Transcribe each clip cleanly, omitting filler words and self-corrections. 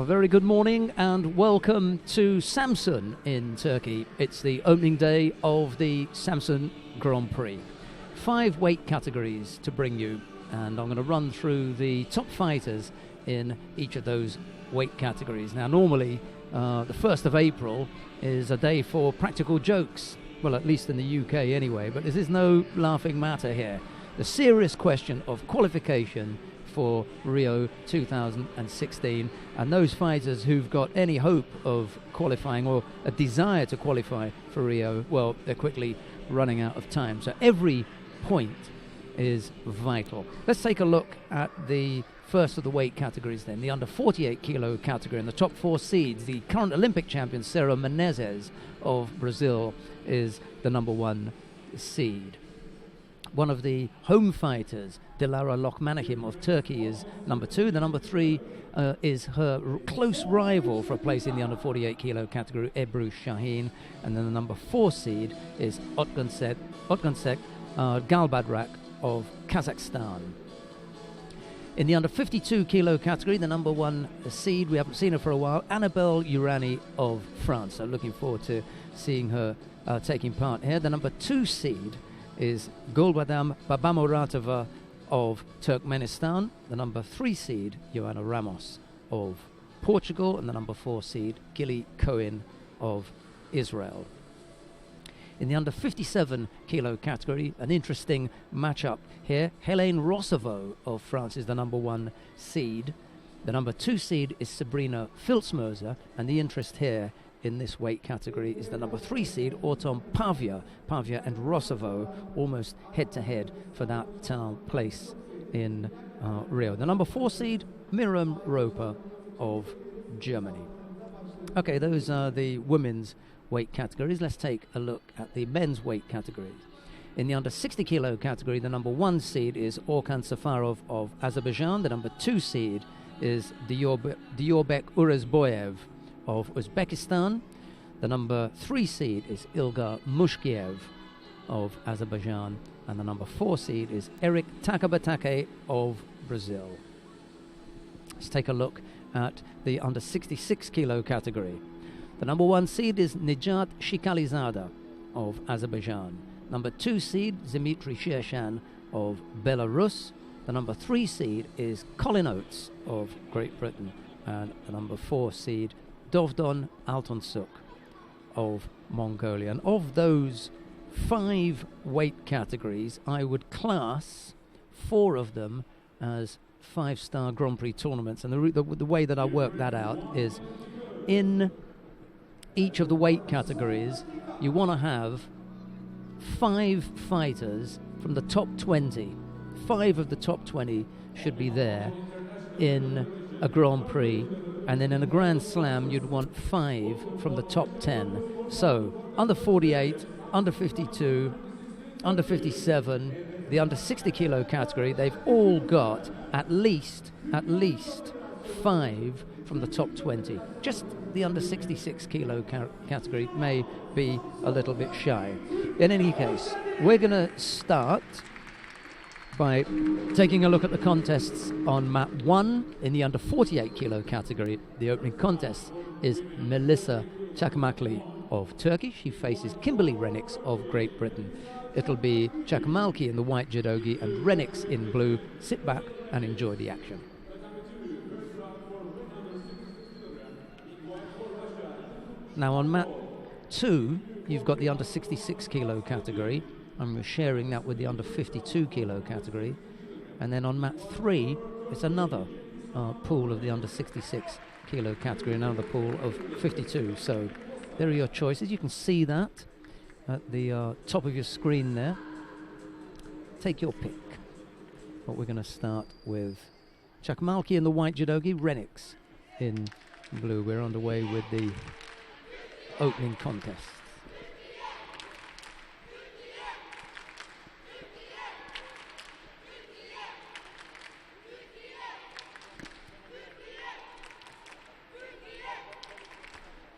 very good morning and welcome to Samsun in Turkey. It's the opening day of the Samsun Grand-Prix. 5 weight categories to bring you, and I'm going to run through the top fighters in each of those weight categories. Now, normally, the 1st of April is a day for practical jokes. Well, at least in the UK anyway, but this is no laughing matter here. The serious question of qualification for Rio 2016, and those fighters who've got any hope of qualifying or a desire to qualify for Rio, well, they're quickly running out of time. So every point is vital. Let's take a look at the first of the weight categories then, the under 48 kilo category. In the top 4 seeds, the current Olympic champion Sarah Menezes of Brazil is the number 1 seed. One of the home fighters, Dilara Lokmanahim of Turkey, is number 2. The number 3 is her close rival for a place in the under 48 kilo category, Ebru Shaheen. And then the number 4 seed is Otgansek Galbadrak of Kazakhstan. In the under 52 kilo category, the number 1 seed, we haven't seen her for a while, Annabelle Urani of France. So looking forward to seeing her taking part here. The number 2 seed is Gulbadam Babamuratova of Turkmenistan. The number 3 seed, Joanna Ramos of Portugal. And the number 4 seed, Gilly Cohen of Israel. In the under 57 kilo category, an interesting matchup here. Helene Rossovot of France is the number 1 seed. The number 2 seed is Sabrina Filzmoser, and the interest here in this weight category is the number 3 seed, Autumn Pavia. Pavia and Rossovot almost head-to-head for that place in Rio. The number 4 seed, Miriam Roper of Germany. Okay, those are the women's weight categories. Let's take a look at the men's weight categories. In the under 60 kilo category, the number 1 seed is Orkan Safarov of Azerbaijan. The number 2 seed is Diorbek Urezboyev of Uzbekistan. The number 3 seed is Ilgar Mushkiev of Azerbaijan. And the number 4 seed is Eric Takabatake of Brazil. Let's take a look at the under 66 kilo category. The number 1 seed is Nijat Shikalizada of Azerbaijan. Number 2 seed, Dmitry Shershan of Belarus. The number 3 seed is Colin Oates of Great Britain. And the number 4 seed, Dovdon Altansuk of Mongolia. And of those 5 weight categories, I would class 4 of them as 5-star Grand Prix tournaments. And the way that I work that out is in each of the weight categories, you want to have 5 fighters from the top 20. 5 of the top 20 should be there in a Grand Prix, and then in a Grand Slam you'd want 5 from the top 10. So under 48, under 52, under 57, the under 60 kilo category, they've all got at least 5 from the top 20. Just the under 66 kilo category may be a little bit shy. In any case, we're going to start by taking a look at the contests on mat 1 in the under 48 kilo category. The opening contest is Melissa Çakmaklı of Turkey. She faces Kimberly Renix of Great Britain. It'll be Çakmaklı in the white judogi and Renix in blue. Sit back and enjoy the action. Now on mat 2, you've got the under 66 kilo category. I'm sharing that with the under 52 kilo category. And then on mat 3, it's another pool of the under 66 kilo category, another pool of 52. So there are your choices. You can see that at the top of your screen there. Take your pick. But we're going to start with Çakmaklı in the white judogi, Renix in blue. We're underway with the opening contest.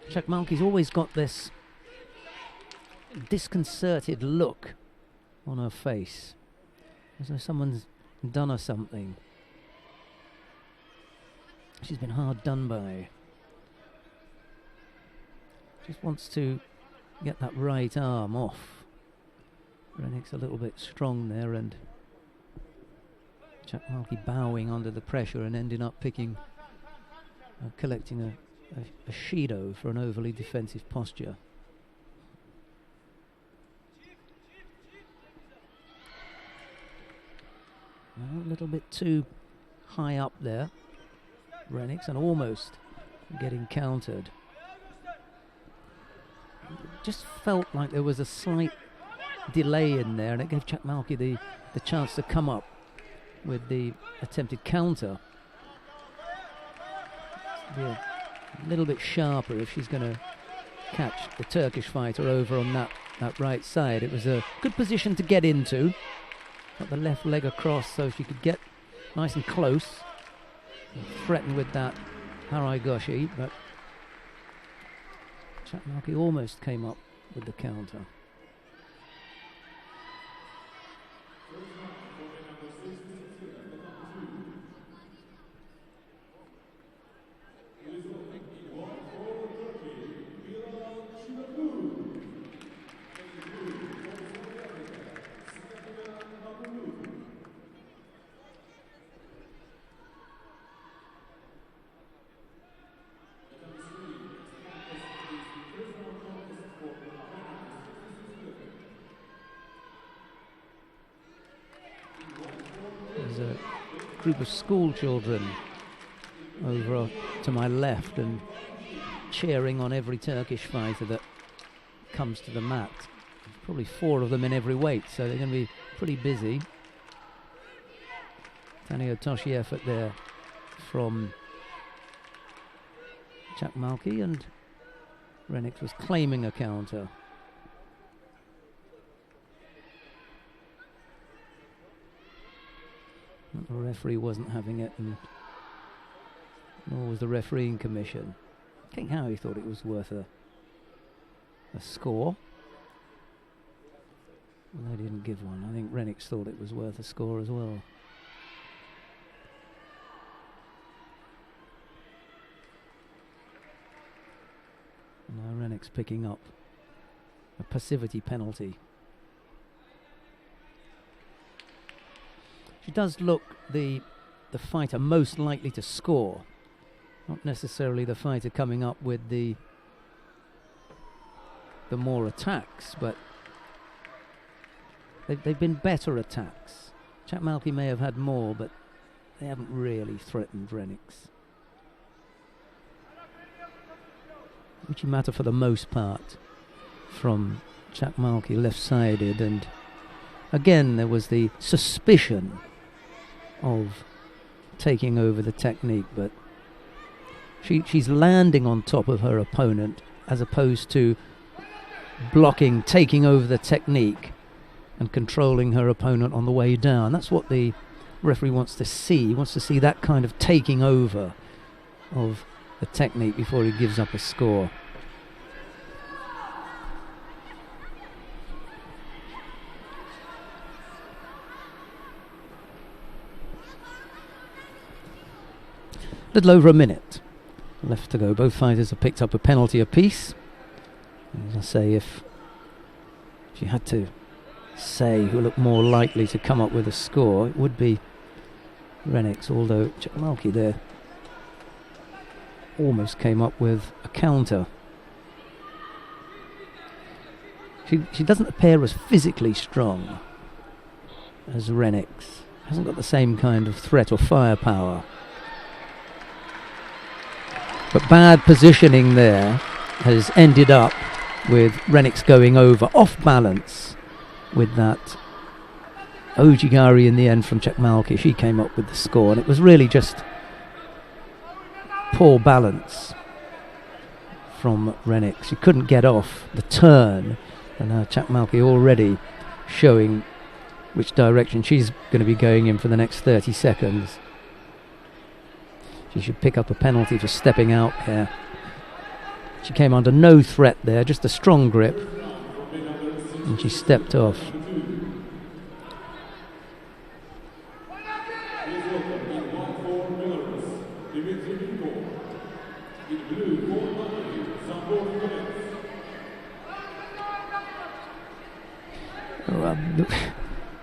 Çakmaklı's always got this disconcerted look on her face, as though someone's done her something. She's been hard done by. Just wants to get that right arm off. Rennick's a little bit strong there, and Chatmalki bowing under the pressure and ending up picking, collecting a Shido for an overly defensive posture. Well, a little bit too high up there, Rennick's, and almost getting countered. Just felt like there was a slight delay in there, and it gave Chatmalki the chance to come up with the attempted counter. Be a little bit sharper if she's going to catch the Turkish fighter over on that right side. It was a good position to get into. Got the left leg across so she could get nice and close and threaten with that Haraigoshi, but Chatmalki almost came up with the counter. There's a group of school children over to my left and cheering on every Turkish fighter that comes to the mat. There's probably 4 of them in every weight, so they're going to be pretty busy. Tani Otoshi effort there from Chatmalki, and Rennick was claiming a counter. The referee wasn't having it, and nor was the refereeing commission. King Howie thought it was worth a score. Well, they didn't give one. I think Rennick thought it was worth a score as well. Now Rennick's picking up a passivity penalty. She does look the fighter most likely to score, not necessarily the fighter coming up with the more attacks, but they've been better attacks. Chatmalki may have had more, but they haven't really threatened Rennick's. Uchimata for the most part from Chatmalki left-sided, and again there was the suspicion of taking over the technique, but she's landing on top of her opponent as opposed to blocking, taking over the technique and controlling her opponent on the way down. That's what the referee wants to see. He wants to see that kind of taking over of the technique before he gives up a score. Little over a minute left to go. Both fighters have picked up a penalty apiece. As I say, if you had to say who looked more likely to come up with a score, it would be Rennick's, although Chatmalki there almost came up with a counter. She doesn't appear as physically strong as Rennick's. Hasn't got the same kind of threat or firepower. But bad positioning there has ended up with Rennick's going over off balance with that Ojigari in the end from Chatmalki. She came up with the score, and it was really just poor balance from Rennick. She couldn't get off the turn, and Chatmalki already showing which direction she's going to be going in for the next 30 seconds. She should pick up a penalty for stepping out here. She came under no threat there, just a strong grip, and she stepped off.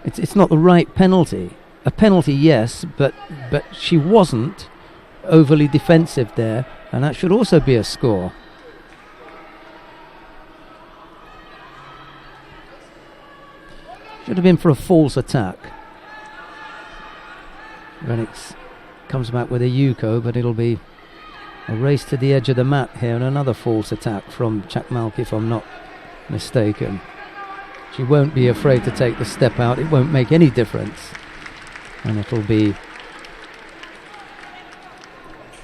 it's not the right penalty. A penalty, yes, but she wasn't overly defensive there, and that should also be a score. Should have been for a false attack. Renix comes back with a Yuko, but it'll be a race to the edge of the mat here, and another false attack from Chakmalki, if I'm not mistaken. She won't be afraid to take the step out. It won't make any difference. And it'll be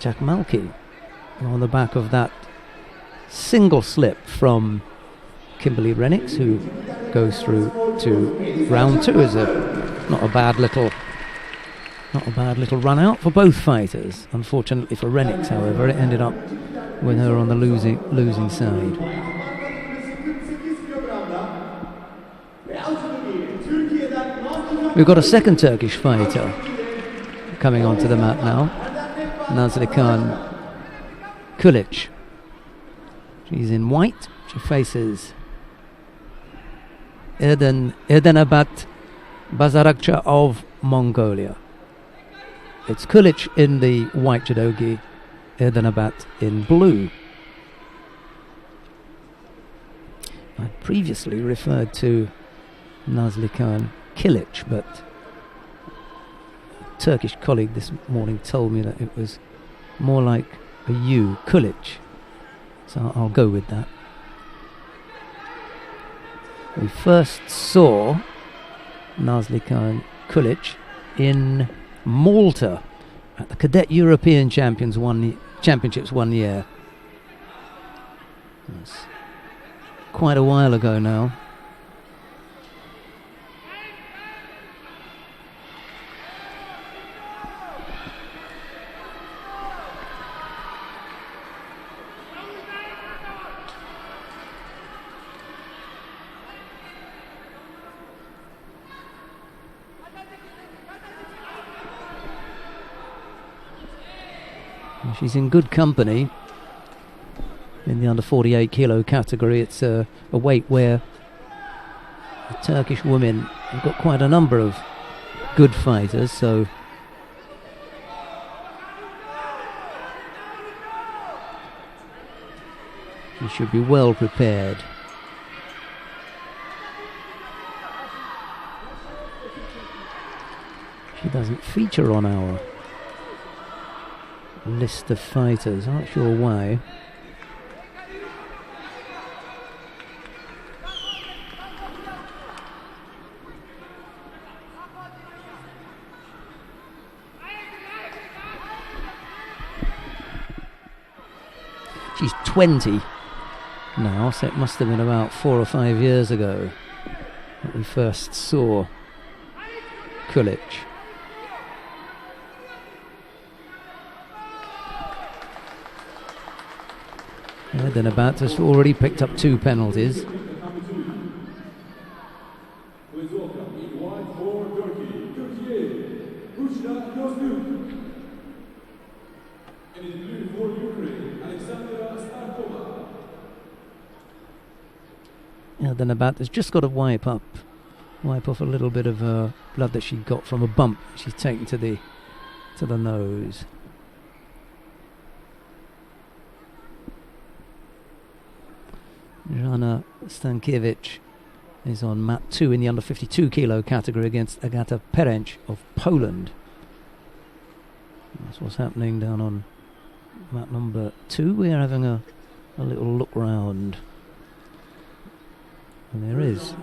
Chakmalki on the back of that single slip from Kimberly Renix, who goes through to round two. Is not a bad little run out for both fighters. Unfortunately for Renix, however, it ended up with her on the losing side. We've got a second Turkish fighter coming onto the mat now, Nazlıkan Kulic. She's in white. She faces Erdenabat Bazarakça of Mongolia. It's Kulic in the white judogi, Erdenabat in blue. I previously referred to Nazlıkan Kilic, but a Turkish colleague this morning told me that it was more like a U, Kulic. So I'll go with that. We first saw Nazlıkan Kulic in Malta at the Cadet European Championships one year. That's quite a while ago now. She's in good company in the under 48 kilo category. It's a weight where the Turkish women have got quite a number of good fighters, so she should be well prepared. She doesn't feature on our list of fighters. I'm not sure why. She's 20 now, so it must have been about 4 or 5 years ago that we first saw Kulic. Erdenabat has already picked up 2 penalties. Erdenabat has just got to wipe off a little bit of blood that she got from a bump she's taken to the nose. Jana Stankiewicz is on mat 2 in the under 52 kilo category against Agata Perenc of Poland. That's what's happening down on mat number 2. We're having a little look round. And there is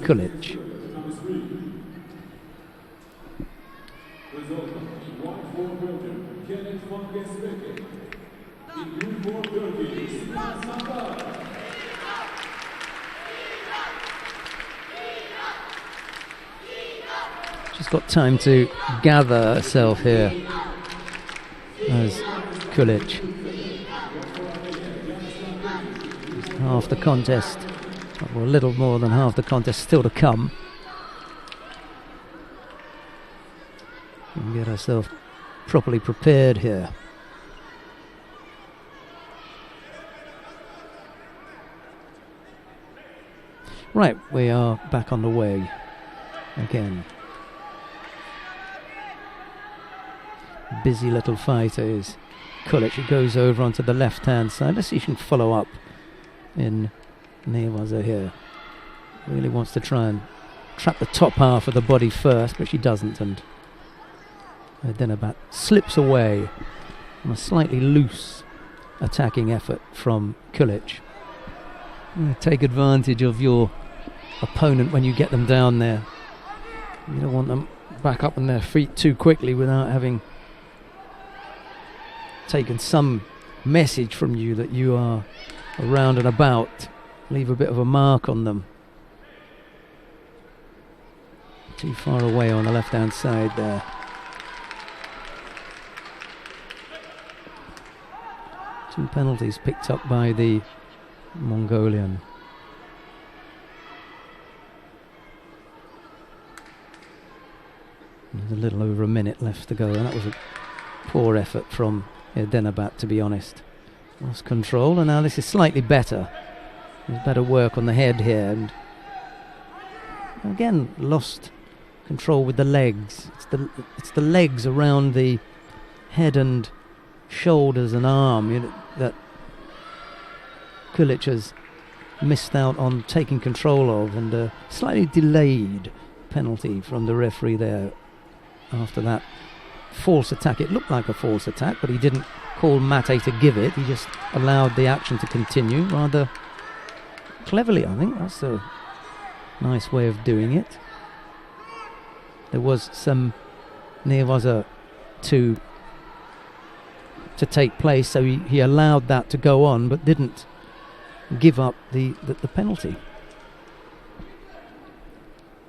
Kulic. She's got time to gather herself here as Kulic. Half the contest, or a little more than half the contest still to come. She can get herself properly prepared here. Right, we are back on the way again. Busy little fighter is Kulic. He goes over onto the left-hand side. Let's see if she can follow up in Nevaza here. Really wants to try and trap the top half of the body first, but she doesn't, and Denabat slips away from a slightly loose attacking effort from Kulic. Take advantage of your opponent when you get them down there. You don't want them back up on their feet too quickly without having taken some message from you that you are around and about. Leave a bit of a mark on them. Too far away on the left-hand side there. Two penalties picked up by the Mongolian. There's a little over a minute left to go, and that was a poor effort from Denabat, to be honest. Lost control, and now this is slightly better. There's better work on the head here, and again lost control with the legs. It's the legs around the head and shoulders and arm that Kulic has missed out on taking control of, and a slightly delayed penalty from the referee there after that false attack. It looked like a false attack, but he didn't call Mate to give it. He just allowed the action to continue rather cleverly, I think. That's a nice way of doing it. There was some Nevaza to take place, so he allowed that to go on, but didn't give up the penalty.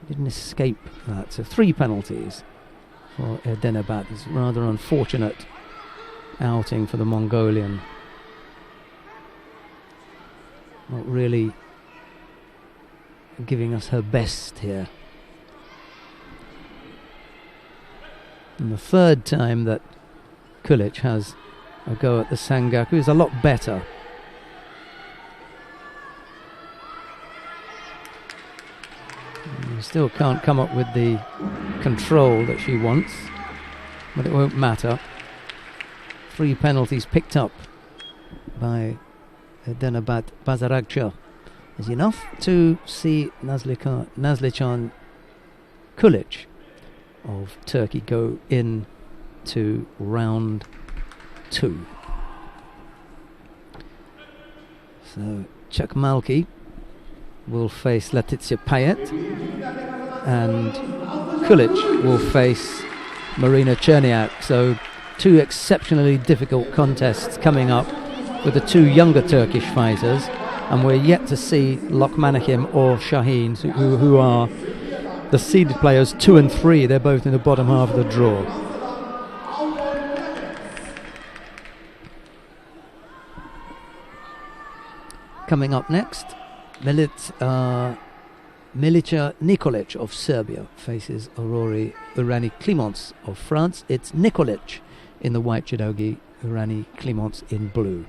Didn't escape that. So 3 penalties for Denabat. It's a rather unfortunate outing for the Mongolian. Not really giving us her best here. And the third time that Kulic has a go at the Sangaku is a lot better. Still can't come up with the control that she wants, but it won't matter. 3 penalties picked up by Denabat Bazaragcha is enough to see Nazlichan Kulic of Turkey go in to round 2. So Chakmalki will face Letizia Payet, and Kulic will face Marina Cherniak. So 2 exceptionally difficult contests coming up with the 2 younger Turkish fighters, and we're yet to see Lokmanachim or Shaheen, who are the seeded players 2 and 3. They're both in the bottom half of the draw. Coming up next, Milica Nikolic of Serbia faces Aurori Urani Climons of France. It's Nikolic in the white judogi, Urani Climons in blue.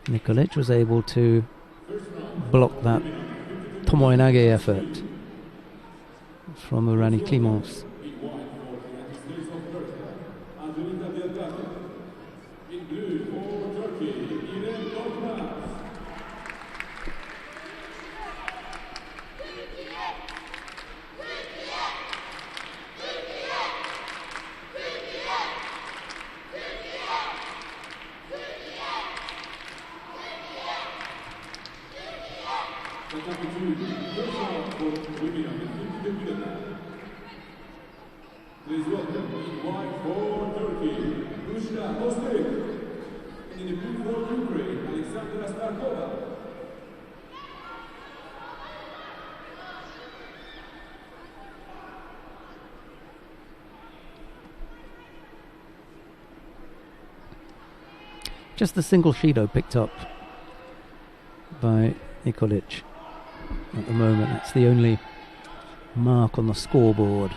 Nikolic was able to block that Tomoenage effort from Urani Climons. Please welcome in white for Turkey, Nushra Bostik. And in the blue for Ukraine, Alexandra Starkova. Just the single Judo picked up by Nikolic at the moment. That's the only mark on the scoreboard.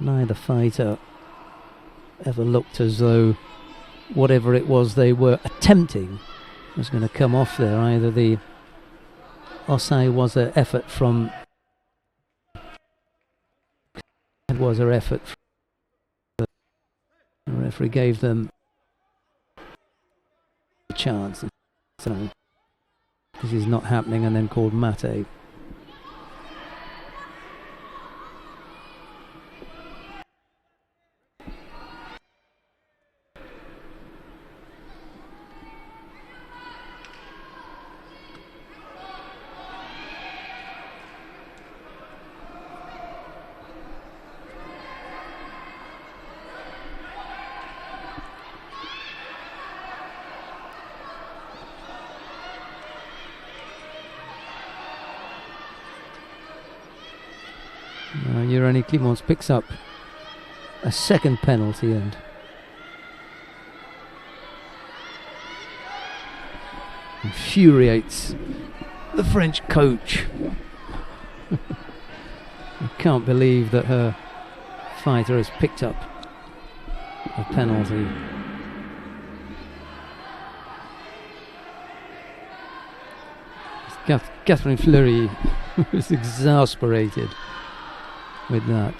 Neither fighter ever looked as though whatever it was they were attempting was going to come off there. Either the Osai was an effort from the referee gave them a chance. So this is not happening, and then called mate. Urani Clemence picks up a second penalty and infuriates the French coach. I can't believe that her fighter has picked up a penalty. Catherine Fleury was exasperated with that.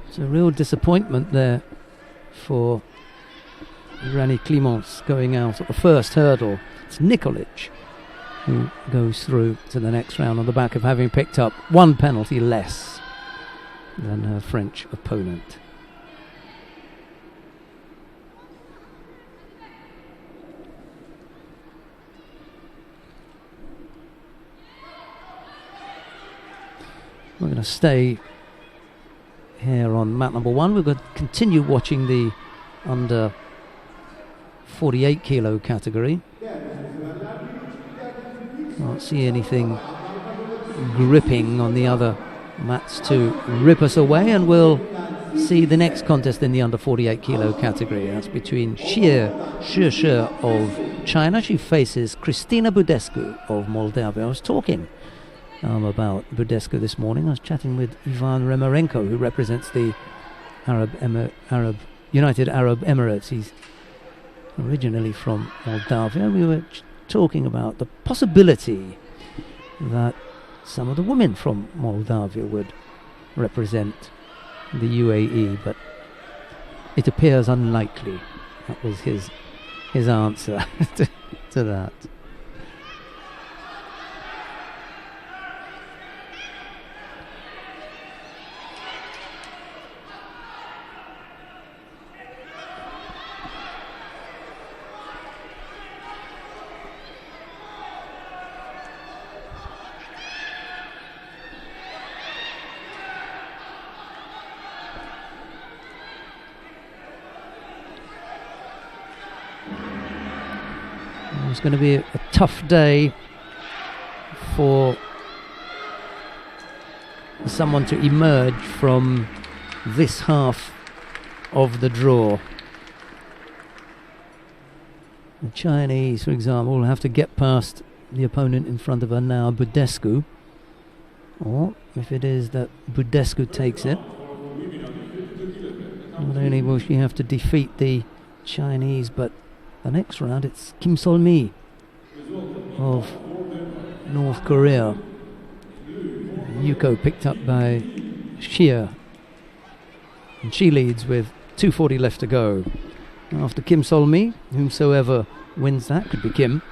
It's a real disappointment there for Rani Clemence going out at the first hurdle. It's Nikolic who goes through to the next round on the back of having picked up one penalty less than her French opponent. We're going to stay here on mat number one. We're going to continue watching the under 48 kilo category. Can't see anything gripping on the other mats to rip us away, and we'll see the next contest in the under 48 kilo category. That's between Xie Shi of China. She faces Cristina Budescu of Moldavia. I was talking about Budescu this morning. I was chatting with Ivan Remarenko, who represents the United Arab Emirates. He's originally from Moldavia. We were talking about the possibility that some of the women from Moldavia would represent the UAE, but it appears unlikely. That was his answer to that. It's going to be a tough day for someone to emerge from this half of the draw. The Chinese, for example, will have to get past the opponent in front of her now, Budescu. Or, if it is that Budescu takes it, not only will she have to defeat the Chinese, but the next round it's Kim Sol-mi of North Korea. Yuko picked up by Xie, and she leads with 2:40 left to go. After Kim Sol-mi, whomsoever wins that, could be Kim,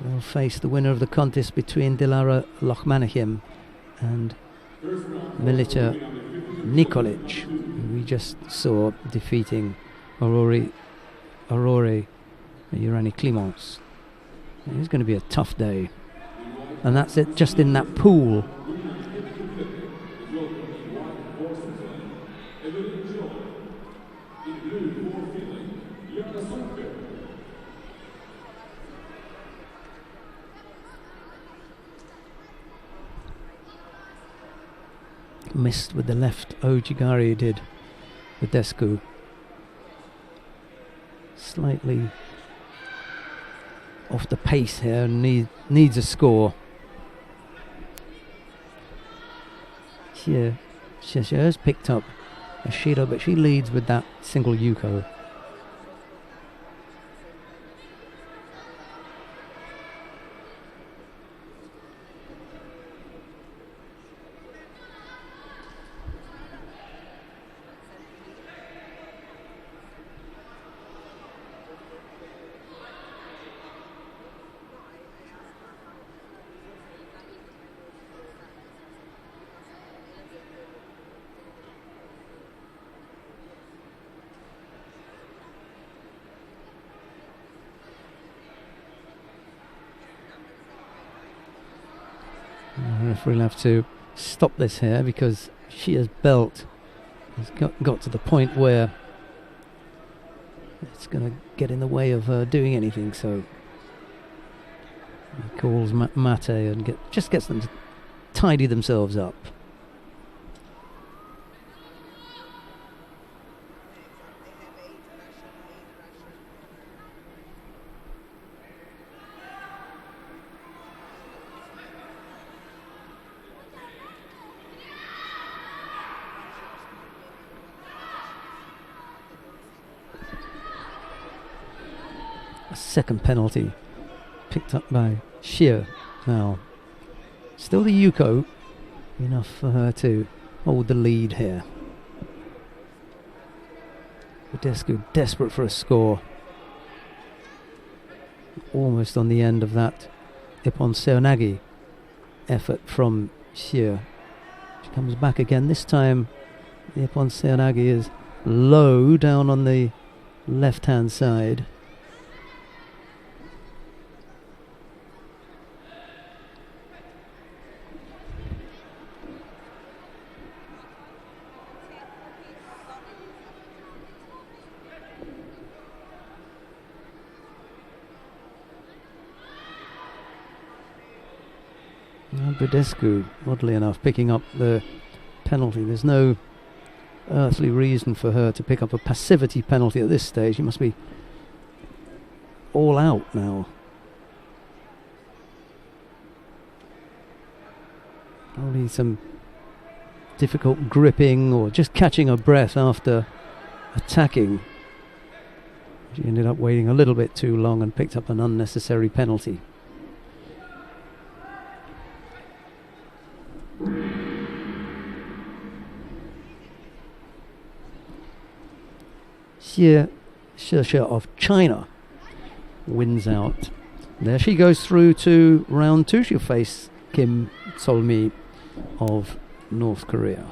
will face the winner of the contest between Dilara Lochmanachim and Milica Nikolic, who we just saw defeating Aurore Urani-Clemence. It's going to be a tough day. And that's it, just in that pool. Missed with the left, Ojigari did with Descu. Slightly off the pace here and needs a score. Xie has picked up a Shido, but she leads with that single Yuko. The referee will have to stop this here because Xia's belt has got to the point where it's going to get in the way of her doing anything, so he calls Mate and just gets them to tidy themselves up. Second penalty picked up by Xie now. Still the Yuko, enough for her to hold the lead here. Budescu desperate for a score. Almost on the end of that Ippon Seoinage effort from Xie. She comes back again. This time the Ippon Seoinage is low down on the left hand side. Budescu, oddly enough, picking up the penalty. There's no earthly reason for her to pick up a passivity penalty at this stage. She must be all out now. Probably some difficult gripping or just catching her breath after attacking. She ended up waiting a little bit too long and picked up an unnecessary penalty. Xie of China wins out. There she goes through to round two. She'll face Kim Sol-mi of North Korea.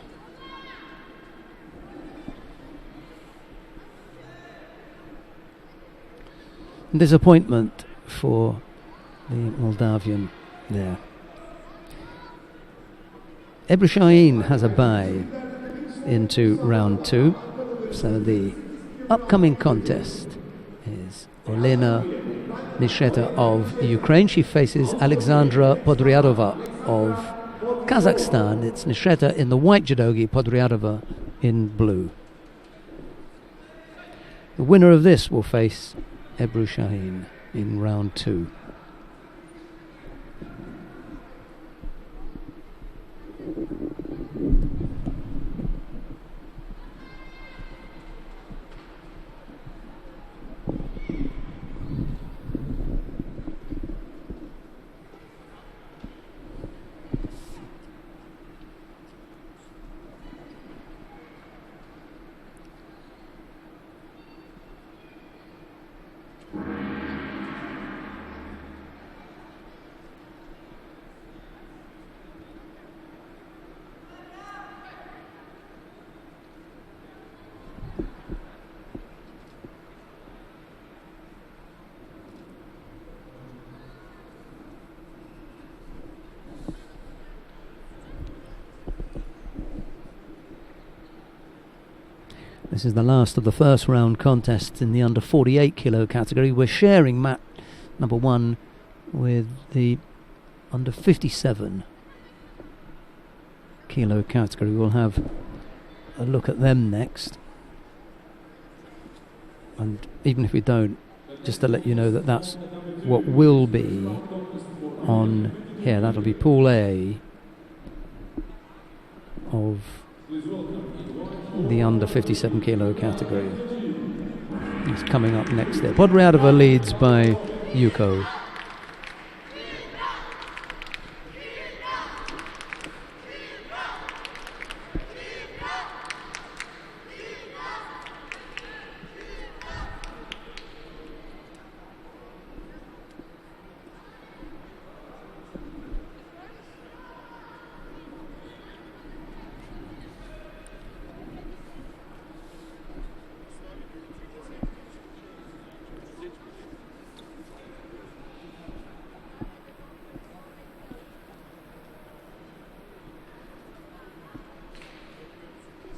Disappointment for the Moldavian there. Ebrushain has a bye into round two, so the upcoming contest is Olena Nisheta of Ukraine. She faces Alexandra Podryadova of Kazakhstan. It's Nisheta in the white judogi, Podryadova in blue. The winner of this will face Ebru Shaheen in round 2. This is the last of the first round contests in the under 48 kilo category. We're sharing mat number 1 with the under 57 kilo category. We'll have a look at them next. And even if we don't, just to let you know that that's what will be on here. That'll be Pool A of the under 57 kilo category. It's coming up next there. Podryadova leads by Yuko.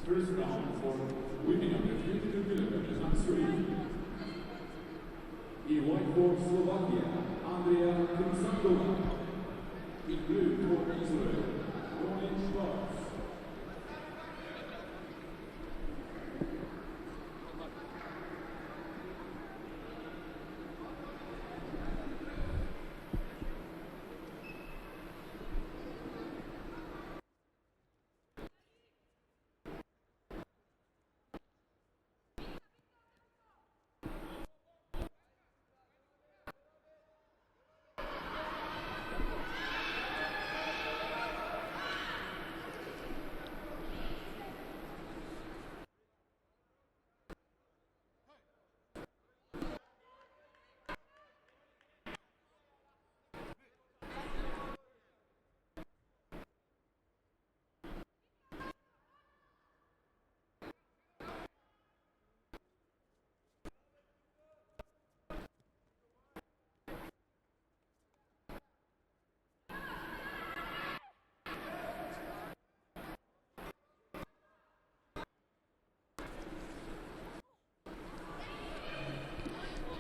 First round for women under 52 kilograms on 3. In white for Slovakia, Andrea Krysandova. In blue for Israel, Ronen Schwartz.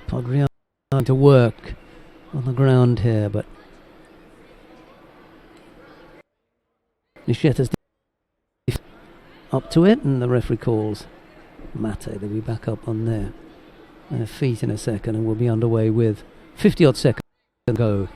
Podryadova trying to work on the ground here, but Nisheta's up to it, and the referee calls mate. They'll be back up on their feet in a second, and we'll be underway with 50 odd seconds to go.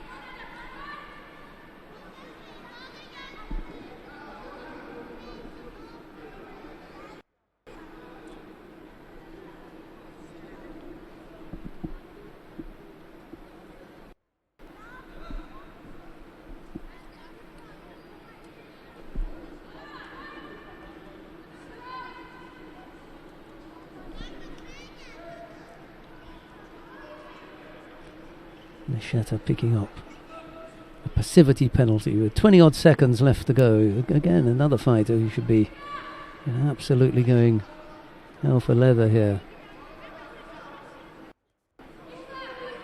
Nisheta picking up a passivity penalty with 20 odd seconds left to go. Again, another fighter who should be absolutely going hell for leather here.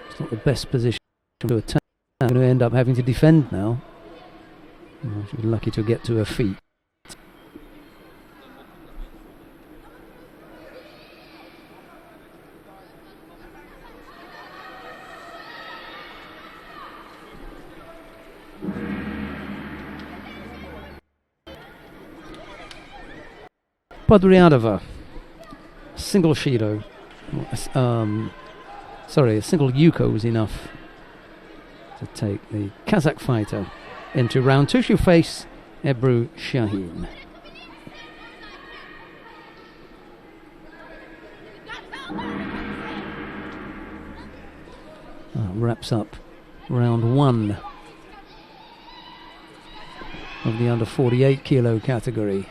It's not the best position to attack. Going to end up having to defend now. She's lucky to get to her feet. Podriadova, single Shido. A single Yuko was enough to take the Kazakh fighter into round 2. She'll face Ebru Shaheen. Wraps up round 1 of the under 48 kilo category.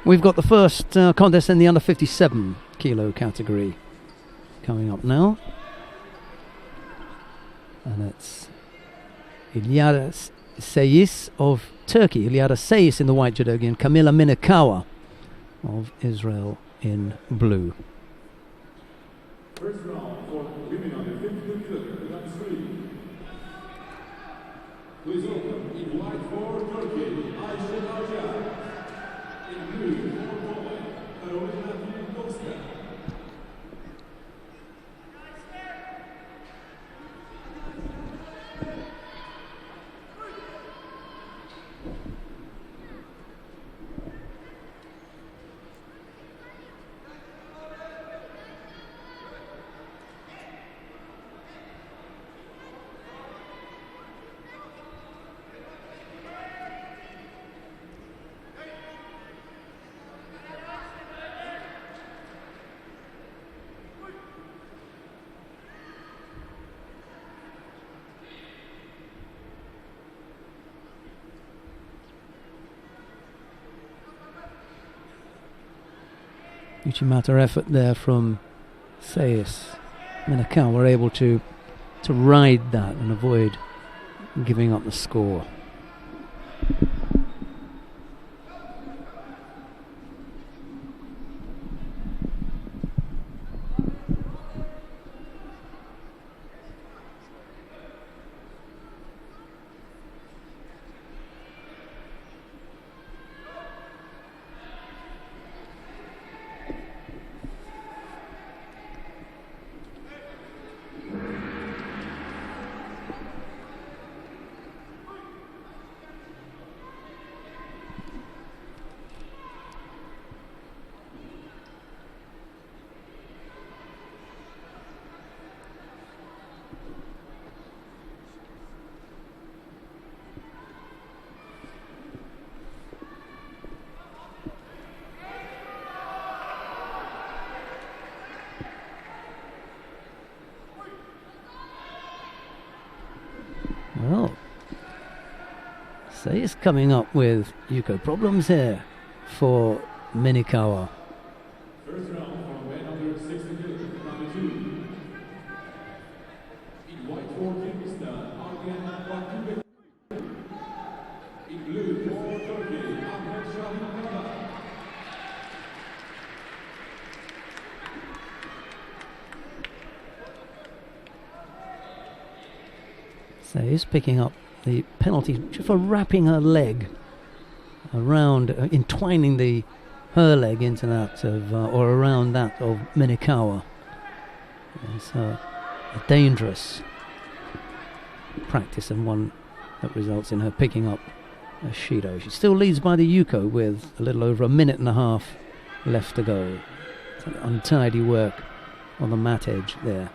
We've got the first contest in the under 57 kilo category coming up now. And it's Ilyada Seyis of Turkey. Ilyada Seyis in the white judogi and Kamila Minakawa of Israel in blue. First round for women under 52 kilograms, Grand-Prix. Please welcome in white for Turkey, Ayşe Hoca. In blue for Poland, Karolina Filipowska. Uchimata effort there from Seyis. Minakawa were able to ride that and avoid giving up the score. Well, Seyis coming up with Yuko problems here for Minakawa. First round for men under 60 kilograms, round 2. In white for Kyrgyzstan, Argen Bakubek. In blue for Turkey, Ahmed Shaheen. Seyis picking up the penalty for wrapping her leg around, entwining her leg into that of, or around that of Minakawa. It's a dangerous practice and one that results in her picking up a Shido. She still leads by the Yuko with a little over a minute and a half left to go. It's untidy work on the mat edge there.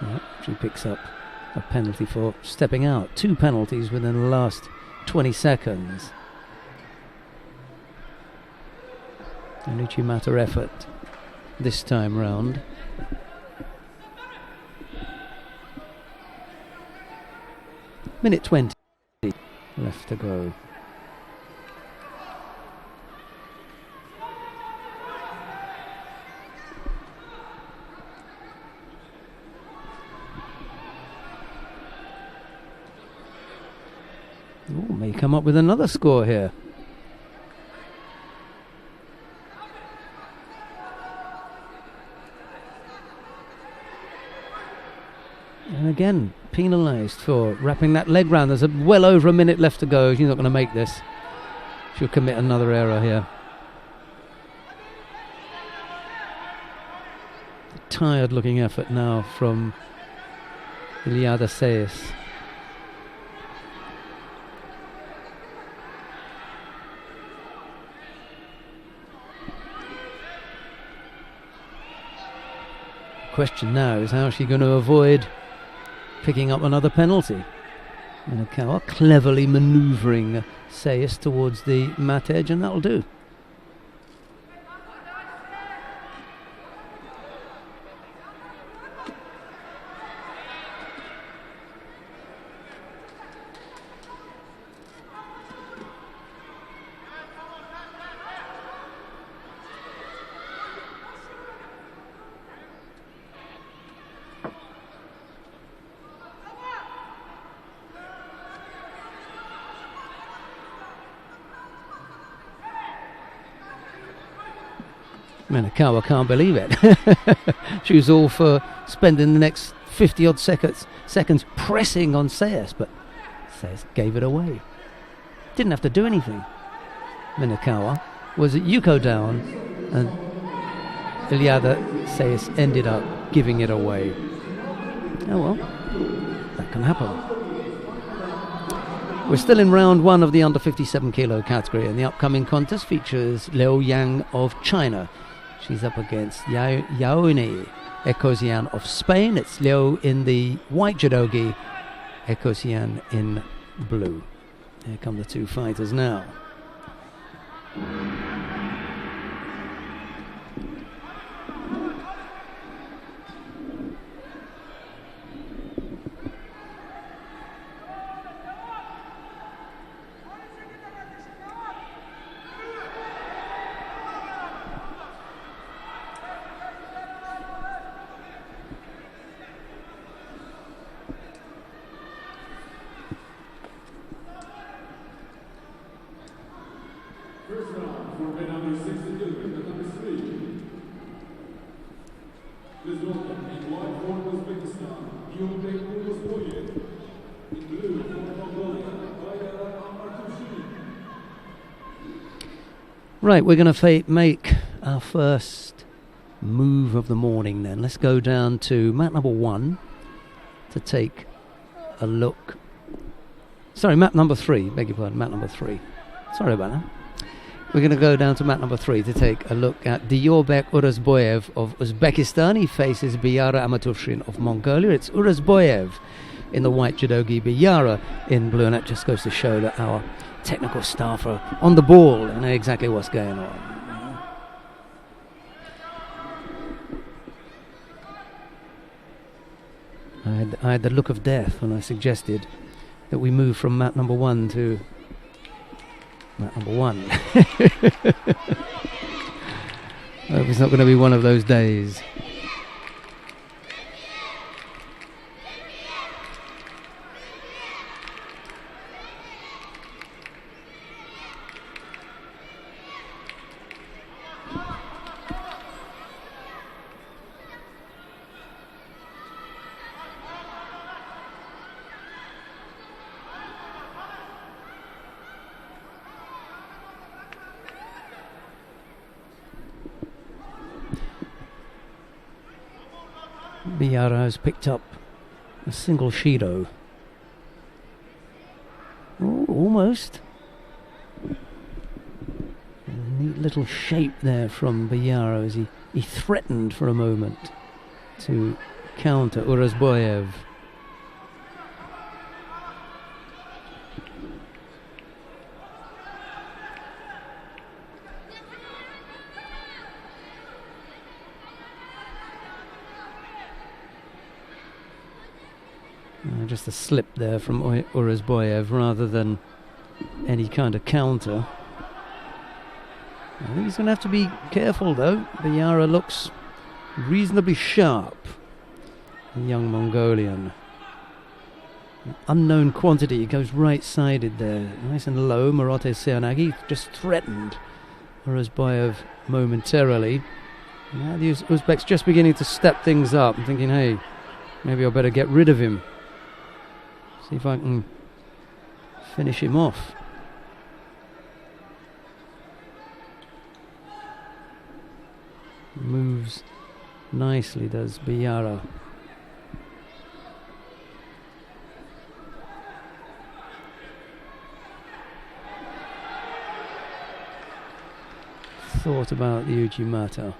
Yeah, she picks up a penalty for stepping out. 2 penalties within the last 20 seconds. An Uchimata effort this time round. Minute 20 left to go. Ooh, may come up with another score here. And again, penalised for wrapping that leg round. There's well over a minute left to go. She's not going to make this. She'll commit another error here. Tired looking effort now from Iliada Sayes. Question now is how is she going to avoid picking up another penalty. Minakawa cleverly manoeuvring Sayes towards the mat edge, and that'll do. Minakawa can't believe it. She was all for spending the next 50-odd seconds pressing on Sayes, but Sayes gave it away. Didn't have to do anything. Minakawa was at Yuko down, and Iliada Sayes ended up giving it away. Oh well, that can happen. We're still in round one of the under 57 kilo category, and the upcoming contest features Liu Yang of China. She's up against Yaone Ekosian of Spain. It's Liu in the white judogi, Ekosian in blue. Here come the two fighters now. Right, we're going to make our first move of the morning then. Let's go down to mat number 1 to take a look. Sorry, mat number 3, beg your pardon, mat number 3. Sorry about that. We're going to go down to mat number 3 to take a look at Diorbek Urazboyev of Uzbekistan. He faces Biyara Amatovshin of Mongolia. It's Urazboyev in the white judogi, Biyara in blue, and that just goes to show that our technical staff are on the ball and know exactly what's going on. I had the look of death when I suggested that we move from mat number 1 to mat number 1. I hope it's not going to be one of those days. Biyara has picked up a single Shido. Oh, almost. A neat little shape there from Biyara as he threatened for a moment to counter Urazboyev. Just a slip there from Urazboyev rather than any kind of counter. I think he's going to have to be careful though. Biyara looks reasonably sharp. The young Mongolian. An unknown quantity, he goes right-sided there. Nice and low. Marote Seonagi just threatened Urazboyev momentarily. Now the Uzbeks just beginning to step things up and thinking, hey, Maybe I better get rid of him. See if I can finish him off. Moves nicely, does Biara. Thought about the Uchimata.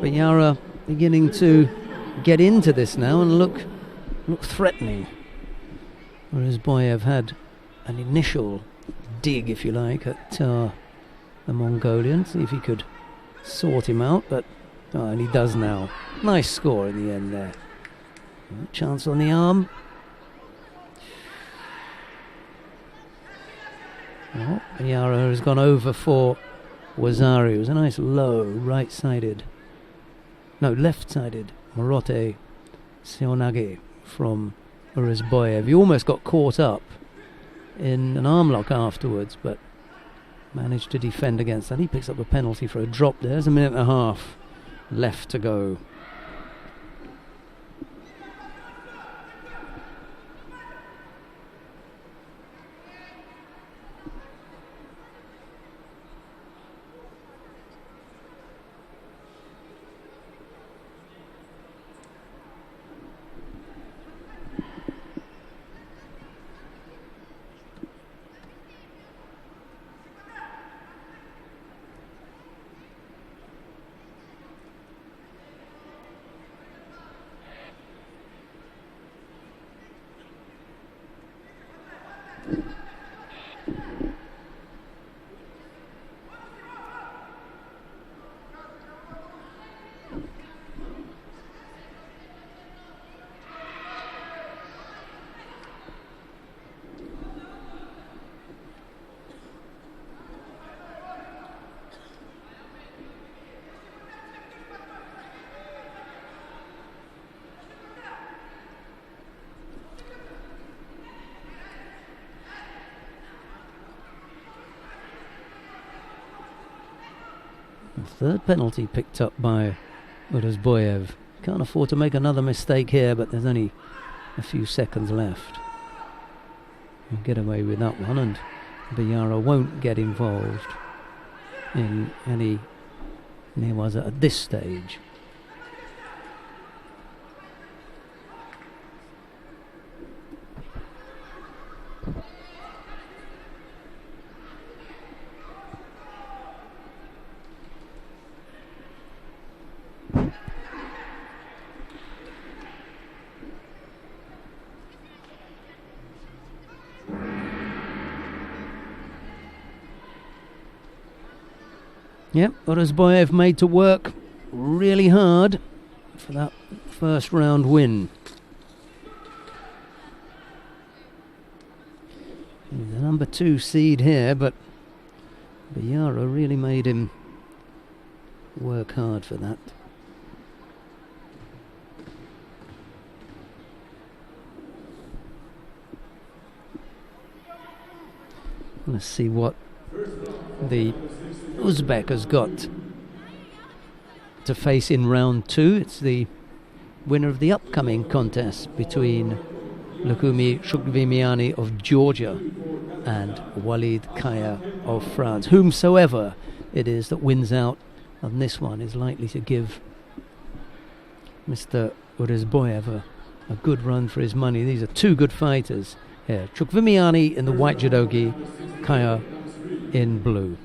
Biara beginning to get into this now and look threatening. Whereas Boyev had an initial dig, if you like, at the Mongolian. See if he could sort him out, but and he does now. Nice score in the end there. Chance on the arm. Oh, Biara has gone over for Wazari. It was a nice low right-sided, no, left-sided Morote Seonage from Urazboyev. He almost got caught up in an arm lock afterwards, but managed to defend against that. He picks up a penalty for a drop there. There's a minute and a half left to go. Third penalty picked up by Urazboyev. Can't afford to make another mistake here, but there's only a few seconds left. He'll get away with that one, and Biara won't get involved in any newaza at this stage. Yep, Urazboyev made to work really hard for that first round win. He's the number 2 seed here, but Biara really made him work hard for that. Let's see what the Uzbek has got. to face in round 2. It's the winner of the upcoming contest between Lukumi Shukvimiani of Georgia and Walid Kaya of France. Whomsoever it is that wins out on this one is likely to give Mr. Urizboyev a good run for his money. These are two good fighters here. Shukvimiani in the white judogi, Kaya in blue.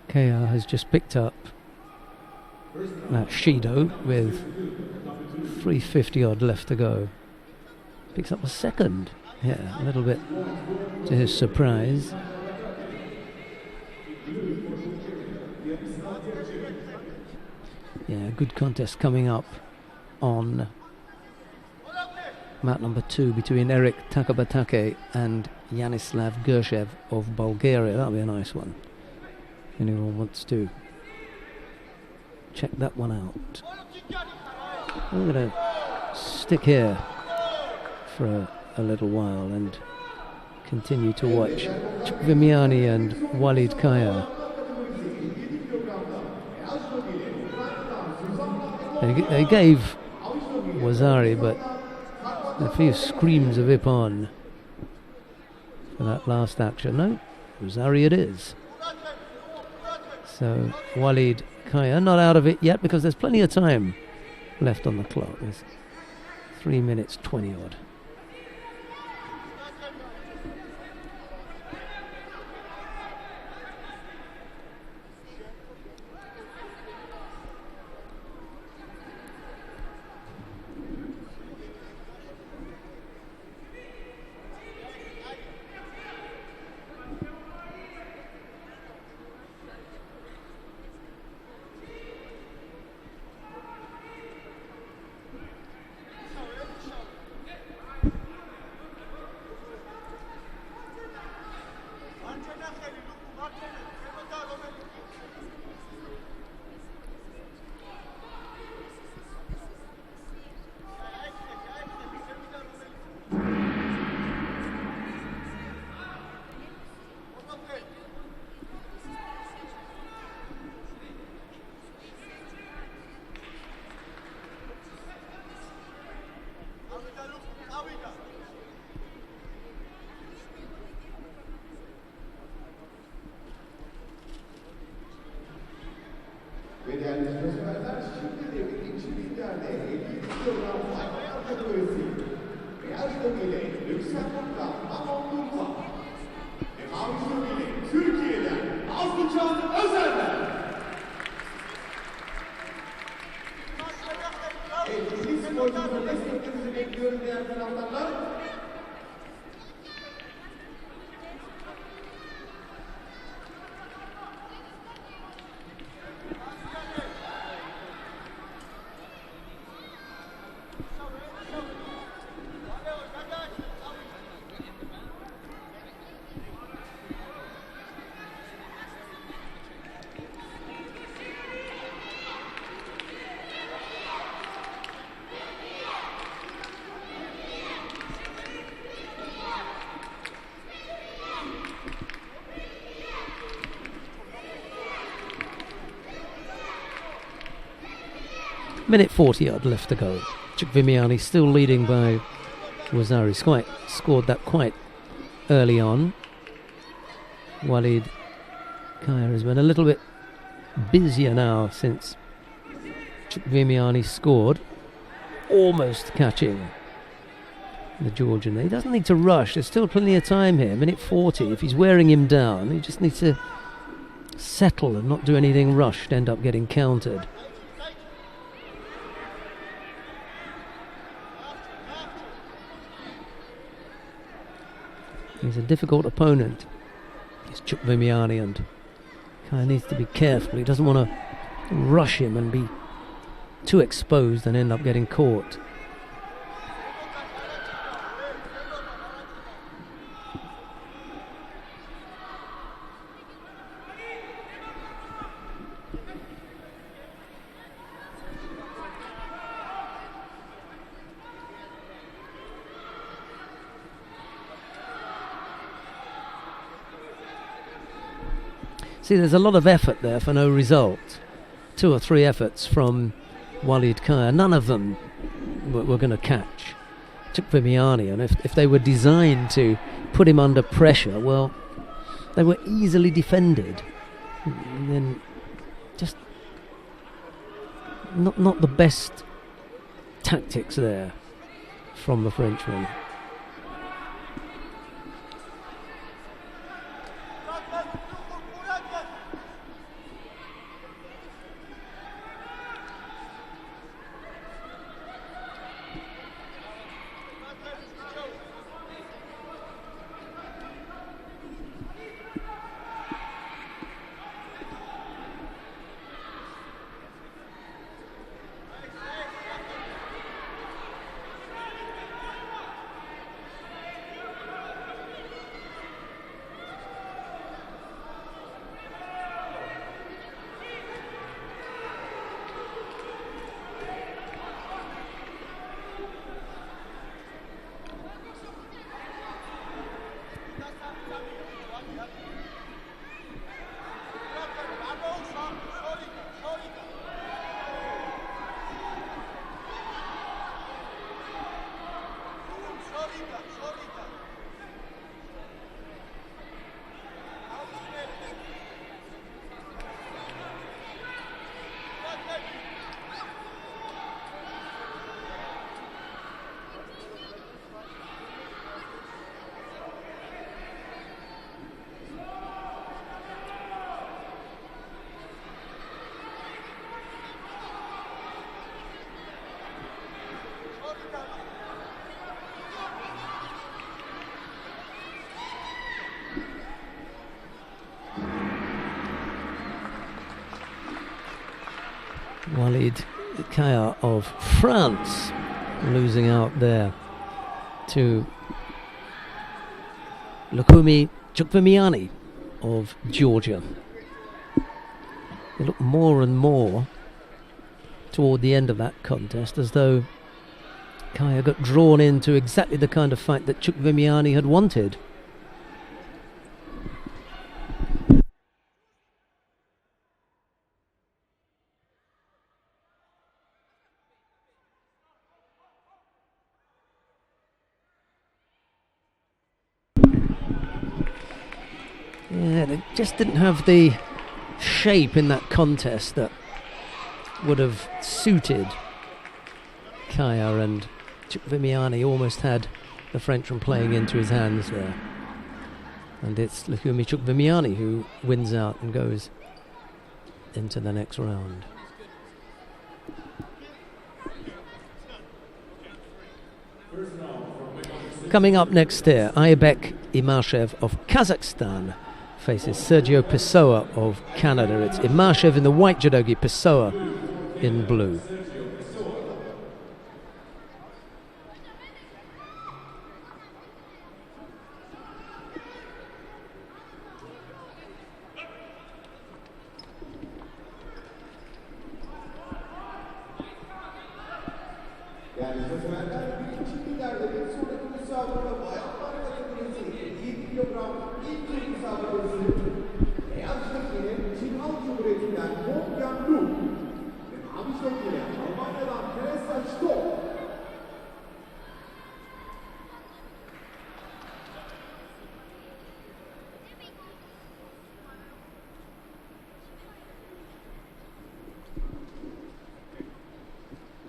Kaya has just picked up Shido with 350 odd left to go. Picks up a second. Yeah, a little bit to his surprise. Yeah, good contest coming up on mat number 2 between Eric Takabatake and Yanislav Gershev of Bulgaria. That'll be a nice one. Anyone wants to check that one out. I'm going to stick here for a little while and continue to watch Vimiani and Walid Kaya. They gave Wazari, but a few screams of Ippon for that last action. No, Wazari it is. So Walid Kaya not out of it yet because there's plenty of time left on the clock. There's 3 minutes 20 odd. Ve değerli sponsorlar, şimdi de ikinci liglerde 50 kilogram faydalar kategorisi. Beyaz bölgeyle Lüksemburg'dan Anadolu'da ve mavi bölgeyle Türkiye'den Aslıcan Özerler. Evet, milli sporcumuza desteklerinizi bekliyorum değerli taraftarlar. Minute 40 odd left to go. Chukvimiani still leading by Wazari. Scored that quite early on. Walid Kaya has been a little bit busier now since Chukvimiani scored. Almost catching the Georgian there. He doesn't need to rush. There's still plenty of time here. Minute 40. If he's wearing him down, he just needs to settle and not do anything rushed, end up getting countered. He's a difficult opponent. It's Chukvimiani, and Kaya needs to be careful. He doesn't want to rush him and be too exposed and end up getting caught. See, there's a lot of effort there for no result. 2 or 3 efforts from Walid Kaya. None of them were going to catch Chukvimiani. And if they were designed to put him under pressure, well, they were easily defended. And then just not the best tactics there from the Frenchman. Walid Kaya of France losing out there to Lukumi Chukvimiani of Georgia. They look more and more toward the end of that contest as though Kaya got drawn into exactly the kind of fight that Chukvimiani had wanted. Yeah, they just didn't have the shape in that contest that would have suited Kaya, and Chukvimiani almost had the Frenchman playing into his hands there. And it's Lukumi Chukvimiani who wins out and goes into the next round. Coming up next here, Aybek Imashev of Kazakhstan faces Sergio Pessoa of Canada. It's Imashev in the white judogi, Pessoa in blue. Yani seferler birinci günlerde bir sonraki müsabakada bayanlar kategorisi 7 kilogram ilk tur müsabakası beyaz şekilde Çin Halk Cumhuriyeti'nden Hong Yang-lu ve mavi şekilde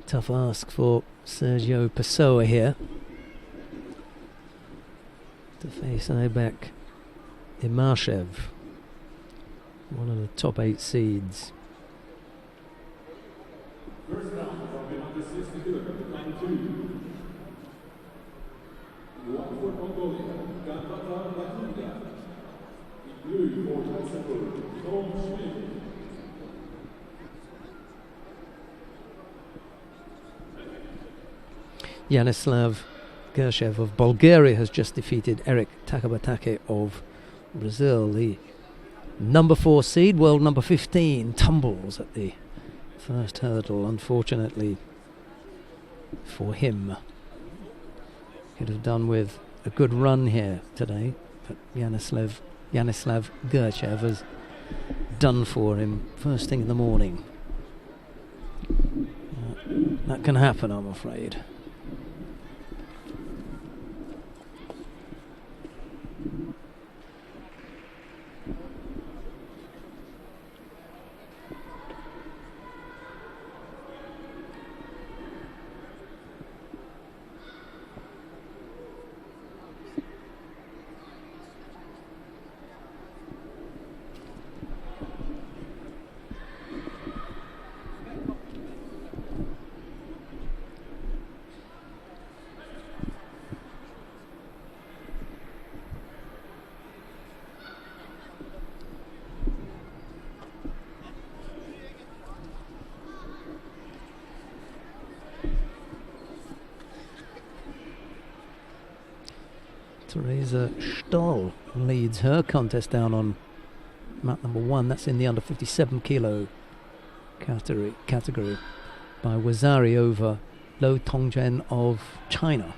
Tough ask for Sergio Pessoa here to face Aibek Imashev, one of the top 8 seeds. First round from the under 60 kilogram, round 2. One for Mongolia, Gambata. In blue for Luxembourg, Tom Schmidt. Yanislav Gershev of Bulgaria has just defeated Eric Takabatake of Brazil. The number 4 seed, world number 15, tumbles at the first hurdle, unfortunately for him. Could have done with a good run here today, but Yanislav Gershev has done for him first thing in the morning. That can happen, I'm afraid. Teresa Stoll leads her contest down on mat number 1. That's in the under 57 kilo category by Wazari over Lo Tongzhen of China.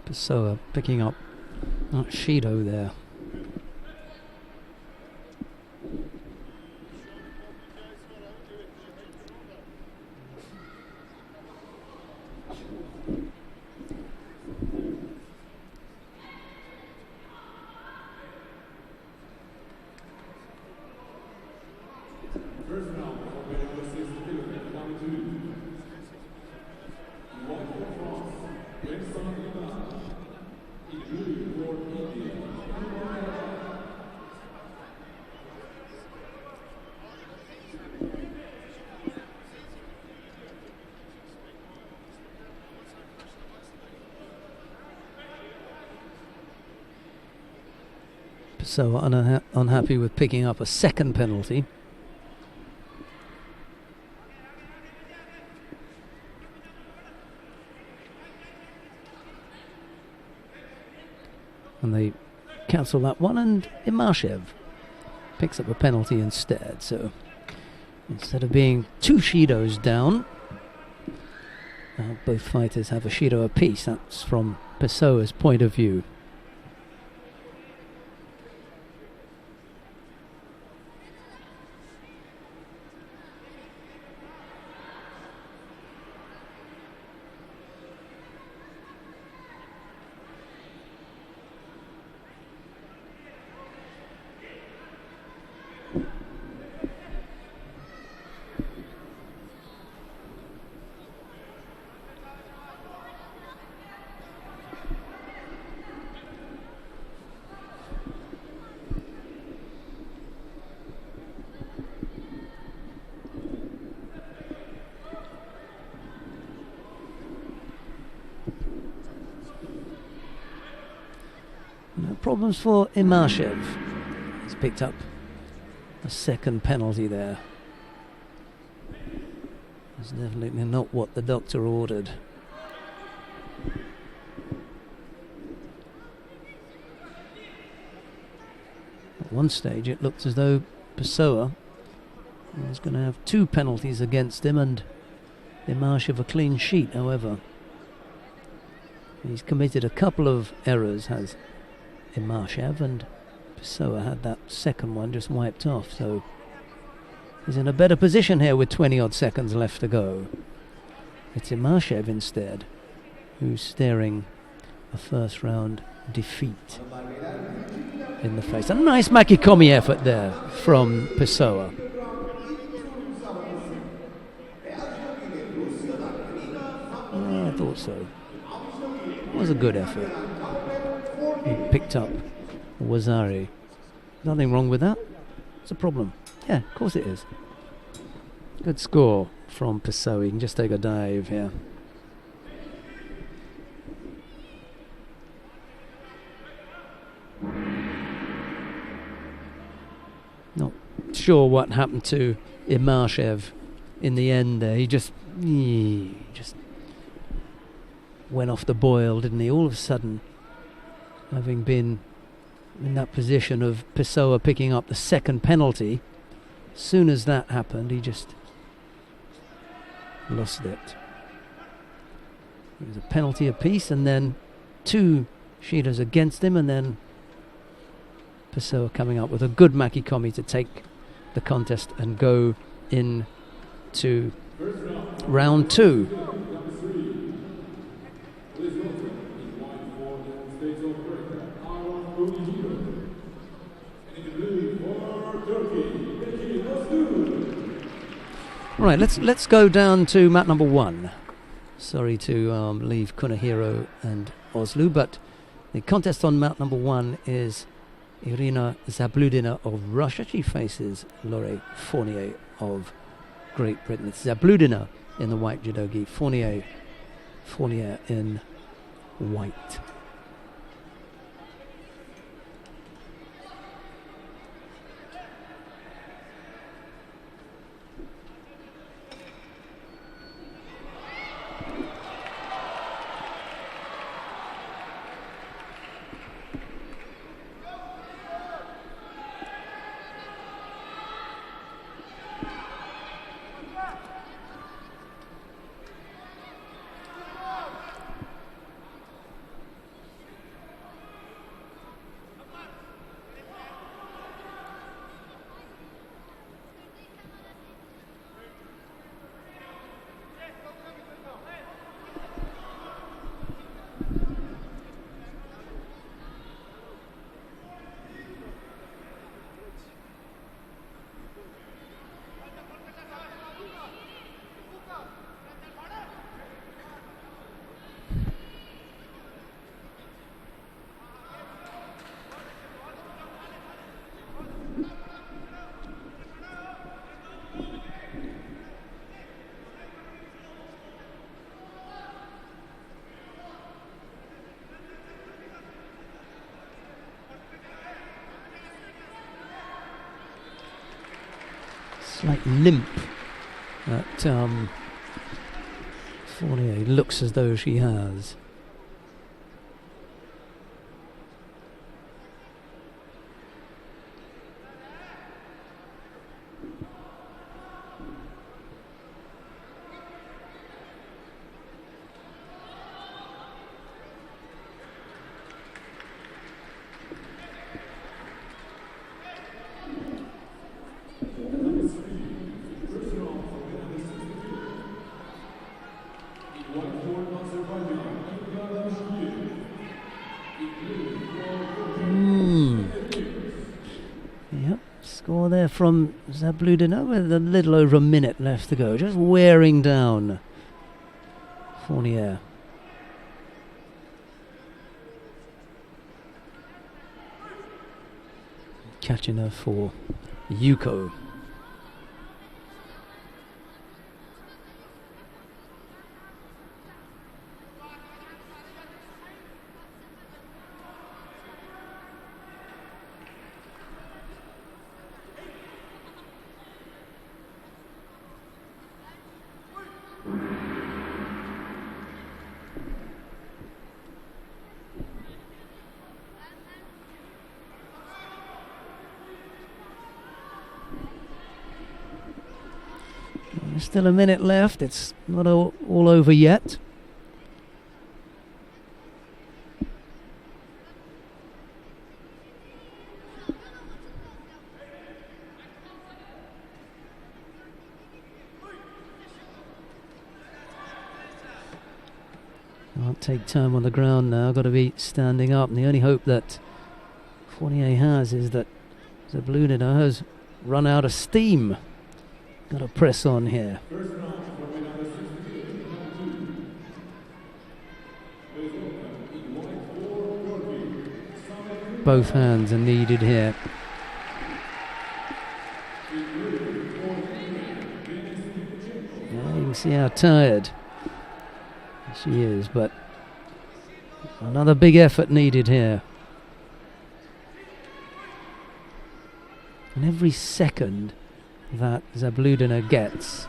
Pessoa picking up Shido there. So unhappy with picking up a second penalty. And they cancel that one, and Imashev picks up a penalty instead. So instead of being 2 Shidos down, both fighters have a Shido apiece. That's from Pessoa's point of view. problems for Imashev. He's picked up a second penalty there. It's definitely not what the doctor ordered. At one stage it looked as though Pessoa was going to have 2 penalties against him and Imashev a clean sheet, however. He's committed a couple of errors, has Imashev, and Pessoa had that second one just wiped off, so he's in a better position here with 20 odd seconds left to go. It's Imashev instead who's staring a first round defeat in the face. A nice Makikomi effort there from Pessoa. I thought so. It was a good effort. He picked up Wazari. Nothing wrong with that. It's a problem. Yeah, of course it is. Good score from Pessoa. He can just take a dive here. Not sure what happened to Imashev in the end there. He just went off the boil, didn't he? All of a sudden, having been in that position of Pessoa picking up the second penalty, as soon as that happened, he just lost it. It was a penalty apiece, and then 2 Shidas against him, and then Pessoa coming up with a good Makikomi to take the contest and go in to round 2. Right, let's go down to mat number 1. Sorry to leave Kunihiro and Oslu, but the contest on mat number 1 is Irina Zabludina of Russia. She faces Lore Fournier of Great Britain. It's Zabludina in the white judogi, Fournier in white. Slight limp that Fournier looks as though she has. Score there from Zabludina with a little over a minute left to go. Just wearing down Fournier. Catching her for Yuko. There's still a minute left. It's not all over yet. Can't take time on the ground now. Got to be standing up. And the only hope that Fournier has is that Zabludina has run out of steam. Got to press on here. Both hands are needed here. Yeah, you can see how tired she is, but another big effort needed here. And every second that Zabludina gets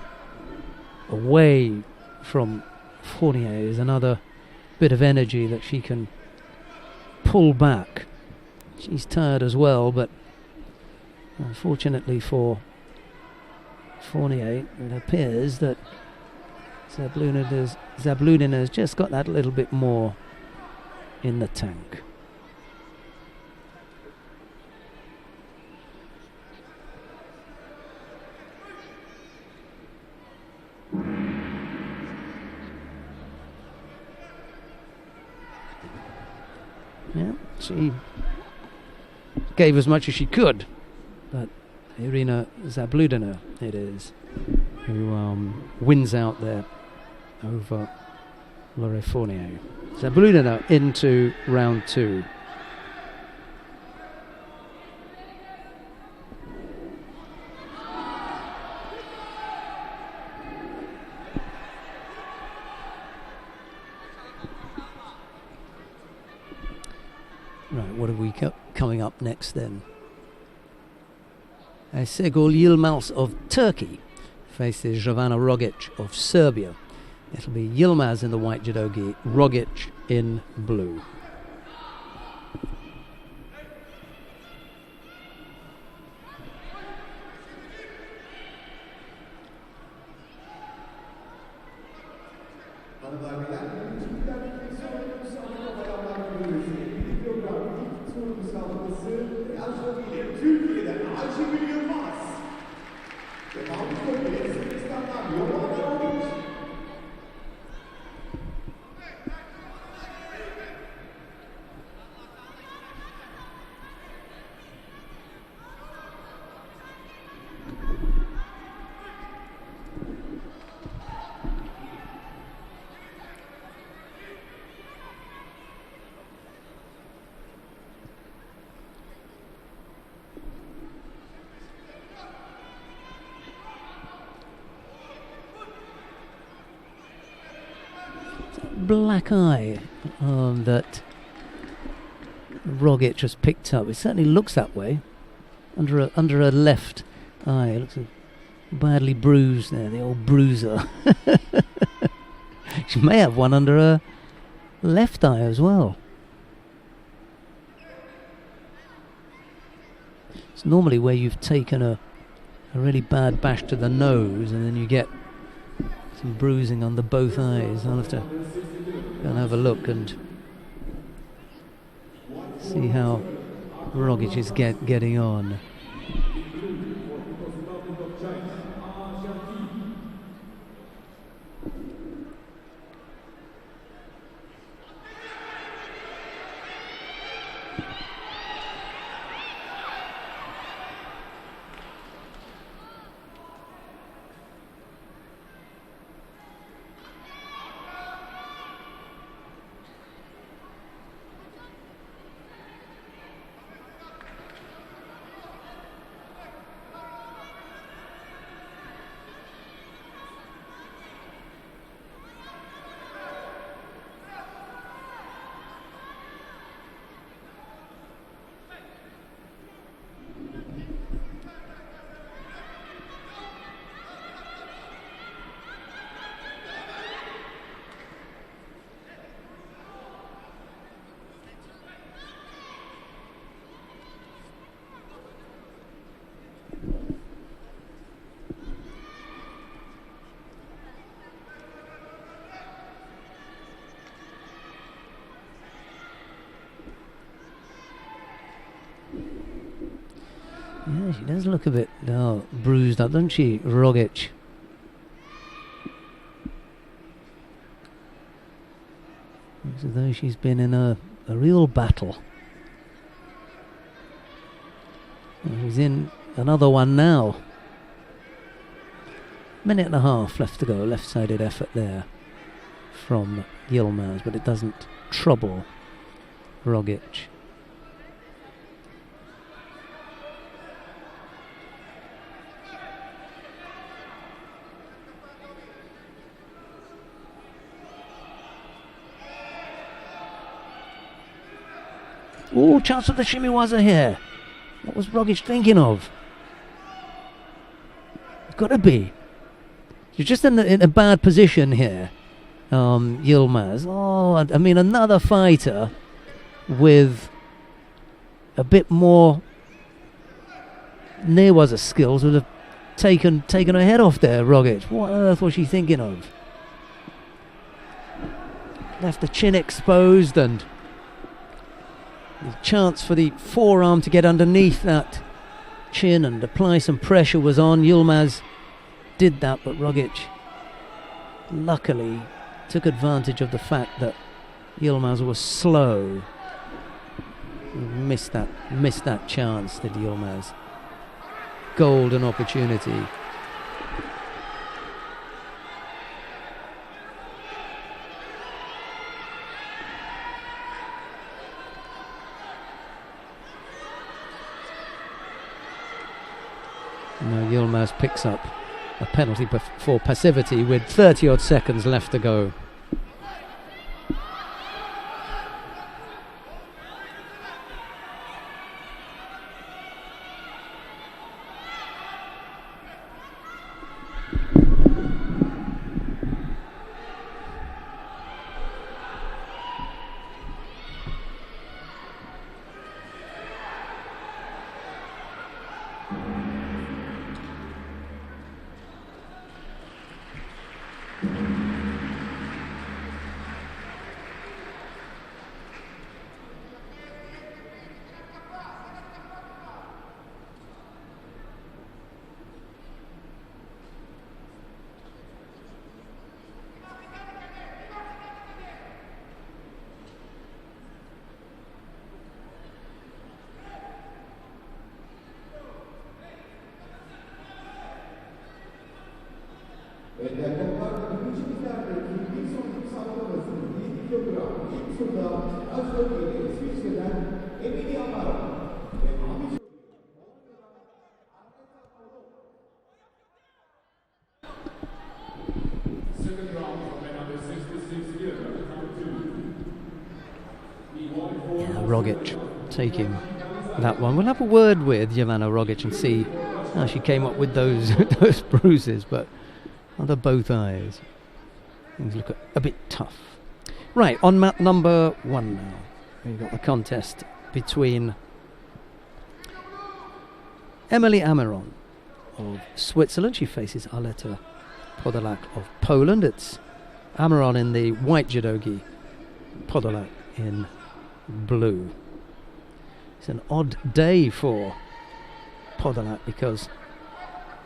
away from Fournier is another bit of energy that she can pull back. She's tired as well, but unfortunately for Fournier, it appears that Zabludina has just got that little bit more in the tank. Yeah, she gave as much as she could, but Irina Zabludina it is who wins out there over Laure Fournier. Zabludina into round 2. Right, what have we coming up next then? Segol Yilmaz of Turkey faces Jovana Rogic of Serbia. It'll be Yilmaz in the white judo gi, Rogic in blue. Black eye that Rogic has picked up. It certainly looks that way. Under her left eye, it looks badly bruised there, the old bruiser. She may have one under her left eye as well. It's normally where you've taken a really bad bash to the nose and then you get some bruising under both eyes. I'll have to go and have a look and see how Rogic is getting on. She does look a bit bruised up, doesn't she, Rogic? Looks as though she's been in a real battle. She's in another one now. Minute and a half left to go. Left-sided effort there from Yilmaz, but it doesn't trouble Rogic. Oh, chance of the shimiwaza here. What was Rogic thinking of? It's got to be. She's just in a bad position here, Yilmaz. Oh, I mean, another fighter with a bit more nearwaza skills would have taken her head off there, Rogic. What on earth was she thinking of? Left the chin exposed, and the chance for the forearm to get underneath that chin and apply some pressure was on. Yilmaz did that, but Rogic luckily took advantage of the fact that Yilmaz was slow. Missed that chance, did Yilmaz. Golden opportunity. Now Yilmaz picks up a penalty for passivity with 30 odd seconds left to go. Rogic taking that one. We'll have a word with Jovana Rogic and see how she came up with those those bruises, but under both eyes things look a bit tough. Right, on mat number 1 now. We've got the contest between Emily Amaron of Switzerland. She faces Aleta Podolak of Poland. It's Amaron in the white judogi, Podolak in blue. It's an odd day for Podolak because,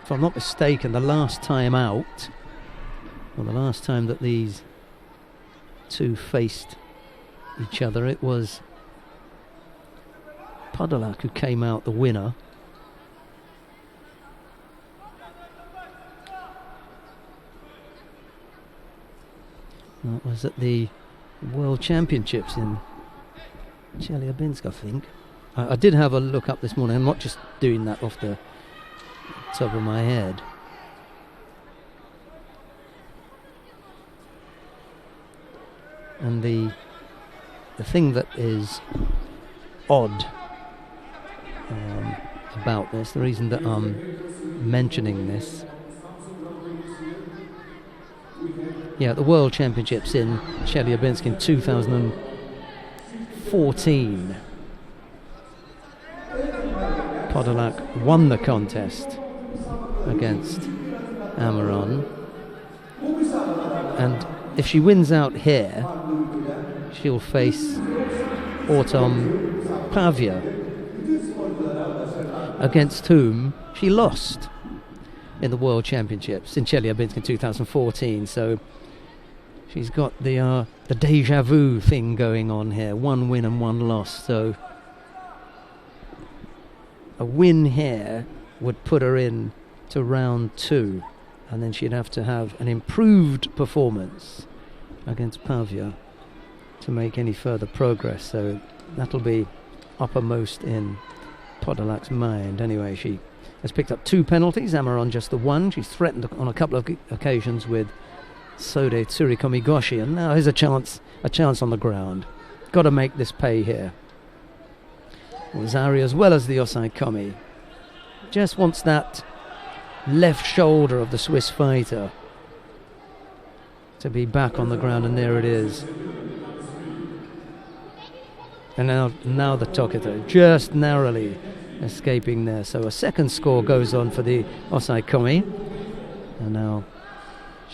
if I'm not mistaken, the last time out, or the last time that these two faced each other, it was Podolak who came out the winner. That was at the World Championships in Chelyabinsk, I think. I did have a look up this morning. I'm not just doing that off the top of my head. And the thing that is odd about this, the reason that I'm mentioning this, the World Championships in Chelyabinsk in 2014. Podolak won the contest against Amaron, and if she wins out here, she'll face Autumn Pavia. against whom she lost in the World Championships in Chelyabinsk in 2014. So she's got the deja vu thing going on here. 1 win and 1 loss. So a win here would put her in to round 2, and then she'd have to have an improved performance against Pavia to make any further progress. So that'll be uppermost in Podolak's mind. Anyway, she has picked up 2 penalties, Amaron just the 1. She's threatened on a couple of occasions with Sode Tsurikomi Goshi, and now here's a chance on the ground. Got to make this pay here. Zari, as well as the Osai Komi, just wants that left shoulder of the Swiss fighter to be back on the ground, and there it is. And now the Toketo just narrowly escaping there. So a second score goes on for the Osai Komi, and now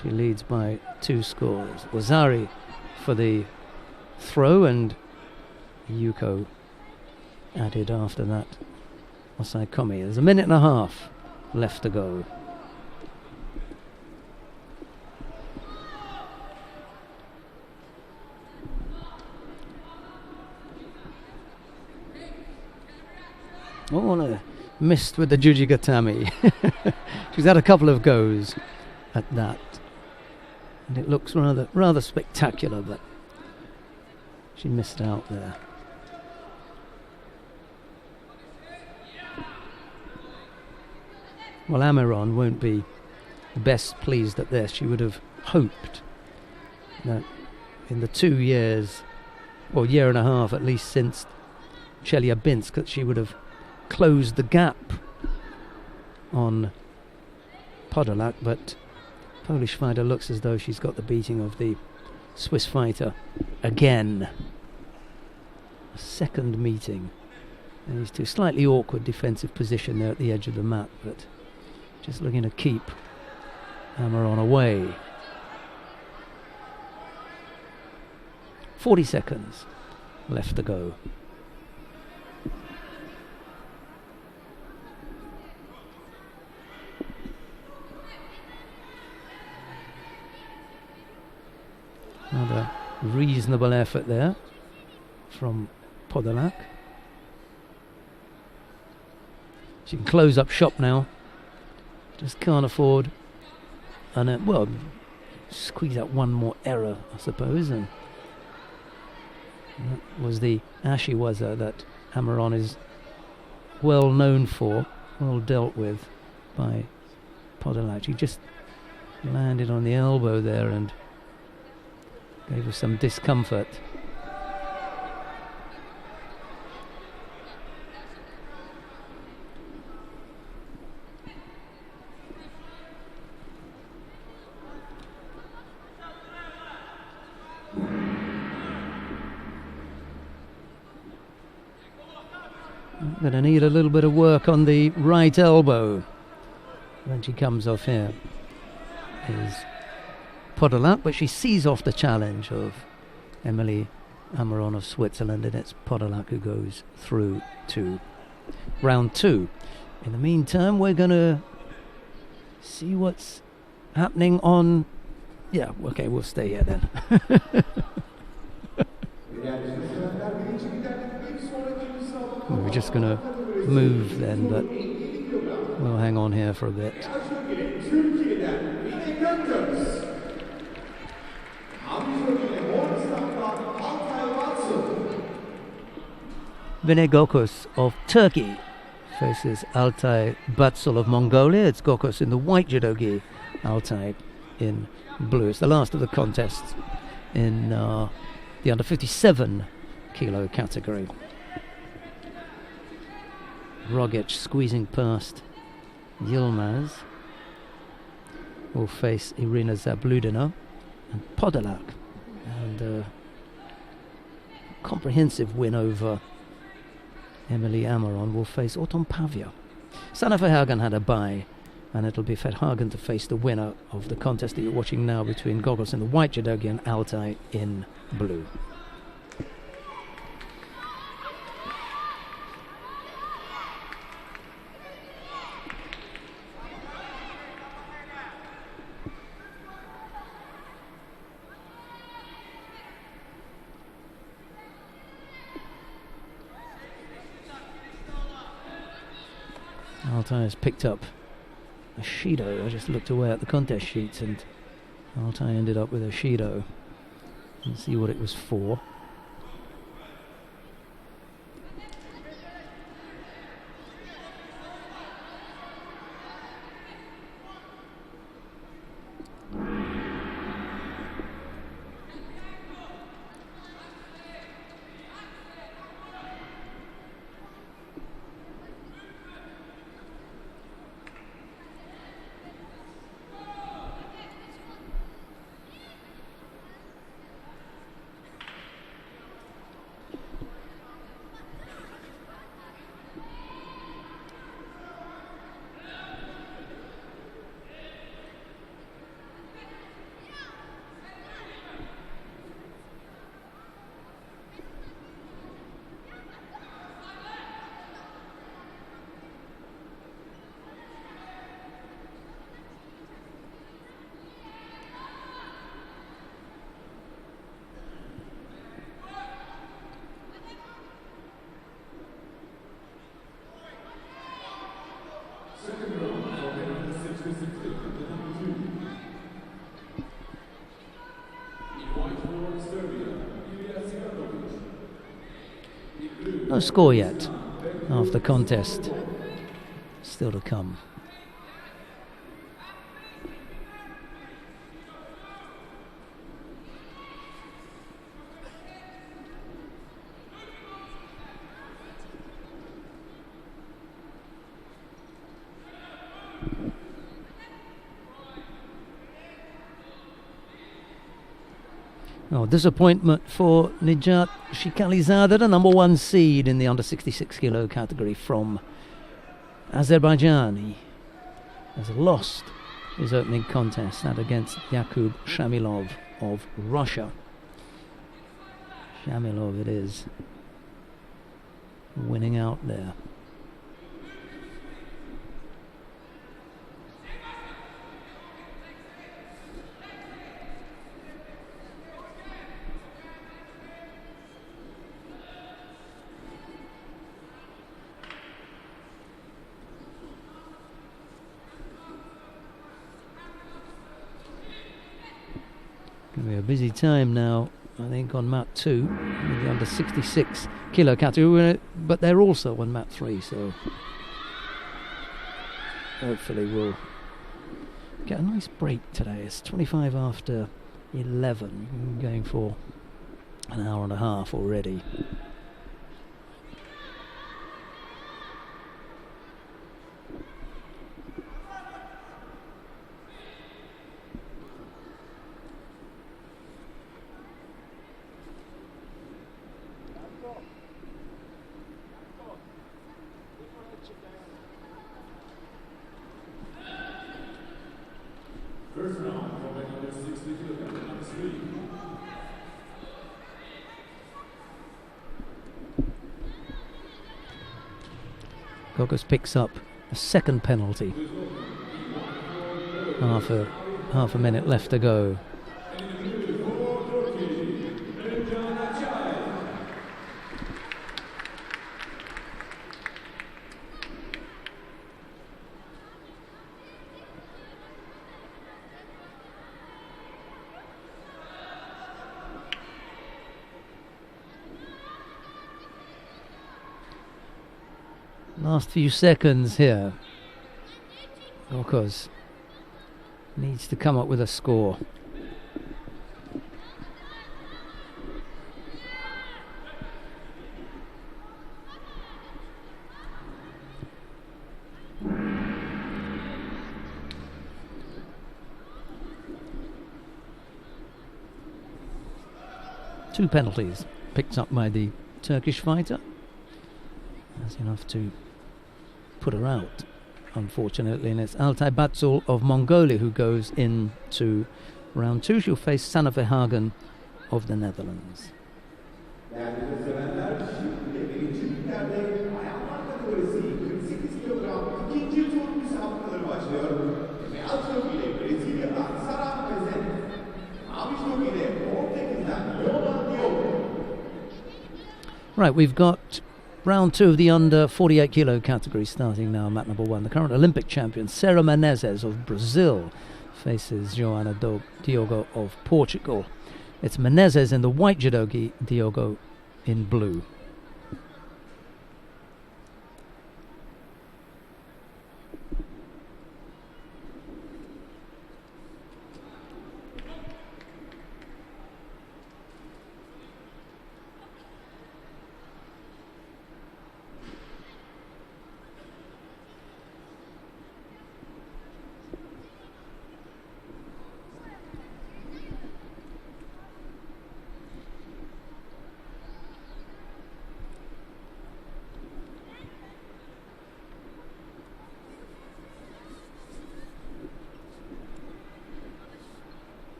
she leads by 2 scores. Wazari for the throw, and Yuko added after that. Osai Komi. There's a minute and a half left to go. Oh no, missed with the Jujigatami. She's had a couple of goes at that, and it looks rather spectacular, but she missed out there. Well, Amaron won't be best pleased at this. She would have hoped that in the 2 years, or year and a half at least, since Chelyabinsk, that she would have closed the gap on Podolak, but Polish fighter looks as though she's got the beating of the Swiss fighter again. A second meeting. And these two, slightly awkward defensive position there at the edge of the mat, but just looking to keep Amaron away. 40 seconds left to go. Another reasonable effort there from Podolak. She can close up shop now. Just can't afford, and well, squeeze out one more error, I suppose, and that was the Ashiwaza that Amaron is well known for, well dealt with by Podolak. She just landed on the elbow there and gave her some discomfort. Going to need a little bit of work on the right elbow when she comes off here. Is Podolak, but she sees off the challenge of Emily Amaron of Switzerland, and it's Podolak who goes through to round 2. In the meantime, we're going to see what's happening on... Yeah, okay, we'll stay here then. We're just going to move then, but we'll hang on here for a bit. Vinay Gokos of Turkey faces Altay Batsal of Mongolia. It's Gokos in the white judogi, Altay in blue. It's the last of the contests in the under 57 kilo category. Rogic squeezing past Yilmaz will face Irina Zabludina, and Podolak, and a comprehensive win over Emily Amaron will face Autumn Pavia. Sanna Verhagen had a bye, and it'll be Verhagen to face the winner of the contest that you're watching now between Gogos in the white judogi and Altay in blue. Altai has picked up a Shido. I just looked away at the contest sheets and Altai ended up with a Shido. Let's see what it was for. No score yet of the contest. Still to come. Oh, disappointment for Nijat Shikalizada, the number 1 seed in the under 66 kilo category from Azerbaijan. He has lost his opening contest, that against Yakub Shamilov of Russia. Shamilov it is, winning out there. Going to be a busy time now, I think, on map 2, with the under 66 kilo category, but they're also on map 3, so hopefully we'll get a nice break today. It's 25 after 11, going for an hour and a half already. First round for the under 60 kg, number 3. Kokos picks up a second penalty. Half a minute left to go. Last few seconds here. Kokos needs to come up with a score. Two penalties picked up by the Turkish fighter. That's enough to put her out, unfortunately, and it's Altay Batsul of Mongolia who goes into round 2. She'll face Sanne Verhagen of the Netherlands. Right, we've got Round 2 of the under 48 kilo category starting now. Mat number 1. The current Olympic champion Sarah Menezes of Brazil faces Joana Diogo of Portugal. It's Menezes in the white judogi, Diogo in blue.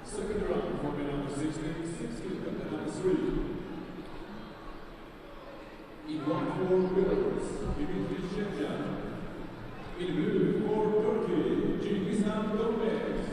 Second round for men under 16, 16 and number 3. In white for Belarus, Dimitri Shevchan. In blue for Turkey, Cingizhan Gomez.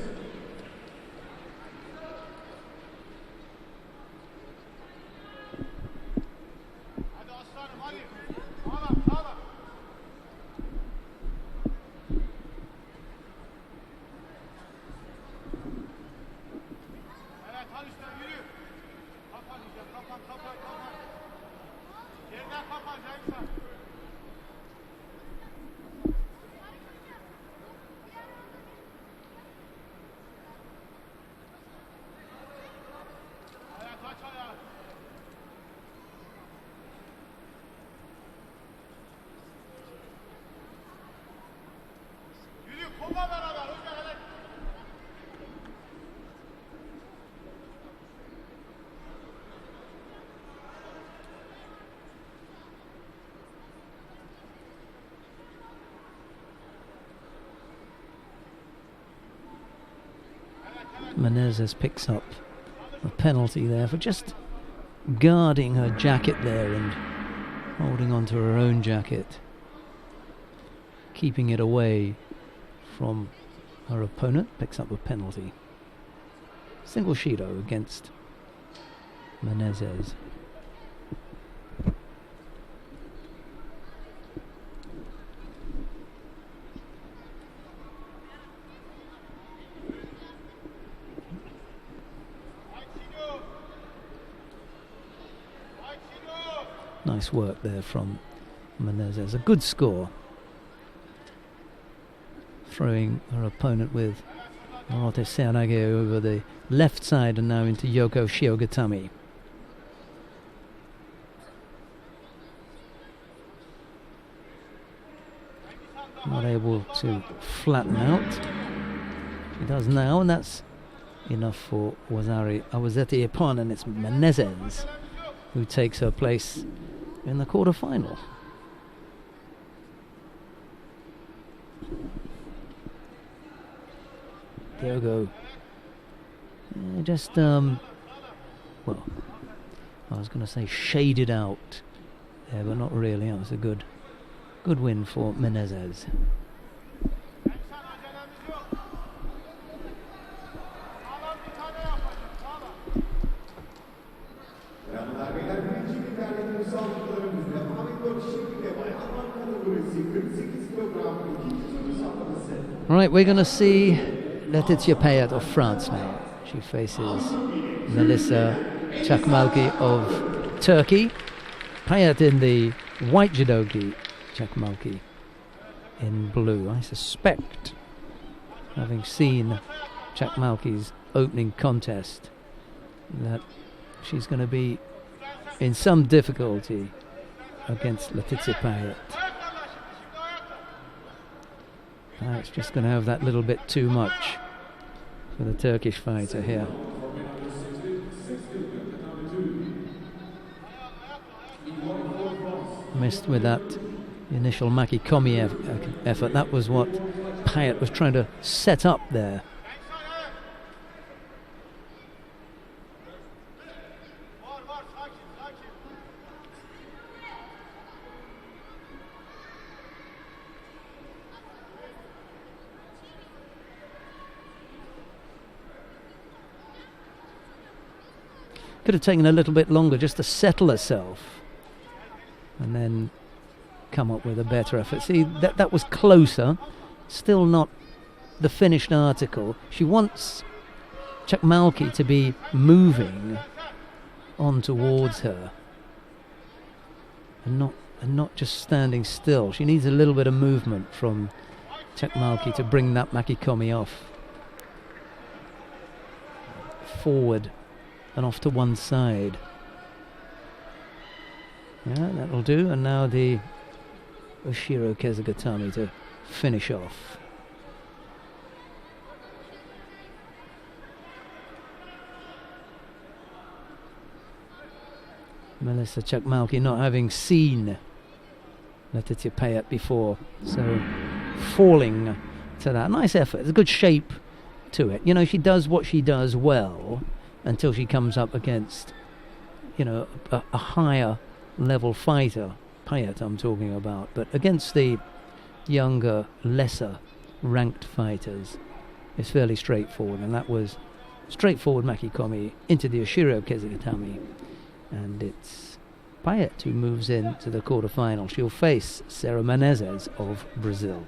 Menezes picks up a penalty there for just guarding her jacket there and holding on to her own jacket, keeping it away from her opponent. Picks up a penalty. Single Shido against Menezes. Nice work there from Menezes. A good score. Throwing her opponent with Marote Seanage over the left side and now into Yoko Shiogatami. Not able to flatten out. She does now, and that's enough for Awazeti Ipon, and it's Menezes who takes her place in the quarter-final. Diogo just well, I was going to say shaded out there, but not really. That was a good win for Menezes. Right, we're going to see Letizia Payet of France now. She faces Melissa Çakmalki of Turkey. Payet in the white judogi, Çakmalki in blue. I suspect, having seen Çakmalki's opening contest, that she's going to be in some difficulty against Letizia Payet. It's just going to have that little bit too much for the Turkish fighter here. Missed with that initial Makikomi effort. That was what Payet was trying to set up there. Could have taken a little bit longer just to settle herself and then come up with a better effort. See, that was closer. Still not the finished article. She wants Chakmalki to be moving on towards her and not just standing still. She needs a little bit of movement from Chakmalki to bring that Makikomi off. Forward and off to one side. Yeah, that'll do. And now the Oshiro Kezugatami to finish off. Melissa Chakmalki not having seen Letitia Payet before, so falling to that. Nice effort. It's a good shape to it. You know, she does what she does well until she comes up against, you know, a higher level fighter. Payet I'm talking about. But against the younger, lesser ranked fighters, it's fairly straightforward. And that was straightforward Makikomi into the Oshiro Kezugatami. And it's Payet who moves into the quarterfinal. She'll face Sarah Menezes of Brazil.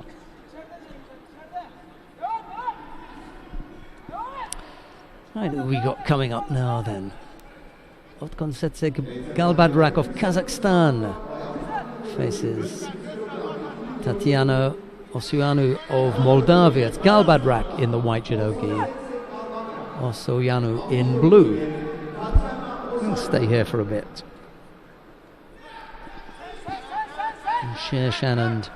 Right, who we got coming up now then? Otkonsetse Galbadrak of Kazakhstan faces Tatiana Osoyanu of Moldavia. It's Galbadrak in the white judogi, Osoyanu in blue. We'll stay here for a bit. Shershan and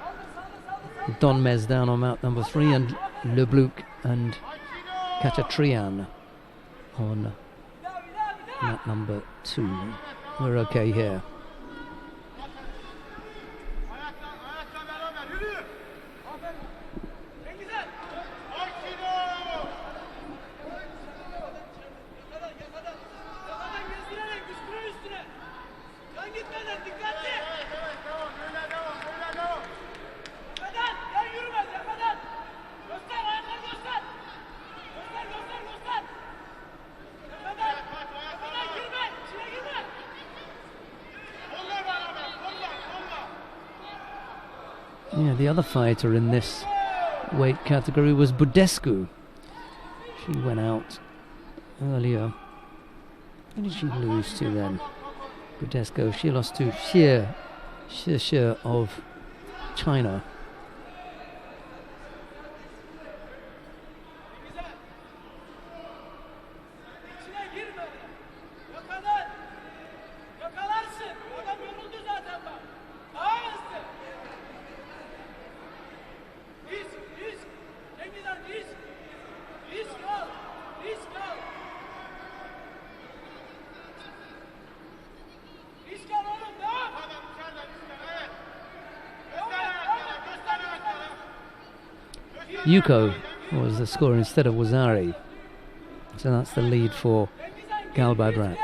Donmez down on mount number 3, and Lebluc and Kachatrian on map number 2. We're okay here. Yeah, the other fighter in this weight category was Budescu. She went out earlier. Who did she lose to then? Budescu. She lost to Xie of China. Yuko was the scorer instead of Wazari. So that's the lead for Galbadrak.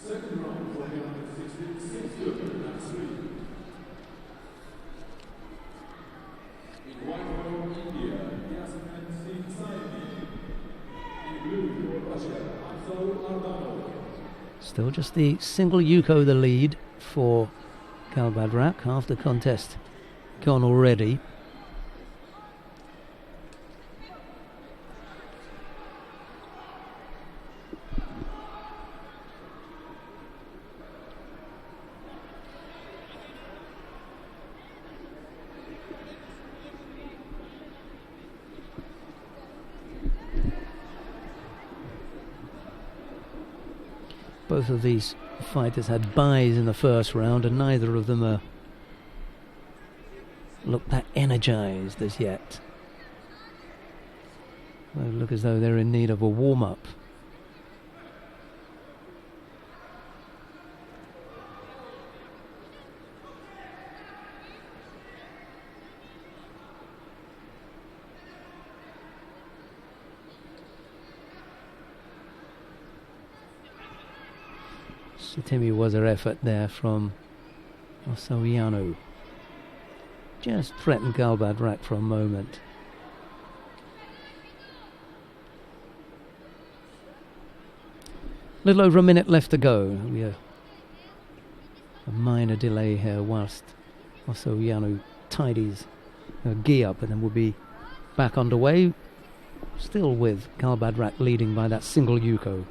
Second round, 166 and 3. In white for India, Yasmin Singh Saini. In blue for Russia, Axel Ardano. Still just the single Yuko the lead for Galbadrak. Half the contest gone already. Both of these fighters had byes in the first round, and neither of them look that energized as yet. They look as though they're in need of a warm-up. Timmy was an effort there from Osoyano. Just threatened Galbadrak for a moment. Little over a minute left to go. We have a minor delay here whilst Osoyano tidies her gi up, and then we'll be back underway, still with Galbadrak leading by that single yuko.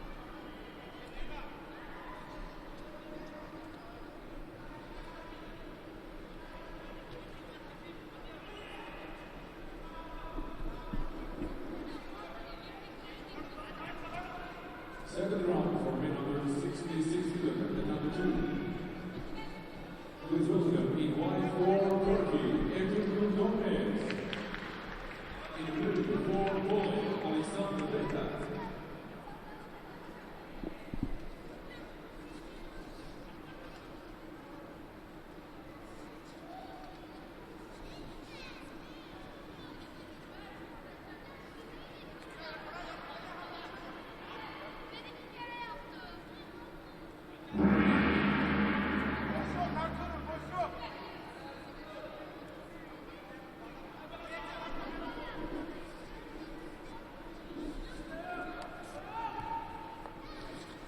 Second round for men under 66 kilograms and number 2. Please welcome in white for Turkey, Ertuğrul Gomez. In blue for Poland, Alexander.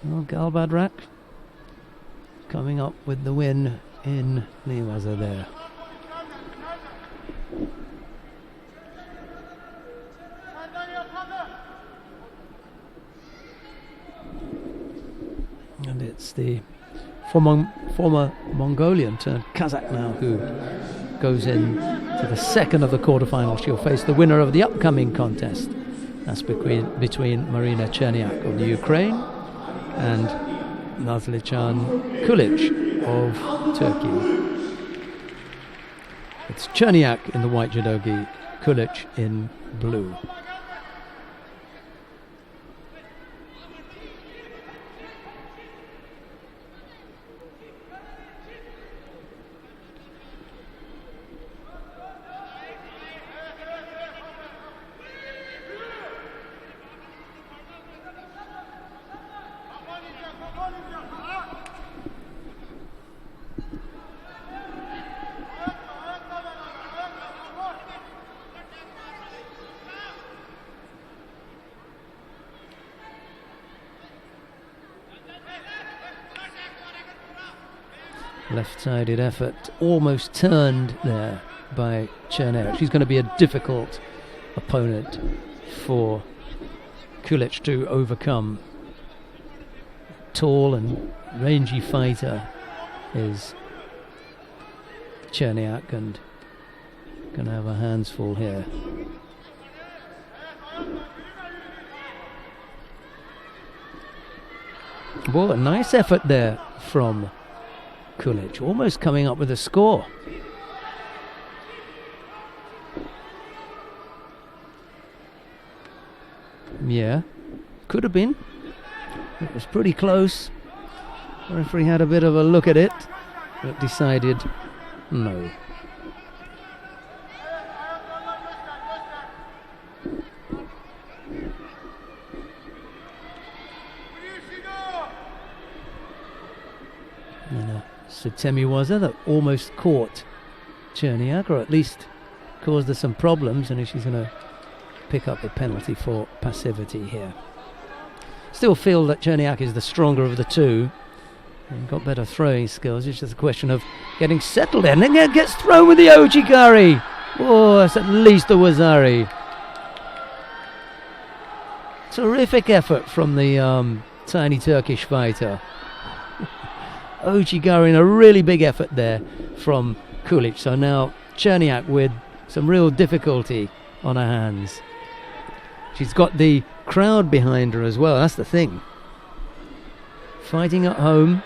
Well, Galbadrak coming up with the win in Liwaza there. And it's the former Mongolian turned Kazakh now who goes in to the second of the quarterfinals. She'll face the winner of the upcoming contest. That's between Marina Cherniak of the Ukraine and Nazlichan Kulic of Turkey. It's Cherniak in the white judo gi, Kulic in blue. Left-sided effort, almost turned there by Cherniak. She's going to be a difficult opponent for Kulic to overcome. Tall and rangy fighter is Cherniak, and going to have her hands full here. Well, a nice effort there from Kulic, almost coming up with a score. Yeah, could have been. It was pretty close. The referee had a bit of a look at it, but decided no. Temi Waza that almost caught Cherniak, or at least caused her some problems, and she's going to pick up the penalty for passivity here. Still feel that Cherniak is the stronger of the two and got better throwing skills. It's just a question of getting settled in, and then gets thrown with the Ojigari. Oh, that's at least the Wazari. Terrific effort from the tiny Turkish fighter. Ojigari in a really big effort there from Kulic. So now Cherniak with some real difficulty on her hands. She's got the crowd behind her as well, that's the thing. fighting at home.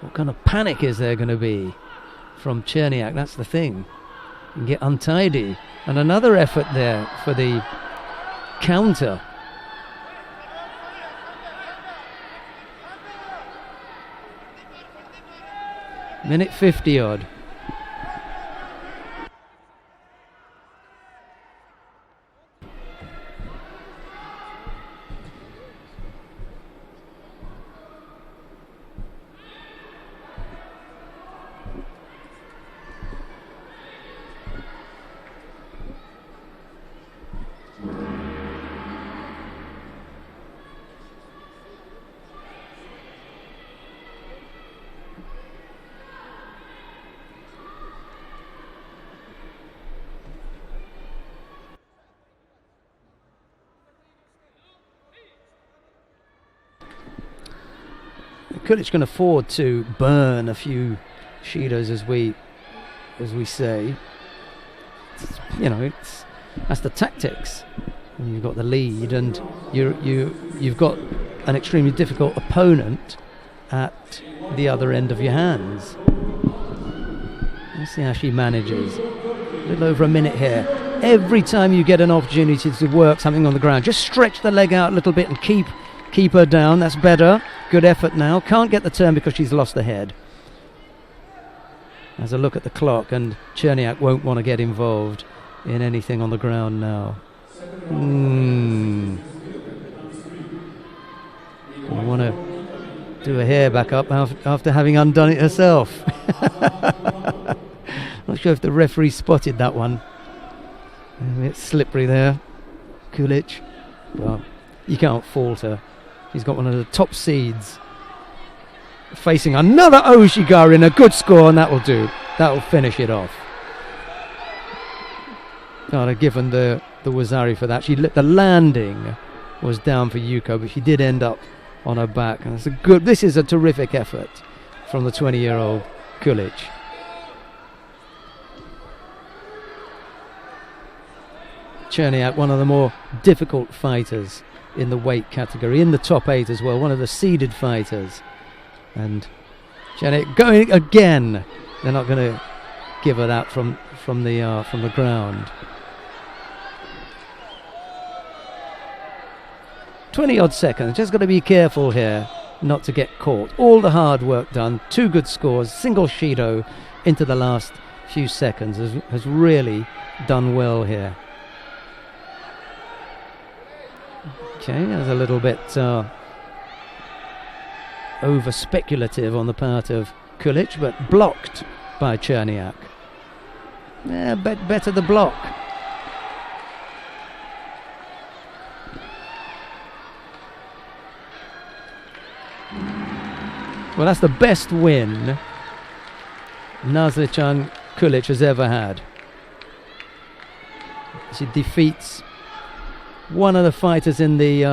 What kind of panic is there going to be from Cherniak? That's the thing. You can get untidy. And another effort there for the counter. Minute 50 odd. Kulic can afford to burn a few Shidos, as we say. That's the tactics. When you've got the lead and you've got an extremely difficult opponent at the other end of your hands. Let's see how she manages. A little over a minute here. Every time you get an opportunity to work something on the ground, just stretch the leg out a little bit and keep her down. That's better. Good effort now. Can't get the turn because she's lost the head. Has a look at the clock, and Cherniak won't want to get involved in anything on the ground now. I want to do a hair back up after having undone it herself. Not sure if the referee spotted that one. A bit slippery there, Kulic. Well, you can't fault her. She's got one of the top seeds. Facing another Oshigarin, a good score, and that will do. That will finish it off. I'd have given the Wazari for that. The landing was down for Yuko, but she did end up on her back. And this is a terrific effort from the 20-year-old Kulic. Cherniak, one of the more difficult fighters in the weight category, in the top 8 as well, one of the seeded fighters. And Cherniak going again. They're not going to give her that from the ground. 20 odd seconds. Just got to be careful here not to get caught. All the hard work done, 2 good scores, single Shido into the last few seconds has really done well here. Okay, there's a little bit over speculative on the part of Kulic, but blocked by Cherniak. Yeah, better the block. Well, that's the best win Nazlichan Kulic has ever had. She defeats one of the fighters in the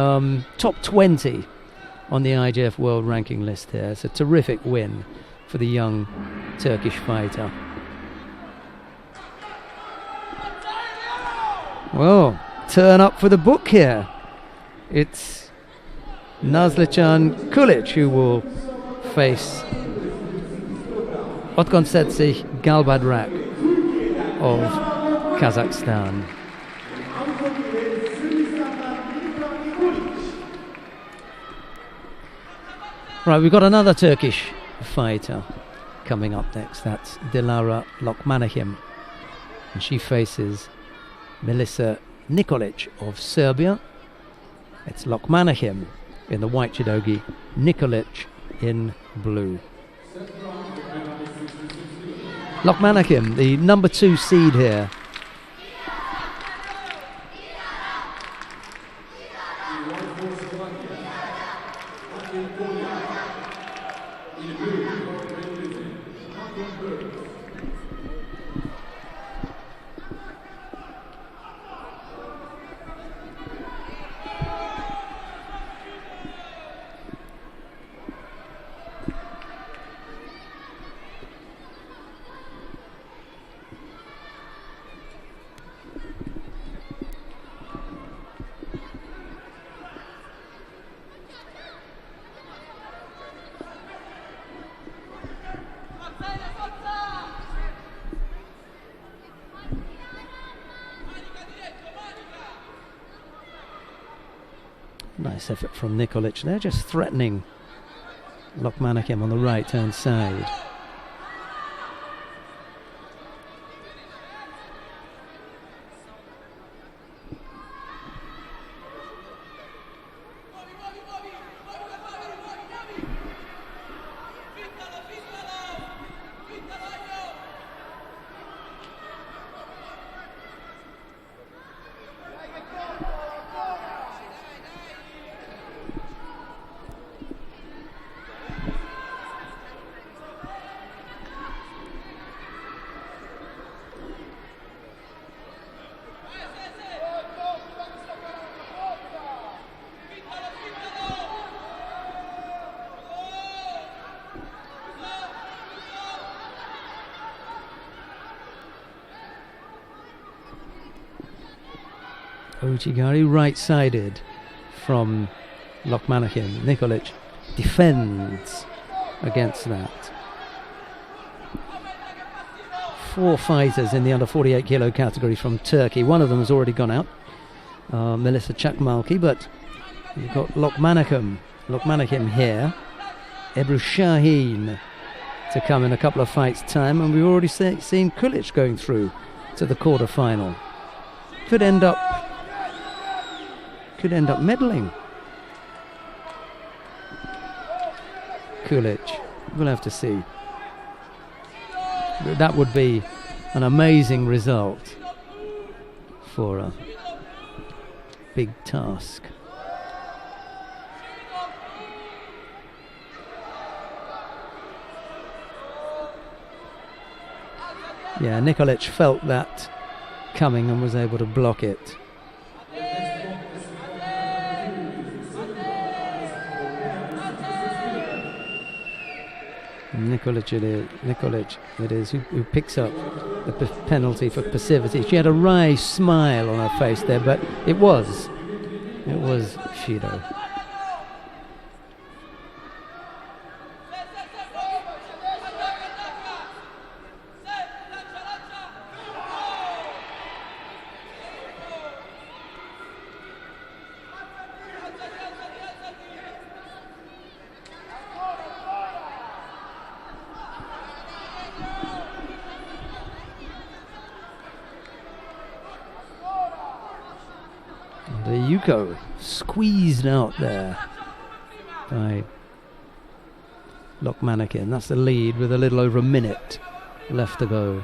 top 20 on the IJF World Ranking list here. It's a terrific win for the young Turkish fighter. Well, turn up for the book here. It's Nazlichan Kulic who will face Otgonsetsi Galbadrak of Kazakhstan. Right, we've got another Turkish fighter coming up next. That's Dilara Lokmanahim. And she faces Melissa Nikolic of Serbia. It's Lokmanahim in the white judogi, Nikolic in blue. Lokmanahim, the number 2 seed here. Nice effort from Nikolic there, just threatening Lokmanakim on the right-hand side. Uchigari right-sided from Lokmanakim. Nikolic defends against that. 4 fighters in the under 48 kilo category from Turkey. One of them has already gone out, Melissa Çakmalki, but you've got Lokmanakim here, Ebru Şahin to come in a couple of fights' time, and we've already seen Kulic going through to the quarter-final. Could end up meddling. Kulic, we'll have to see. That would be an amazing result for a big task. Yeah, Nikolic felt that coming and was able to block it. Nikolic it is who picks up the penalty for passivity. She had a wry smile on her face there, but it was Judo. Yuko squeezed out there by Lokmanakim. That's the lead with a little over a minute left to go.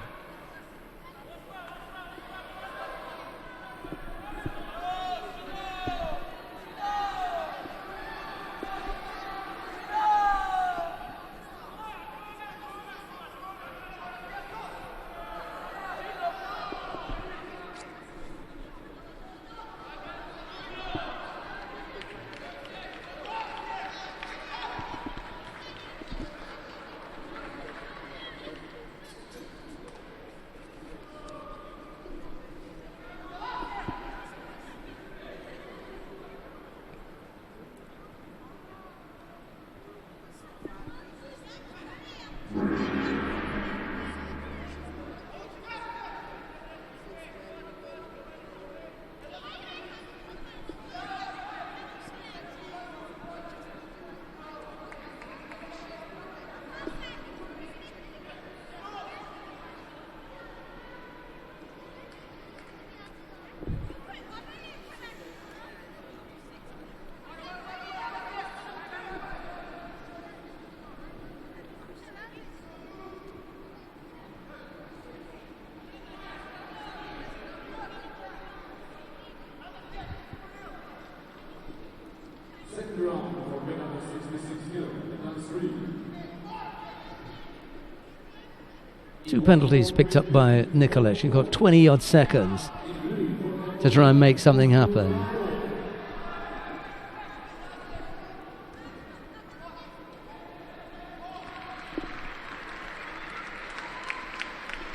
Two penalties picked up by Nikolic. You've got 20 odd seconds to try and make something happen.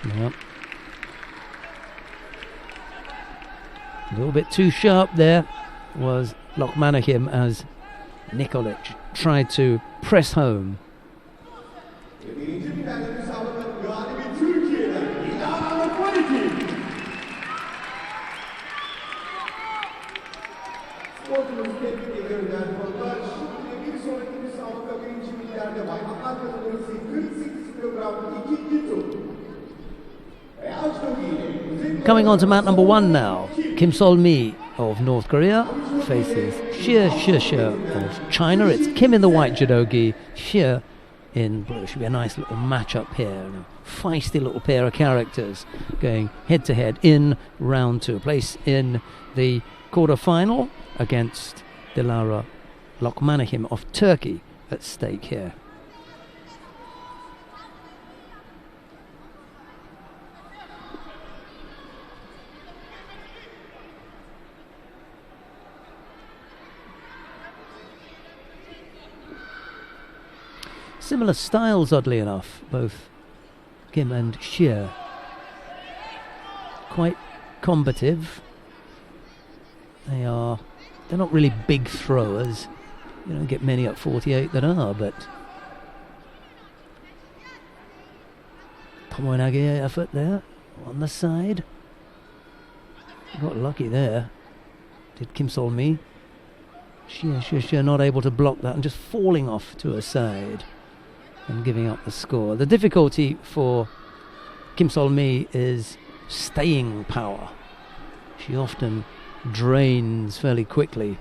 Yep. A little bit too sharp there was Lokmanakim as Nikolic tried to press home. Sporcumuz tebrik ediyoruz ikinci tur. Beyaz bölgeyle Coming on to mat number 1 now. Kim Sol-mi of North Korea faces Xie of China. It's Kim in the white judogi, Xie in blue. Should be a nice little match-up here. A feisty little pair of characters going head-to-head in round 2. Place in the quarter-final against Dilara Lokmanahim of Turkey at stake here. Similar styles, oddly enough, both Kim and Xie. Quite combative. They're not really big throwers. You don't get many at 48 that are, but Tomoenage effort there on the side. Got lucky there. Did Kim Sol-mi. Xie not able to block that and just falling off to her side and giving up the score. The difficulty for Kim Sol-mi is staying power. She often drains fairly quickly,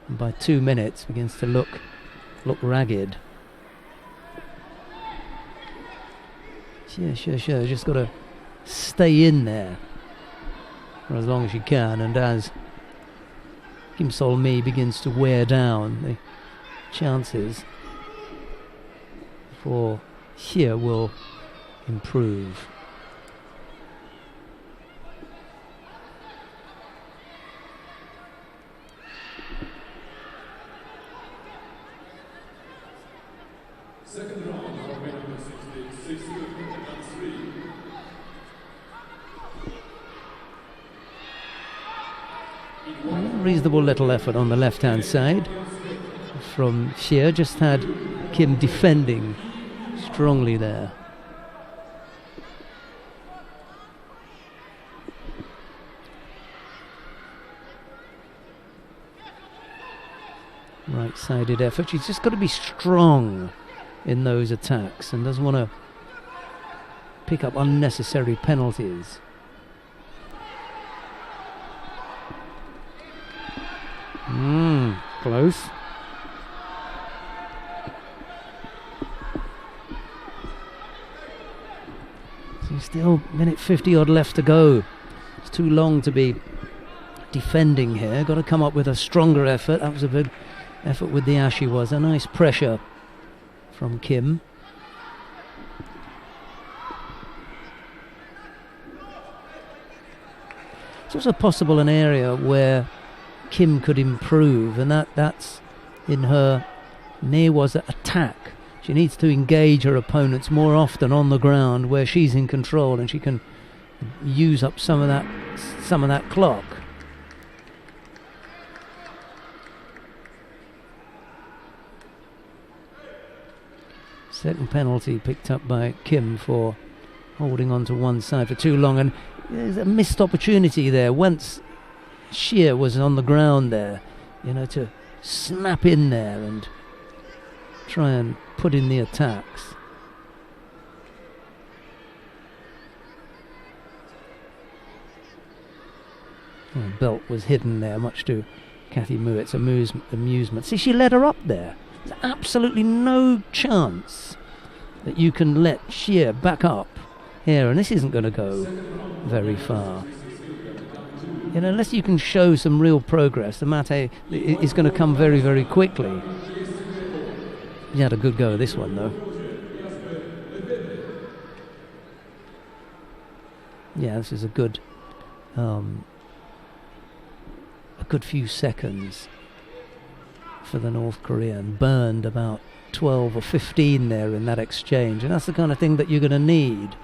and by 2 minutes begins to look ragged. Xie just got to stay in there for as long as she can, and as Kim Sol-mi begins to wear down, the chances for Xie will improve. Second round for weight number 66 and 3. Reasonable little effort on the left-hand side from Xie. Just had Kim defending strongly there. Right-sided effort. She's just got to be strong in those attacks and doesn't want to pick up unnecessary penalties. Close. So still minute 50 odd left to go. It's too long to be defending here. Got to come up with a stronger effort. That was a big effort with the ashi. Was a nice pressure from Kim. It's also possible an area where Kim could improve, and that's in her newaza attack. She needs to engage her opponents more often on the ground where she's in control, and she can use up some of that clock. Second penalty picked up by Kim for holding on to one side for too long, and there's a missed opportunity there. Once Xie was on the ground there, to snap in there and try and put in the attacks. Belt was hidden there, much to Kathy Muett's amusement. See, she led her up there. There's absolutely no chance that you can let Xie back up here, and this isn't going to go very far. Unless you can show some real progress, the mate is going to come very, very quickly. He had a good go at this one, though. Yeah, this is a good few seconds for the North Korean. Burned about 12 or 15 there in that exchange, and that's the kind of thing that you're going to need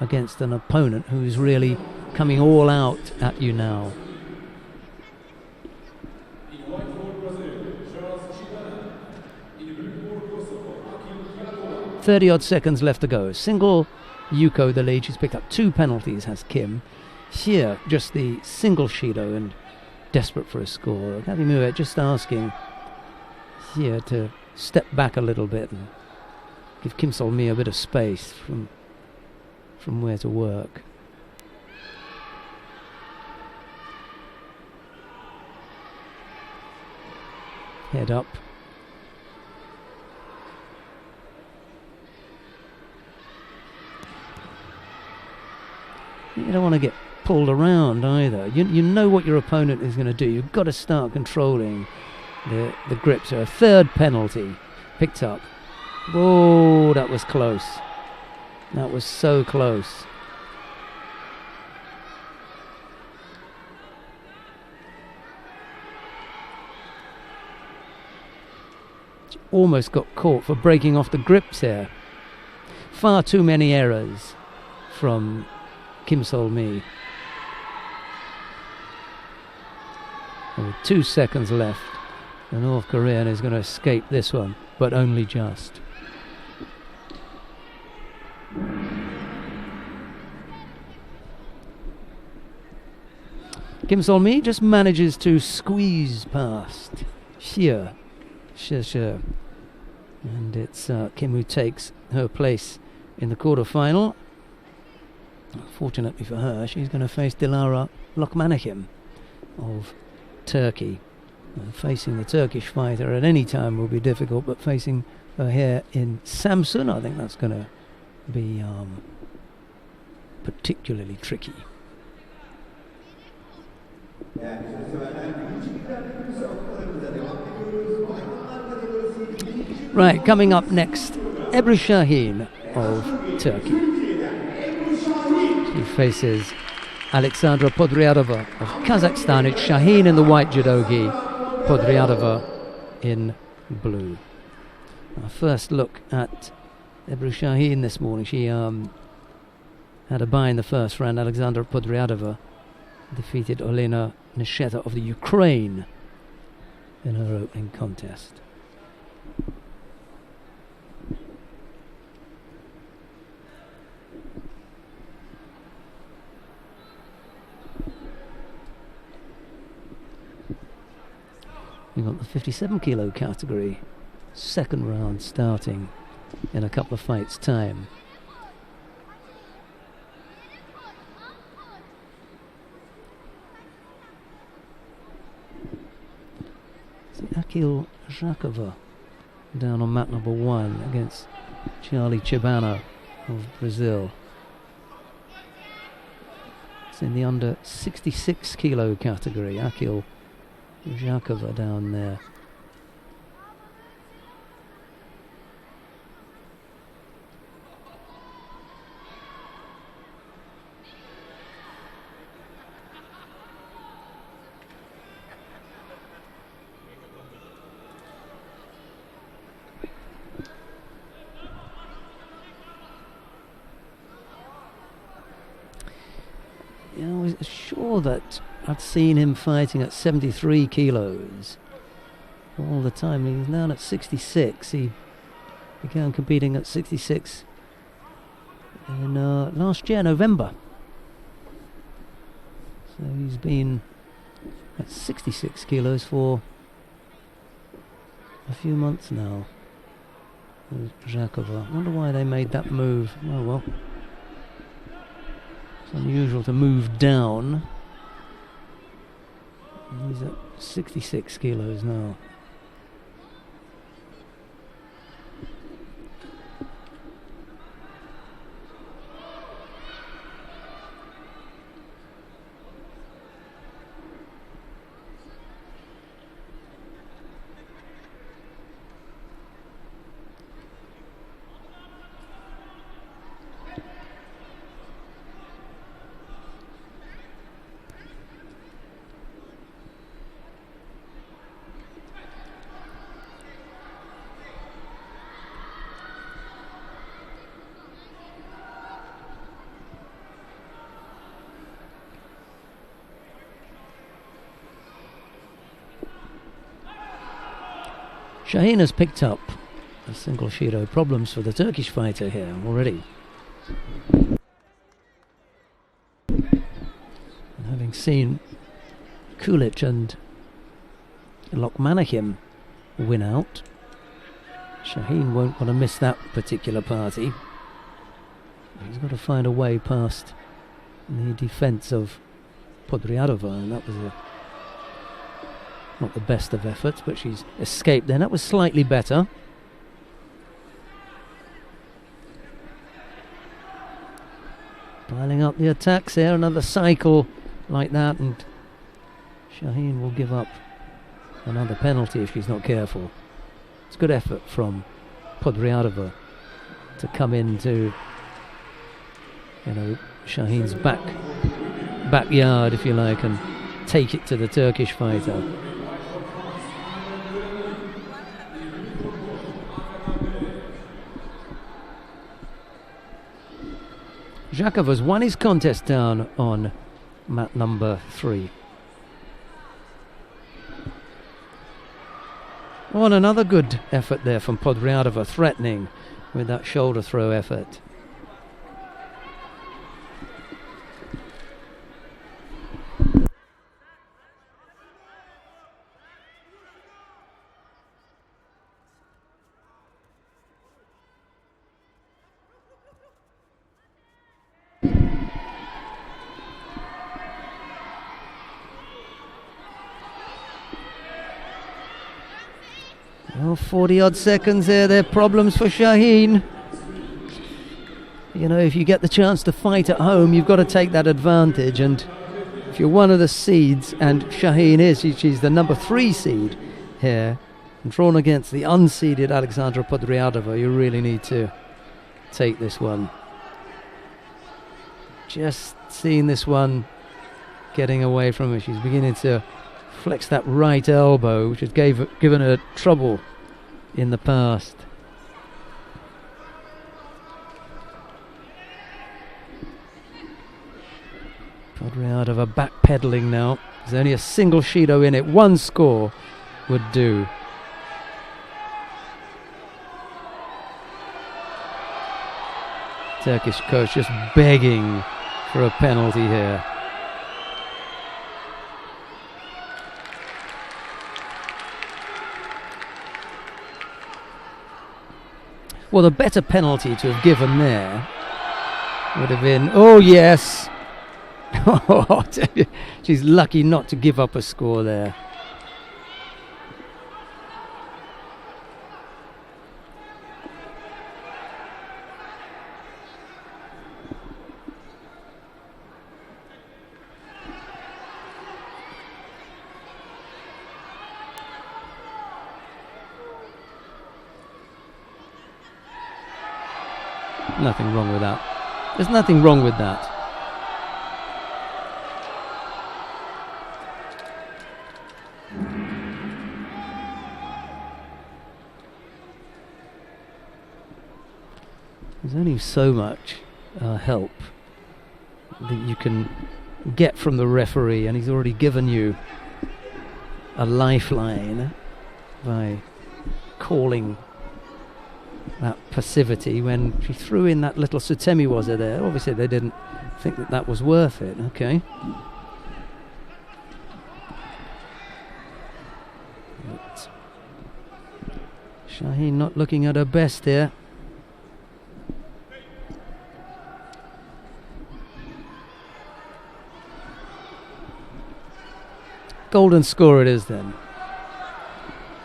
against an opponent who's really coming all out at you now. 30 odd seconds left to go. Single Yuko the lead. She's picked up 2 penalties, has Kim. Xie just the single Shido and desperate for a score. Kathy Muett just asking Xie to step back a little bit and give Kim Sol-mi a bit of space from where to work. Head up. You don't want to get pulled around either. You know what your opponent is going to do. You've got to start controlling the grip. So a third penalty picked up. Whoa, that was close. That was so close. She almost got caught for breaking off the grips here. Far too many errors from Kim Sol-mi. And with 2 seconds left, the North Korean is going to escape this one, but only just. Kim Sol-mi just manages to squeeze past Xie. And it's Kim who takes her place in the quarter-final. Fortunately for her, she's going to face Dilara Lokmanahim of Turkey. Facing the Turkish fighter at any time will be difficult, but facing her here in Samsun, I think that's going to be particularly tricky. Right, coming up next, Ebru Şahin of Turkey. She faces Alexandra Podryadova of Kazakhstan. It's Şahin in the white judo gi, Podryadova in blue. Our first look at Ebru Şahin this morning. She had a bye in the first round. Alexandra Podryadova defeated Olena Nisheta of the Ukraine in her opening contest. We've got the 57 kilo category, second round starting in a couple of fights' time. Akil Zhakova down on mat number 1 against Charlie Chibana of Brazil. It's in the under 66 kilo category. Akil Zhakova down there. I was sure that I'd seen him fighting at 73 kilos all the time. He's now at 66. He began competing at 66 in last year, November. So he's been at 66 kilos for a few months now. Zhakova. I wonder why they made that move. Oh well. It's unusual to move down. He's at 66 kilos now. Şahin has picked up a single Shido problems for the Turkish fighter here already. And having seen Kulic and Lokmanahim win out, Shaheen won't want to miss that particular party. He's got to find a way past the defence of Podriadova, and that was not the best of efforts, but she's escaped then. That was slightly better. Piling up the attacks here, another cycle like that, and Shaheen will give up another penalty if she's not careful. It's good effort from Podriadova to come into, Shaheen's backyard, if you like, and take it to the Turkish fighter. Zhakova's won his contest down on mat number 3. Oh, and another good effort there from Podriadova, threatening with that shoulder throw effort. Well, 40-odd seconds there. They're problems for Shaheen. If you get the chance to fight at home, you've got to take that advantage. And if you're one of the seeds, and Shaheen is, she's the number 3 seed here, and drawn against the unseeded Alexandra Podriadova, you really need to take this one. Just seeing this one getting away from her. She's beginning to flex that right elbow, which has given her trouble in the past. Podriadova backpedaling now. There's only a single Shido in it. One score would do. Turkish coach just begging for a penalty here. Well, the better penalty to have given there would have been, oh yes, she's lucky not to give up a score there. Nothing wrong with that. There's nothing wrong with that. There's only so much help that you can get from the referee, and he's already given you a lifeline by calling that passivity when she threw in that little Sutemi-waza there. Obviously they didn't think that was worth it. Okay. But Shaheen not looking at her best here. Golden score it is then.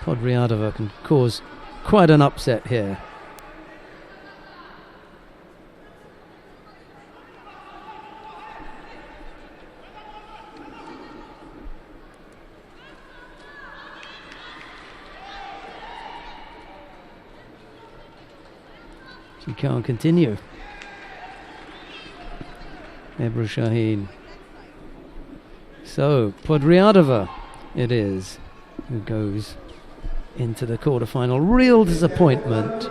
Podriadova can cause quite an upset here. She can't continue. Ebru Shaheen. So, Podriadova it is who goes into the quarterfinal. Real disappointment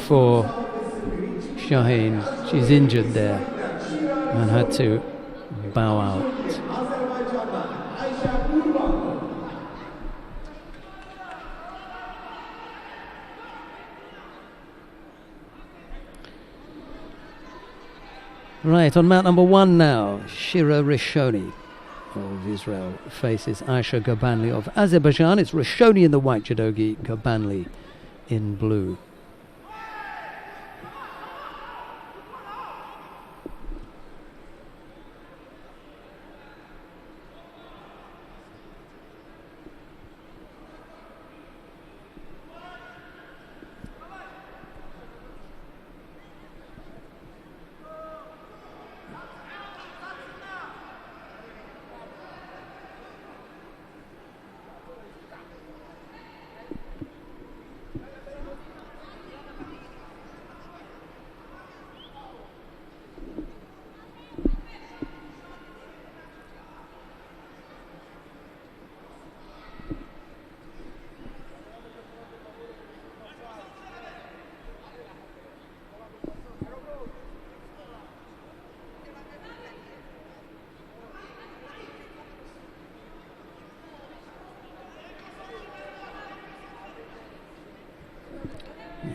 for Shaheen. She's injured there and had to bow out. Right, on mat number 1 now, Shira Rishoni of Israel faces Aisha Gabanli of Azerbaijan. It's Rishoni in the white judogi, Gabanli in blue.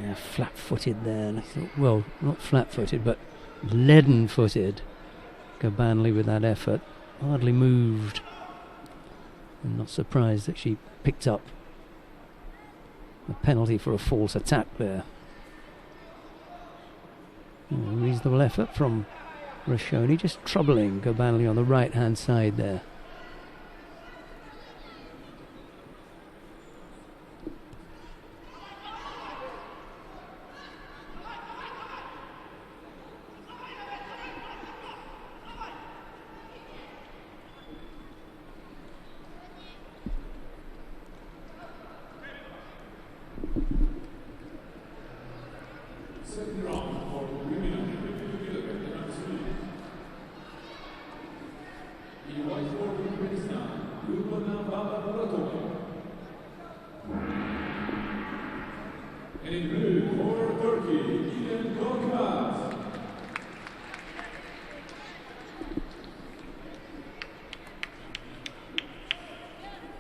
Yeah, flat-footed there. And I thought, well, not flat-footed, but leaden-footed. Gabanli with that effort. Hardly moved. I'm not surprised that she picked up a penalty for a false attack there. Reasonable effort from Rashoni, just troubling Gabanli on the right-hand side there.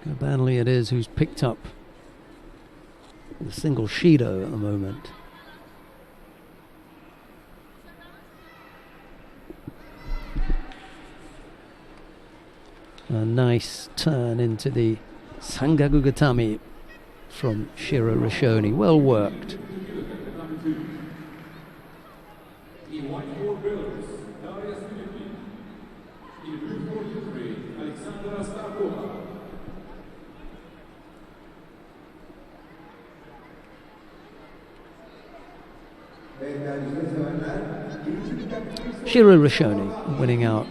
Gabanli it is who's picked up the single Shido at the moment. A nice turn into the Sangagugatami from Shiro Rashoni. Well worked. Shiro Rashoni winning out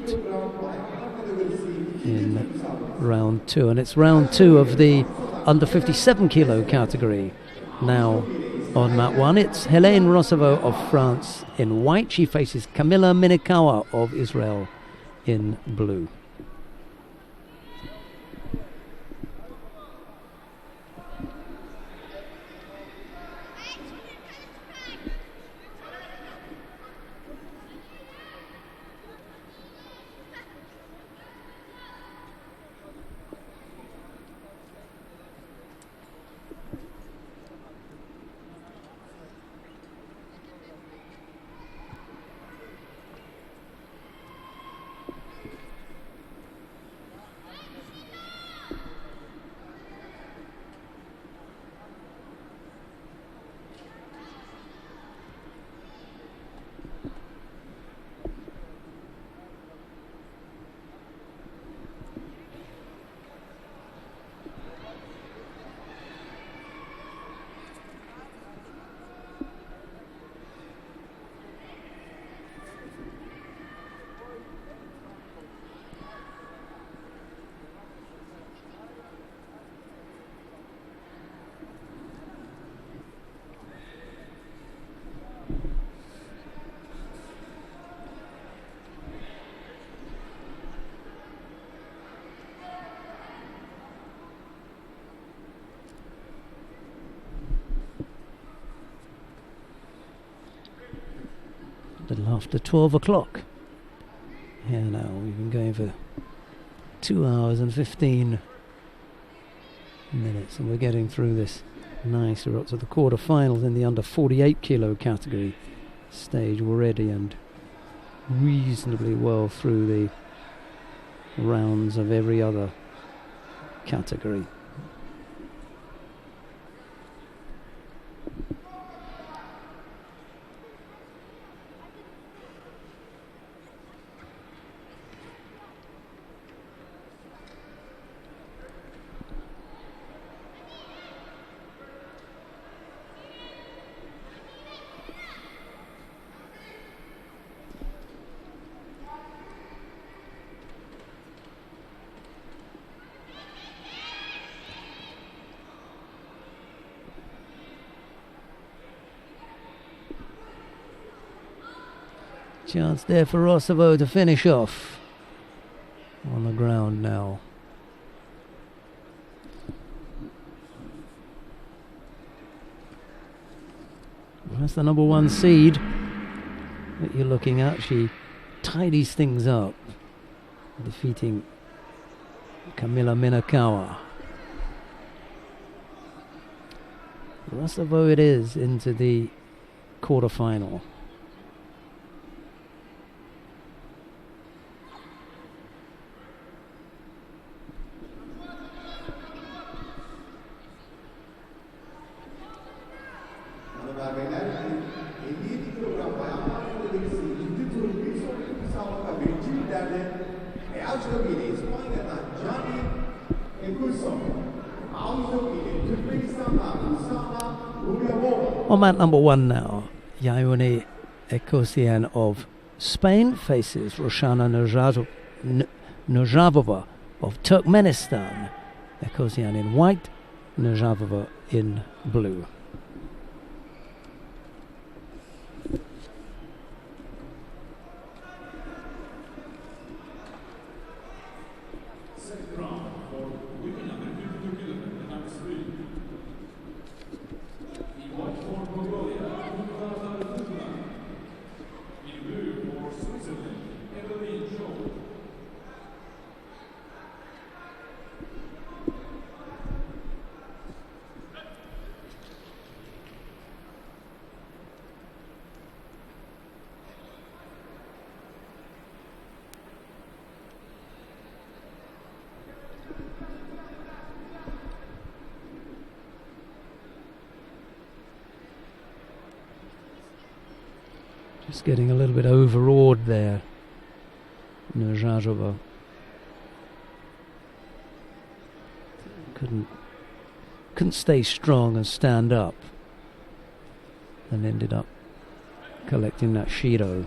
in round 2, and it's round 2 of the under 57 kilo category. Now on mat 1, it's Helene Rossavo of France in white. She faces Camilla Minikawa of Israel in blue. Little after 12 o'clock. Here now, we've been going for 2 hours and 15 minutes, and we're getting through this nice. We're up to the quarterfinals in the under 48 kilo category stage already, and reasonably well through the rounds of every other category. Chance there for Rosovo to finish off on the ground now. That's the number 1 seed that you're looking at. She tidies things up, defeating Kamila Minakawa. Rosovo it is into the quarterfinal. On mat number 1 now, Yauni Ekosian of Spain faces Roshana Nojavova of Turkmenistan. Ekosian in white, Nojavova in blue. Just getting a little bit overawed there, Nurjajova. Couldn't stay strong and stand up, and ended up collecting that Shido.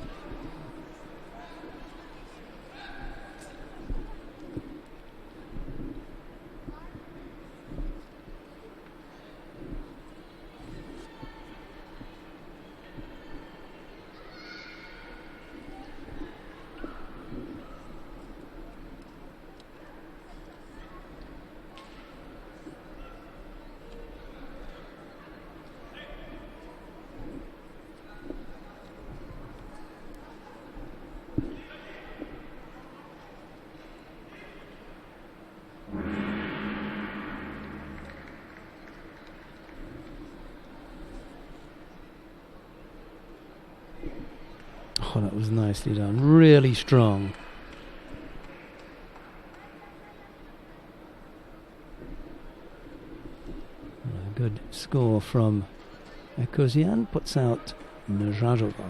Oh, that was nicely done. Really strong. A good score from Ekosian, puts out Nurjajova.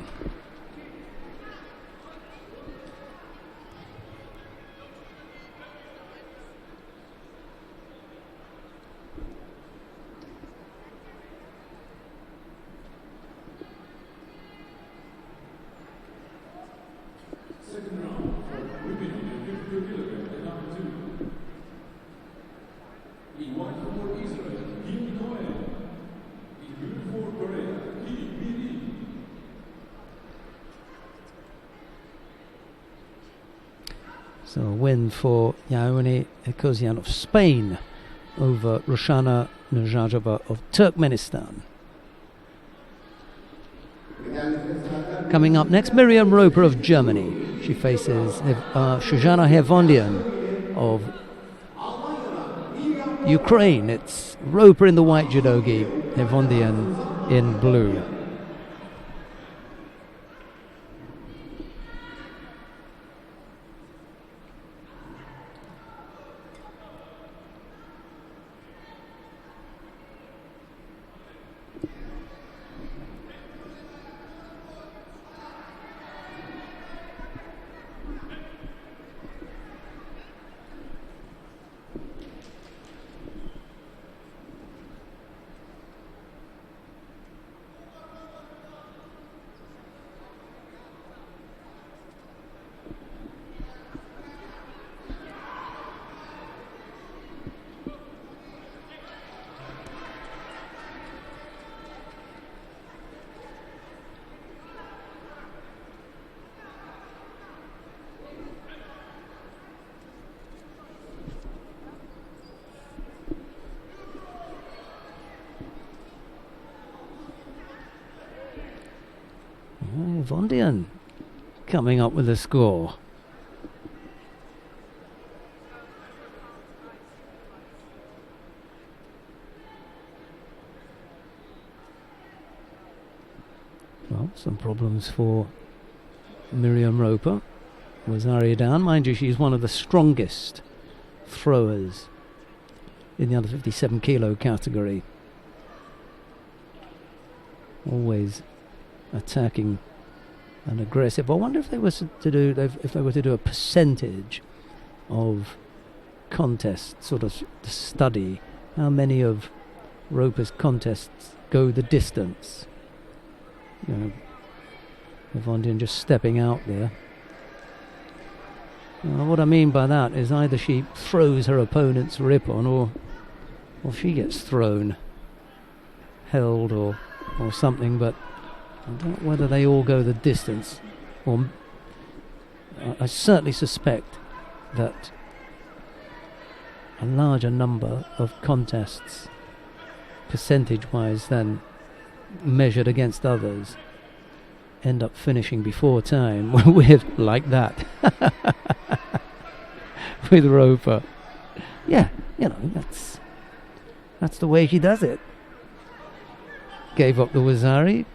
So a win for Yauni Ekosian of Spain over Roshana Nurjajova of Turkmenistan. Coming up next, Miriam Roper of Germany. She faces Shoshana Hervondian of Ukraine. It's Roper in the white judogi, Hervondian in blue. Hevondian coming up with a score. Well, some problems for Miriam Roper. Wazari down. Mind you, she's one of the strongest throwers in the under 57 kilo category. Always attacking and aggressive. I wonder if they were to do a percentage of contests, sort of to study how many of Roper's contests go the distance. You know, Hevondian just stepping out there. What I mean by that is either she throws her opponent's rip on, or she gets thrown, held, or something. But I don't know whether they all go the distance. Or I certainly suspect that a larger number of contests, percentage-wise, than measured against others, end up finishing before time with like that. With Roper. Yeah, you know, that's the way she does it. Gave up the Wazari.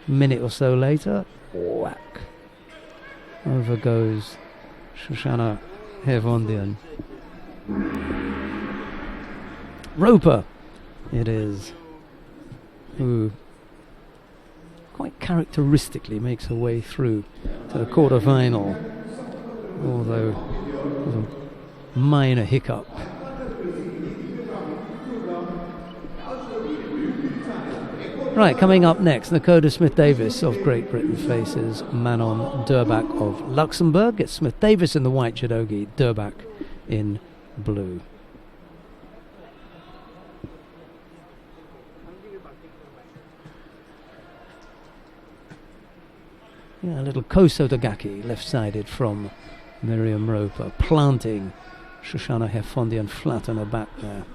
Minute or so later, whack. Over goes Shoshana Hevondian. Roper it is, who quite characteristically makes her way through to the quarter-final, although with a minor hiccup. Right, coming up next, Dakota Smith-Davis of Great Britain faces Manon Durbach of Luxembourg. It's Smith-Davis in the white judogi, Durbach in blue. Yeah, a little Kosotogaki left-sided from Miriam Roper, planting Shoshana Hevondian flat on her back there.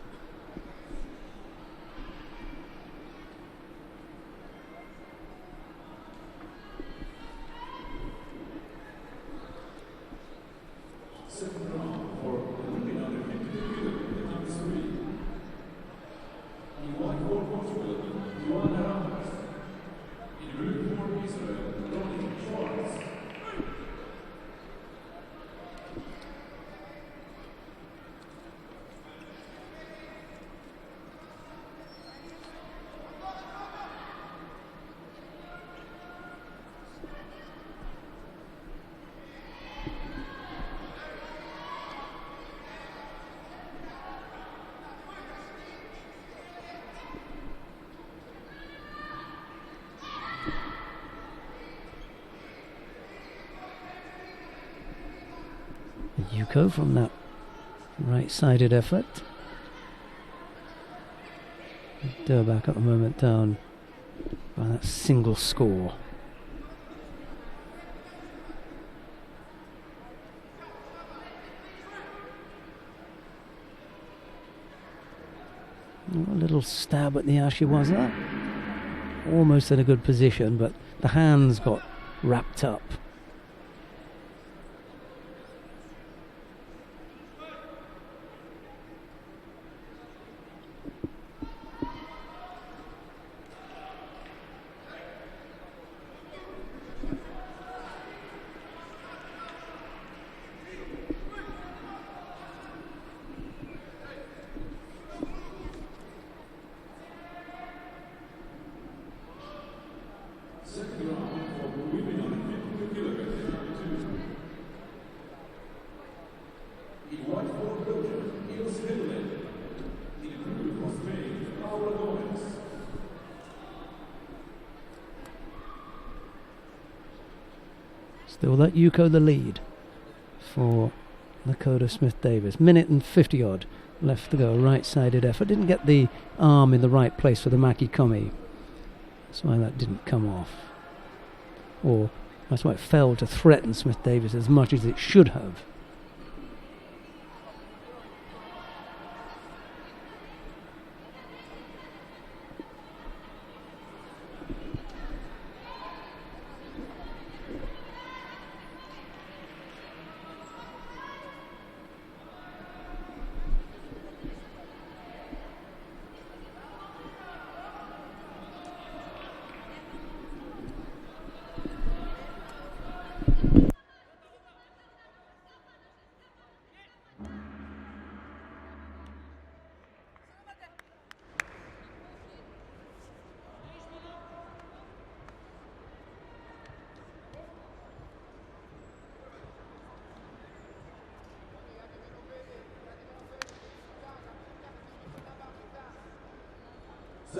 Yuko from that right-sided effort. Durbach at the moment down by that single score. A little stab at the Ashiwaza. Almost in a good position, but the hands got wrapped up. Still that Yuko the lead for Dakota Smith-Davis. Minute and 50 odd left to go. Right-sided effort. Didn't get the arm in the right place for the Makikomi. That's why that didn't come off. Or that's why it failed to threaten Smith-Davis as much as it should have.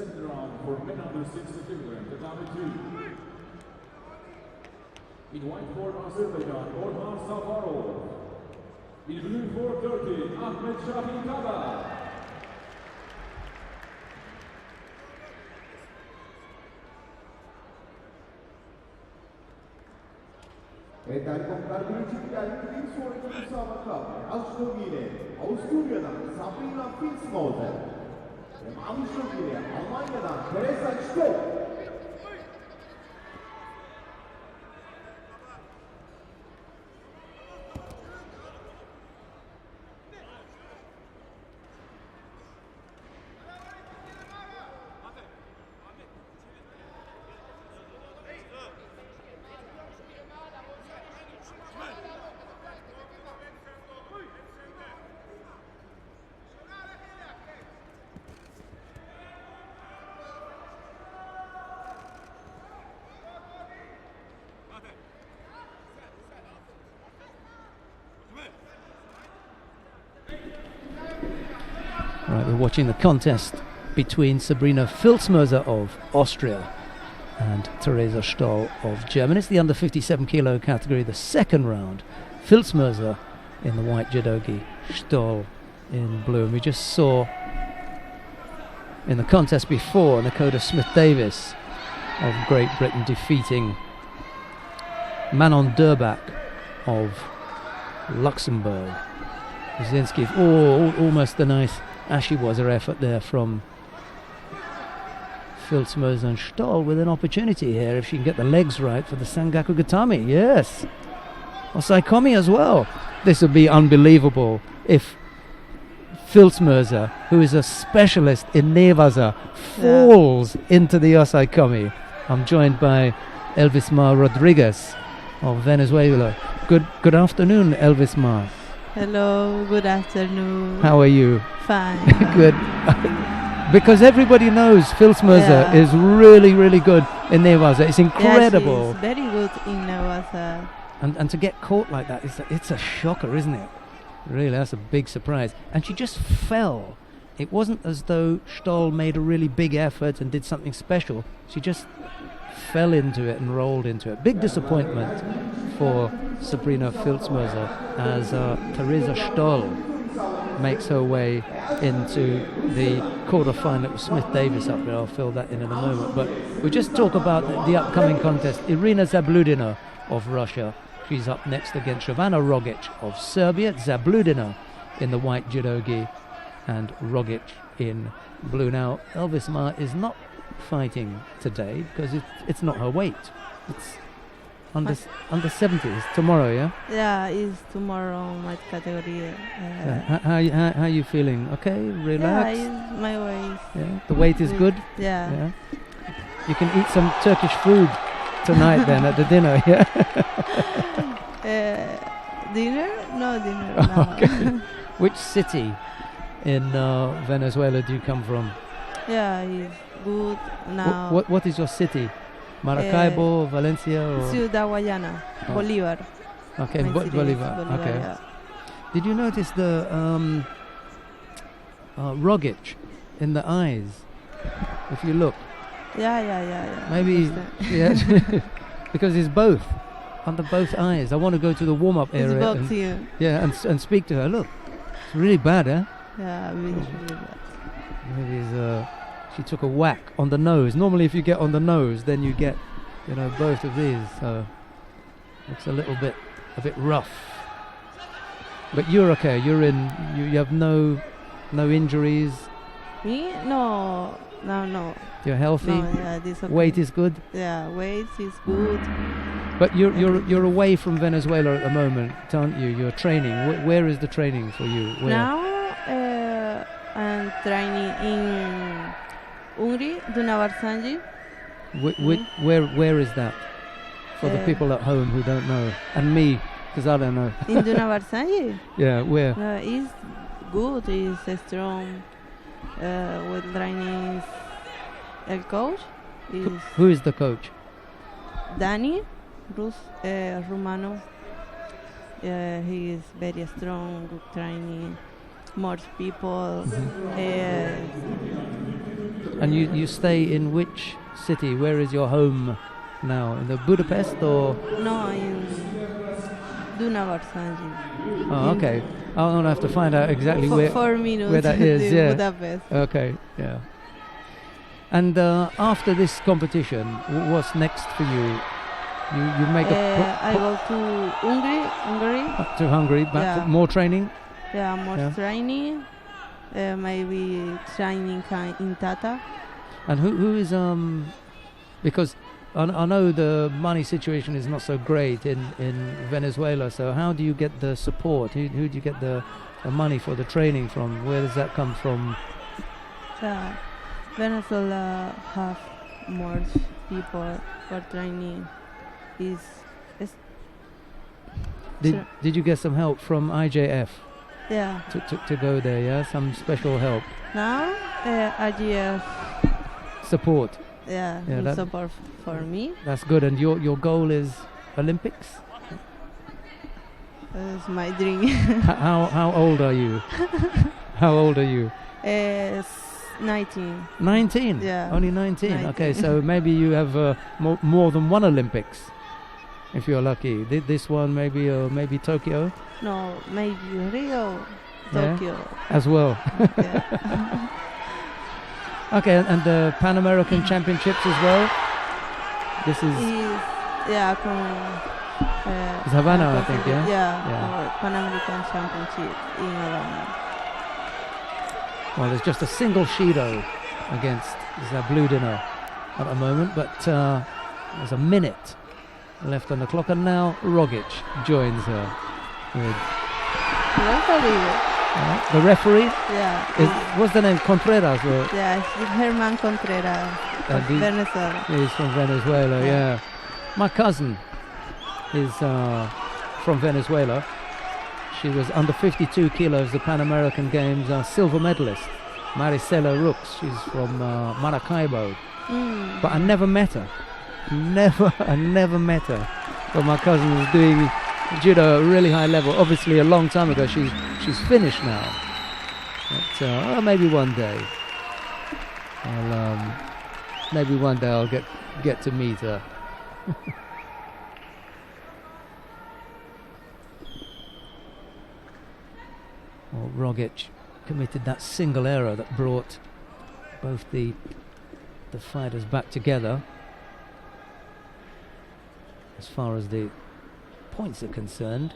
second round for men under 60 kilograms, tatami 2. In white for Azerbaijan, Orhan Safarov. In blue for Turkey, Ahmed Shahi Kaba. Evet değerli konuklar, birinci finalde bir sonraki müsabaka beyaz judo ile Avusturya'dan Sabrina Filzmoser ve mavi judo ile Almanya'dan Teresa Stoll. Right, we're watching the contest between Sabrina Filzmoser of Austria and Theresa Stoll of Germany. It's the under 57 kilo category, the second round. Filzmoser in the white judogi, Stoll in blue. And we just saw in the contest before Dakota Smith-Davis of Great Britain defeating Manon Durbach of Luxembourg. Brzezinski, almost a nice Ashiwaza effort there from Filzmoser and Stoll, with an opportunity here if she can get the legs right for the Sangaku Gatami. Yes, Osaikomi as well. This would be unbelievable if Filzmoser, who is a specialist in Nevaza, falls into the Osaikomi. I'm joined by Elvismar Rodriguez of Venezuela. Good afternoon, Elvismar. Hello, good afternoon. How are you? Fine. Good. Because everybody knows Filzmoser is really, really good in Nevaza. It's incredible. Yeah, she's very good in Nevaza. And to get caught like that, it's a shocker, isn't it? Really, that's a big surprise. And she just fell. It wasn't as though Stoll made a really big effort and did something special. She just fell into it and rolled into it. Big disappointment for Sabrina Filzmoser as Theresa Stoll makes her way into the quarter-final with Smith-Davis up there. I'll fill that in a moment. But we just talk about the upcoming contest. Irina Zabludina of Russia. She's up next against Jovana Rogic of Serbia. Zabludina in the white judogi and Rogic in blue. Now, Elvismar is not fighting today because it's not her weight. It's under 70s tomorrow, yeah? Yeah, it's tomorrow my category. How are you feeling? Okay, relax? Yeah, it's my weight. Yeah, the weight is good? Yeah. You can eat some Turkish food tonight then at the dinner, yeah? Dinner? No dinner. No. Okay. Which city in Venezuela do you come from? Yeah, it's good now. What is your city? Maracaibo, Valencia, or Ciudad Guayana, Bolivar. Okay, My city is Bolivar. Okay. Yeah. Did you notice the Rogic in the eyes? If you look, Yeah. maybe because it's both under both eyes. I want to go to the warm-up It's area boxing. and speak to her. Look, it's really bad, eh? Yeah, really bad. Maybe she took a whack on the nose. Normally, if you get on the nose, then you get, both of these. So it's a bit rough. But you're okay. You're in. You have no injuries. Me? No. You're healthy. No, yeah, this okay. Weight is good. Yeah, weight is good. But you're away from Venezuela at the moment, aren't you? You're training. Where is the training for you? Where? Now I'm training in Hungary, Dunavarsanji. Where is that? For the people at home who don't know, and me, because I don't know. In Dunavarsanji? Yeah, where? It's good. It's strong. With training el coach. Who is the coach? Dani, Romano. He is very strong, good training, more people. And you stay in which city? Where is your home now? In the Budapest or? No, in Dunavarsanji. Oh, okay. I'll have to find out exactly where 4 minutes where that is. to Yeah. Budapest. Okay. Yeah. And after this competition, what's next for you? You make I go to Hungary. up to Hungary, back Yeah. for more training. Yeah, more Yeah. training. Maybe training in Tata. And who is because I know the money situation is not so great in Venezuela. So how do you get the support? Who do you get the money for the training from? Where does that come from? Venezuela have more people for training. Did you get some help from IJF Yeah. to go there? Yeah, some special help, Now IGF support. yeah, Yeah, will that- support for me. That's good. And your goal is Olympics. It's my dream. How old are you? How old are you? It's 19. 19. Yeah. Only 19. Okay, 19. so maybe you have more than one Olympics, if you're lucky. This one maybe, or maybe Tokyo No, maybe Rio, Yeah. Tokyo. as well. Yeah. Okay, and the Pan American Championships as well. This is From It's Havana, I think, yeah? Yeah, Yeah. our Pan American Championship in Havana. well, there's just a single Shido against Zabludina at the moment, but there's a minute left on the clock, and now Rogic joins her. With, the referee Yeah. what's the name? Contreras. Or, Yeah, it's Herman Contreras of he- Venezuela. He's from Venezuela. Yeah. My cousin is from Venezuela. She was under 52 kilos, the Pan American Games silver medalist. Maricela Rux. She's from Maracaibo. Mm. But I never met her. I never met her. But my cousin was doing judo at a really high level. Obviously, a long time ago. She's finished now. But maybe one day. Maybe one day I'll get to meet her. Well, Rogic committed that single error that brought both the fighters back together. As far as the points are concerned.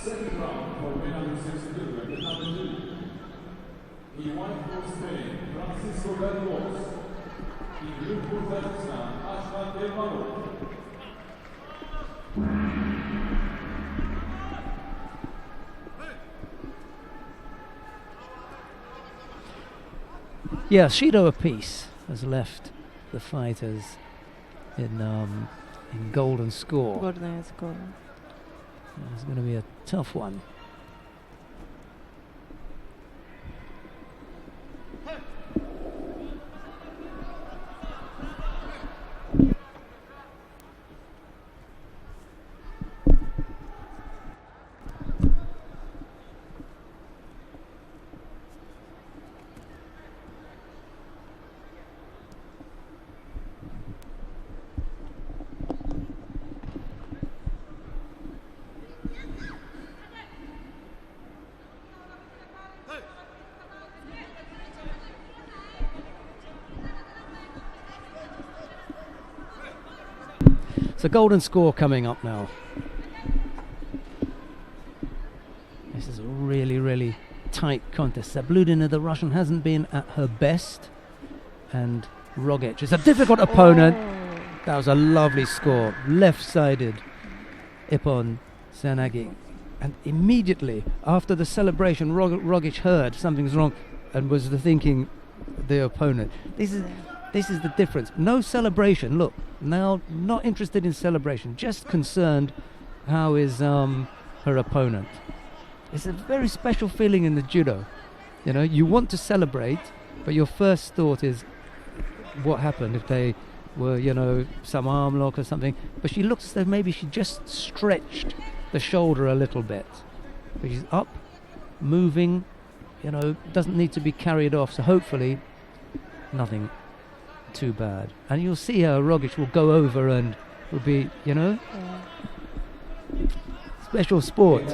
Second round for Penalty 62 at the number 2. In white for Spain, Francisco Garros. In blue for Kazakhstan, Ashmat Elmanov. Yeah, Shido apiece has left the fighters in golden score. Golden score. It's going to be a tough one. The golden score coming up now. This is a really, really tight contest. Zabludina, the Russian, hasn't been at her best, and Rogic is a difficult opponent. That was a lovely score, left-sided Ipon Zanagi, and immediately after the celebration, Rogic heard something's wrong and was thinking the opponent. This is the difference. No celebration. Look, now not interested in celebration, just concerned how is her opponent. It's a very special feeling in the judo. You know, you want to celebrate, but your first thought is what happened if they were, you know, some arm lock or something. But she looks as though maybe she just stretched the shoulder a little bit. But she's up, moving, you know, doesn't need to be carried off, so hopefully nothing too bad. And you'll see how Rogic will go over and will be, you know, special sport,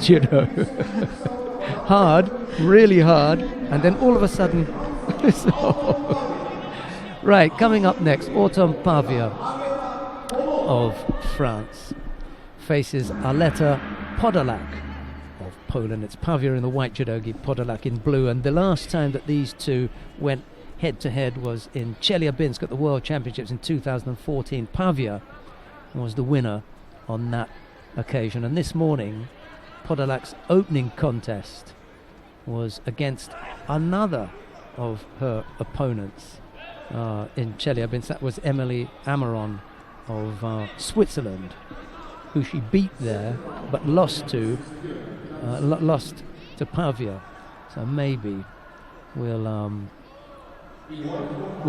judo. Hard, really hard, and then all of a sudden, right, coming up next, Autumn Pavia of France faces Aleta Podolak of Poland. It's Pavia in the white judogi, Podolak in blue, and the last time that these two went head-to-head was in Chelyabinsk at the World Championships in 2014. Pavia was the winner on that occasion, and this morning Podolak's opening contest was against another of her opponents in Chelyabinsk. That was Emily Amaron of Switzerland, who she beat there but lost to Pavia. So maybe we'll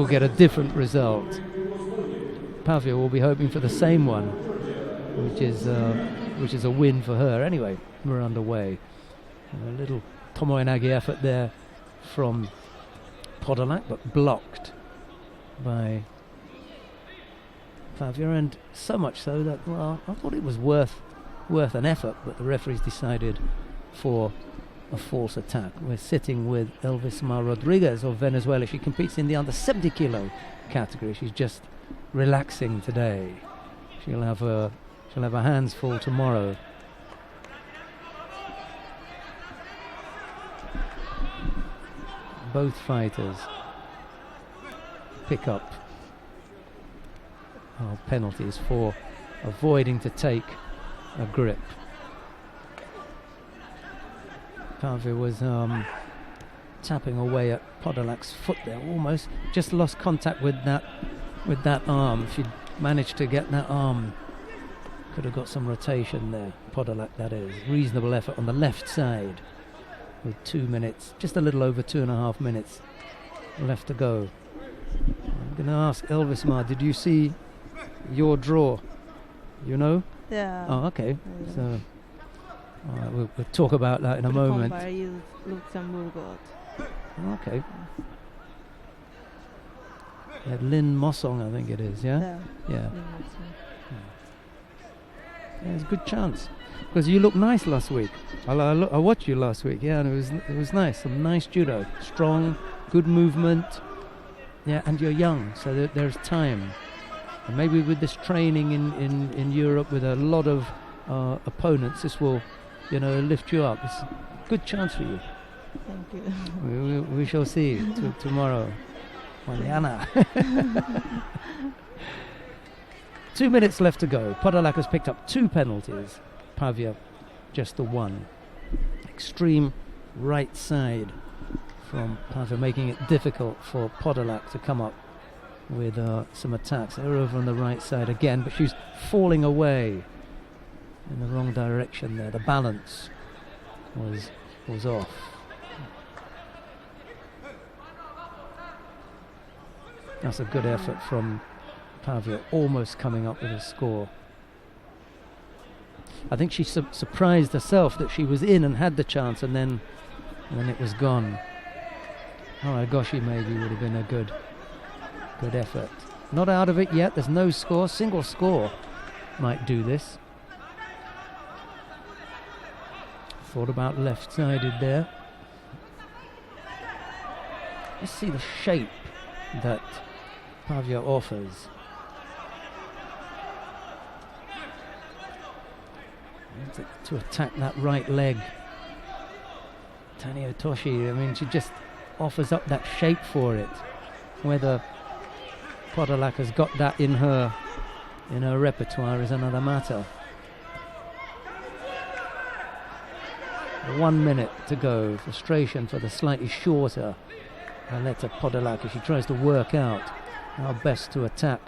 get a different result. Pavia will be hoping for the same one, which is a win for her. Anyway, we're underway. A little Tomoe-nage effort there from Podolak, but blocked by Pavia, and so much so that, well, I thought it was worth an effort, but the referees decided for a false attack. We're sitting with Elvisma Rodriguez of Venezuela. She competes in the under 70 kilo category. She's just relaxing today. She'll have her hands full tomorrow. Both fighters pick up penalties for avoiding to take a grip. Pavia was tapping away at Podolak's foot there, almost just lost contact with that arm. If she'd managed to get that arm, could have got some rotation there. Podolak, that is. Reasonable effort on the left side with 2 minutes, just a little over 2.5 minutes left to go. I'm going to ask Elvisma, did you see your draw? You know? Yeah. Oh, okay. So we'll talk about that in a moment. Luxembourg. Okay. Yeah, Lynn Mossong, I think it is, yeah? Yeah. There's a good chance. Because you looked nice last week. I watched you last week, yeah, and it was nice. Some nice judo. Strong, good movement. Yeah, and you're young, so there's time. And maybe with this training in Europe with a lot of opponents, this will, you know, lift you up. It's a good chance for you. Thank you. We shall see tomorrow. Mañana. 2 minutes left to go. Podolak has picked up 2 penalties. Pavia just the 1. Extreme right side from Pavia, making it difficult for Podolak to come up with some attacks. They're over on the right side again, but she's falling away in the wrong direction there. The balance was off. That's a good effort from Pavia, almost coming up with a score. I think she surprised herself that she was in and had the chance, and then it was gone. Haragoshi maybe would have been a good effort. Not out of it yet. There's no score. Single score might do this. Thought about left-sided there. Let's see the shape that Pavia offers. To attack that right leg. Tani Otoshi, I mean, she just offers up that shape for it. Whether Podolak has got that in her repertoire is another matter. 1 minute to go. Frustration for the slightly shorter Aleta Podolak as she tries to work out how best to attack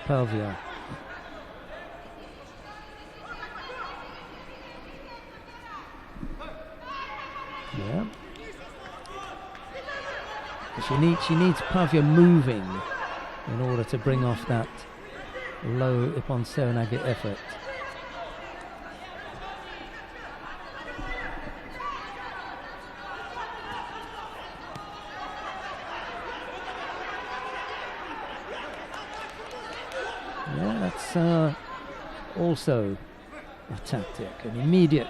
Pavia. Yeah. She needs Pavia moving in order to bring off that low Ippon Seoinage effort. Yeah, that's also a tactic, an immediate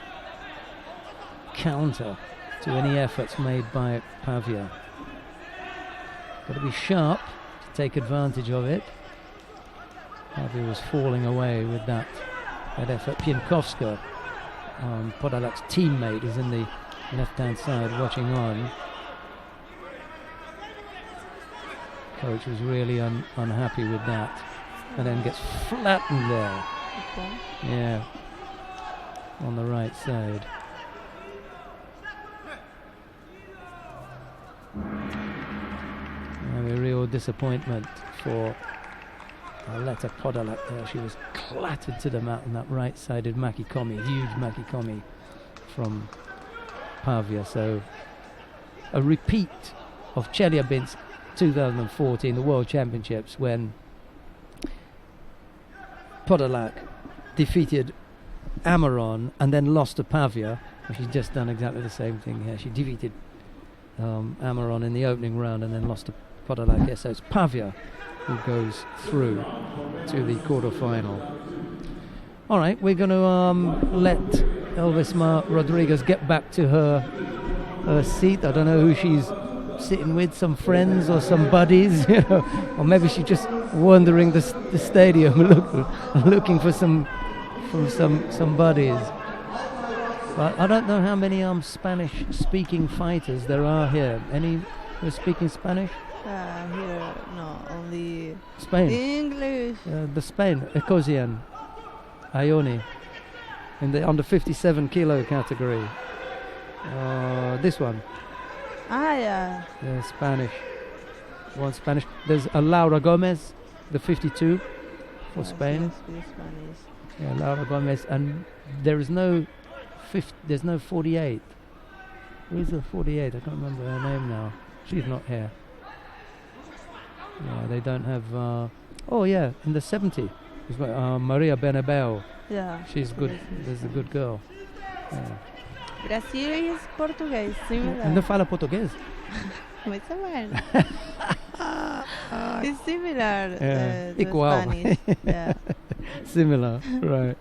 counter to any efforts made by Pavia. Got to be sharp to take advantage of it. Pavia was falling away with that effort. Pinkowska, Podolak's teammate, is in the left-hand side watching on. Coach was really unhappy with that, and then gets flattened there. Okay. Yeah, on the right side. A real disappointment for Aletta Podolak there. She was clattered to the mat on that right-sided Makikomi, huge Makikomi from Pavia. So a repeat of Chelyabinsk 2014, the World Championships, when Podolak defeated Amaron and then lost to Pavia. And she's just done exactly the same thing here. She defeated Amaron in the opening round and then lost to Podolak here. So it's Pavia who goes through to the quarter-final. All right, we're going to let Elvisma Rodriguez get back to her seat. I don't know who she's sitting with, some friends or some buddies, you know, or maybe she's just wandering the stadium looking for some buddies. But I don't know how many Spanish-speaking fighters there are here. Any who are speaking Spanish? Here, no, only Spain. English. The Spain, Ecosian, Ioni, in the under 57 kilo category. This one. Yeah. Spanish. One Spanish. There's a Laura Gomez, the 52 for Spain. Speak Spanish. Yeah, Laura Gomez, and there's no 48. Where's the 48? I can't remember her name now. She's not here. Yeah, they don't have. In the 70. It's like, Maria Benabel. Yeah. She's good. There's a good girl. Yeah. Brazil is Portuguese, similar. Não fala português? Muito bueno. It's similar. Yeah. The Igual. Spanish. Yeah. Similar, right.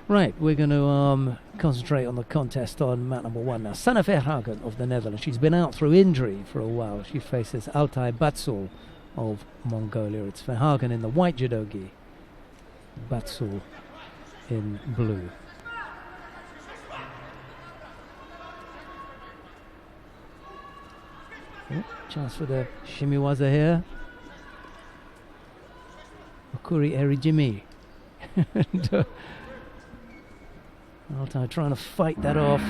Right, we're going to concentrate on the contest on mat number 1 now. Sanne Verhagen of the Netherlands. She's been out through injury for a while. She faces Altai Batsul of Mongolia. It's Verhagen in the white judogi, Batsul in blue. Chance for the Shimiwaza here. Okuri Erijimi. Altai trying to fight that off.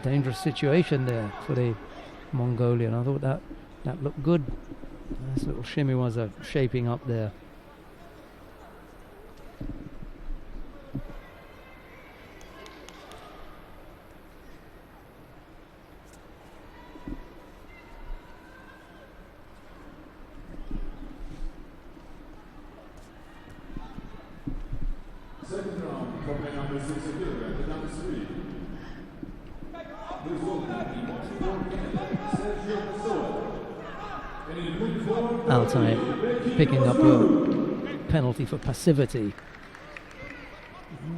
Dangerous situation there for the Mongolian. I thought that looked good. Nice little Shimiwaza shaping up there. Second round, coming number 6 kilogram, the number 3. Altai picking up a penalty for passivity.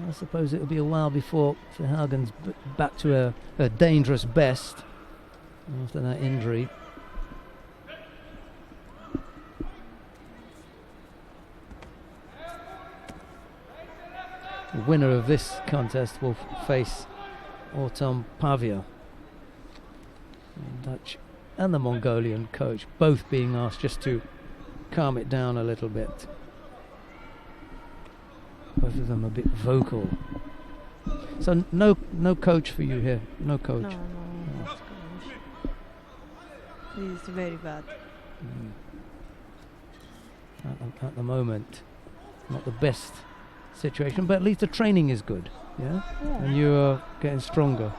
I suppose it'll be a while before Verhagen's back to a dangerous best after that injury. The winner of this contest will face Ortom Pavia. The Dutch and the Mongolian coach both being asked just to calm it down a little bit. Both of them a bit vocal. So no coach for you here. No coach. No. He's very bad. At the moment, not the best situation, but at least the training is good. Yeah. And you are getting stronger.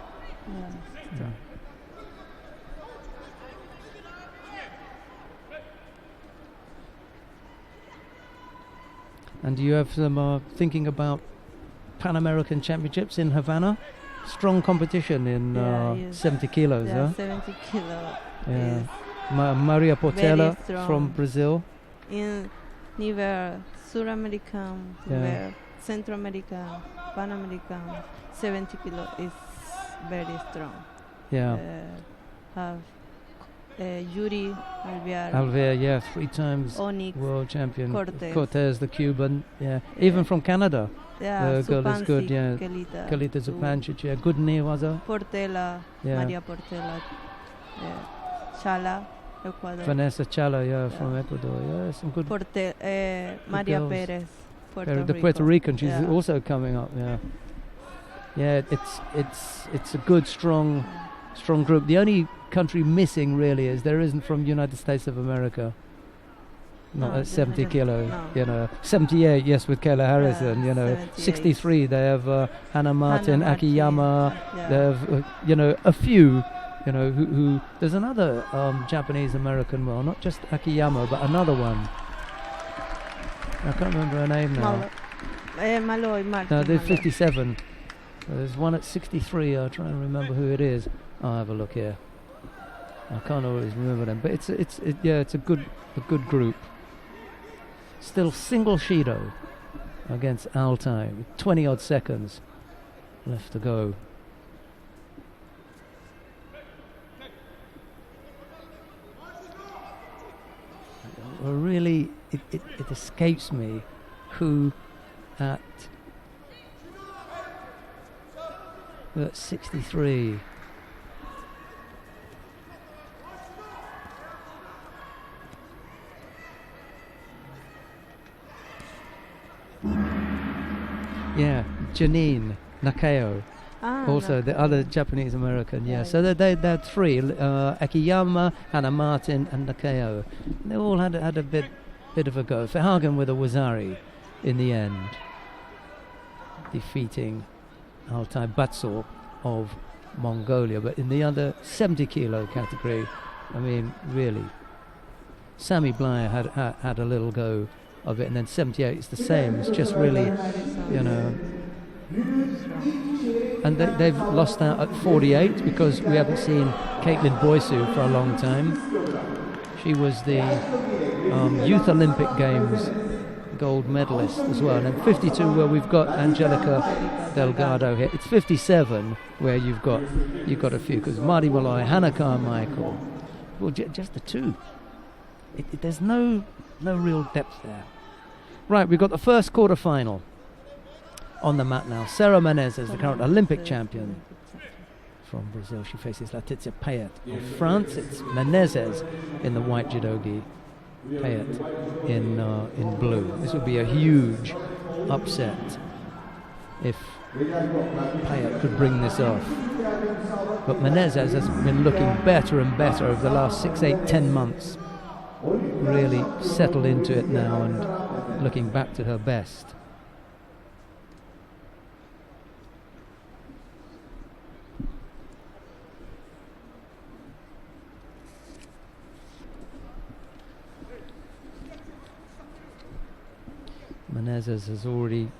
Yeah. And do you have some thinking about Pan American Championships in Havana? Strong competition in Yes. 70 kilos, Yeah, huh? 70 kilo. Yeah. Is Maria Portela Very strong. from Brazil. in nivel Suramerican, Yeah. nivel Central American, Pan American, 70 kilo is very strong. Yeah. Have Yuri Alvear, Alvear, yeah, 3 times Onyx, world champion. Cortez. The Cuban, yeah. Even from Canada. yeah, girl is good, Zupancic, yeah. Kelita, Kalita Zupancic, yeah. Good Newaza. Portela, Yeah. Maria Portela, Chala, Ecuador. Vanessa Chala, yeah, Yeah. from Ecuador. Yeah, some good. Maria girls. Perez, The Puerto Rican, she's Yeah. also coming up. Yeah, yeah. It's a good, strong group. The only country missing really is there isn't from United States of America. Not No, at 70 no. kilo. No. You know, 78. Yes, with Kayla Harrison. You know, 78. 63. They have Hannah Martin, Hannah Akiyama. Yeah. They have you know, a few. You know, who there's another Japanese American. Well, not just Akiyama, but another one. I can't remember her name now. Malloy, Martin. No, they're Malloy. 57. There's one at 63. I'll try and remember who it is. I'll have a look here. I can't always remember them, but it's a good group. Still single Shido against Altai with 20 odd seconds left to go. Really, it escapes me who at 63. Yeah, Janine Nakao, also the other Japanese American. Yeah, so they're 3: Akiyama, Hannah Martin, and Nakao. They all had a bit of a go. Verhagen with a Wazari in the end, defeating Altai Batsor of Mongolia. But in the under 70 kilo category, I mean, really, Sammy Blyer had a little go of it, and then 78 is the same. It's just really, you know, and they've lost out at 48 because we haven't seen Caitlin Boysu for a long time. She was the Youth Olympic Games gold medalist as well, and then 52 where we've got Angelica Delgado here. It's 57 where you've got a few, because Marty Malloy, Hannah Carmichael, well, just the two. There's no real depth there. Right, we've got the first quarter-final on the mat now. Sarah Menezes, the current Olympic champion from Brazil. She faces Letizia Payet of France. It's Menezes in the white judogi, Payet in blue. This would be a huge upset if Payet could bring this off. But Menezes has been looking better and better over the last 6, 8, 10 months. Really settled into it now and looking back to her best. Menezes has already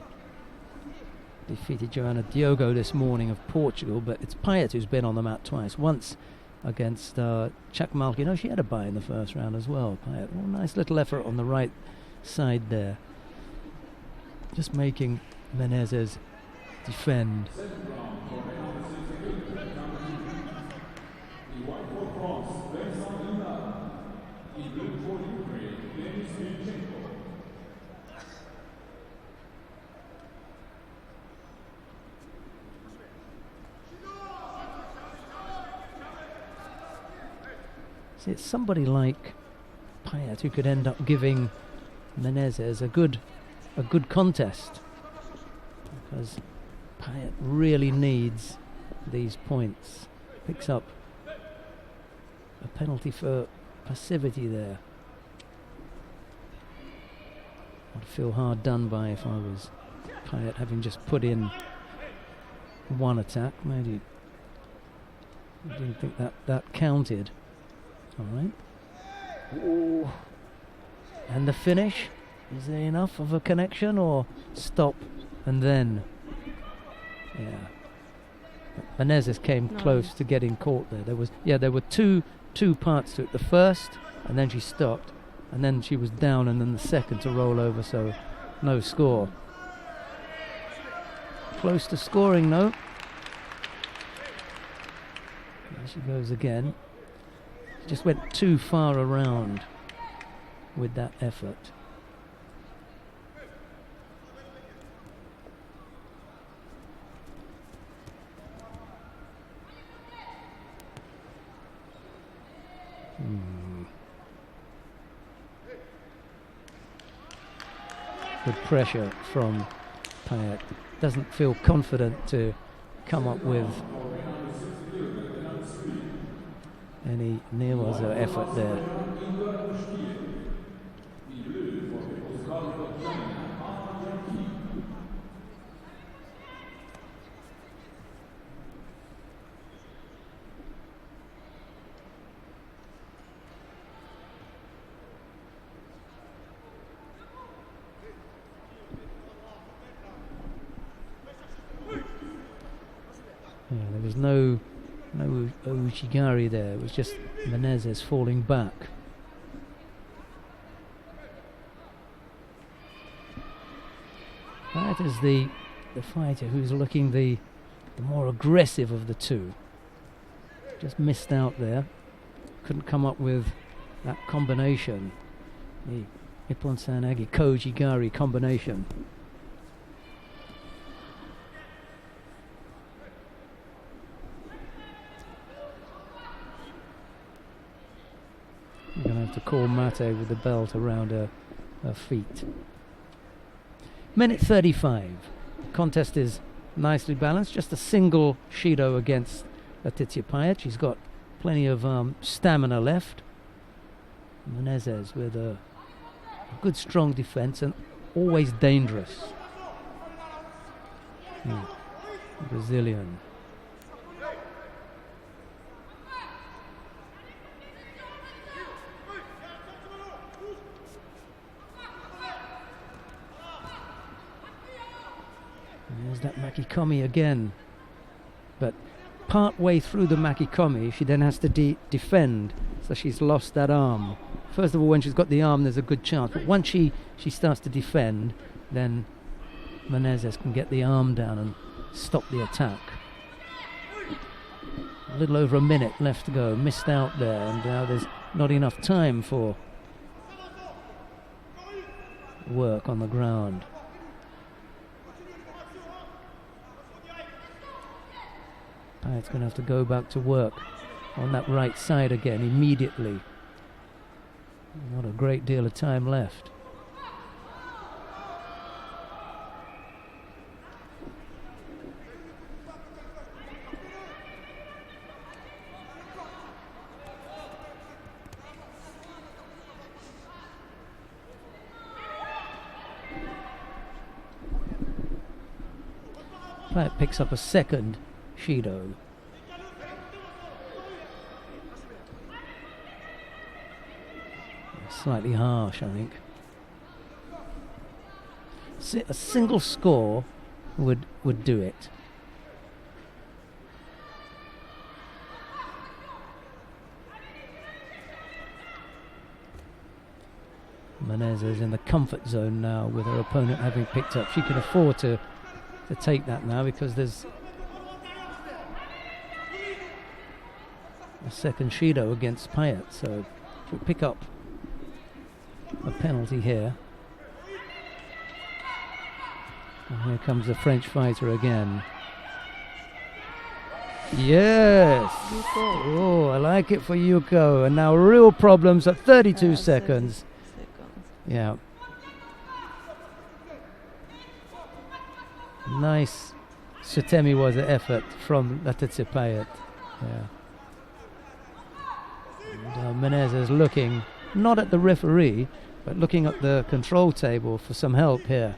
defeated Joana Diogo this morning of Portugal, but it's Payet who's been on the mat twice. Once against Chakmalki. No, she had a bye in the first round as well. Payet. Oh, nice little effort on the right side there. Just making Menezes defend. See, it's somebody like Payet who could end up giving Menezes a good contest, because Payet really needs these points. Picks up a penalty for passivity there. I'd feel hard done by if I was Payet, having just put in one attack. Maybe I didn't think that counted. All right. Ooh. And the finish. Is there enough of a connection, or stop and then? Yeah. Menezes came close to getting caught there. There were two parts to it. The first, and then she stopped, and then she was down, and then the second to roll over, so no score. Close to scoring, though. There she goes again. Just went too far around with that effort. Good pressure from Payet. Doesn't feel confident to come up with any near-was effort there. There was no Uchigari there. It was just Menezes falling back. That is the fighter who's looking the more aggressive of the two. Just missed out there. Couldn't come up with that combination. The Ippon Sanagi Kojigari combination. You're going to have to call Mate with the belt around her feet. Minute 35. Contest is nicely balanced. Just a single Shido against Letizia Payet. She's got plenty of stamina left. Menezes with a good strong defense and always dangerous. Brazilian. There's that Makikomi again. But part way through the Makikomi, she then has to defend. So she's lost that arm. First of all, when she's got the arm, there's a good chance. But once she starts to defend, then Menezes can get the arm down and stop the attack. A little over a minute left to go. Missed out there, and now there's not enough time for work on the ground. Payet's going to have to go back to work on that right side again immediately. Not a great deal of time left. Payet picks up a second Shido. Slightly harsh, I think. A single score would do it. Menezes is in the comfort zone now with her opponent having picked up. She can afford to take that now because there's a second Shido against Payet, so she'll pick up a penalty here. And here comes the French fighter again. Yes! Oh, I like it for Yuko. And now real problems at 32 seconds. Yeah. Nice Sutemi was an effort from Letizia Payet. Yeah. And Menezes looking not at the referee, but looking at the control table for some help here.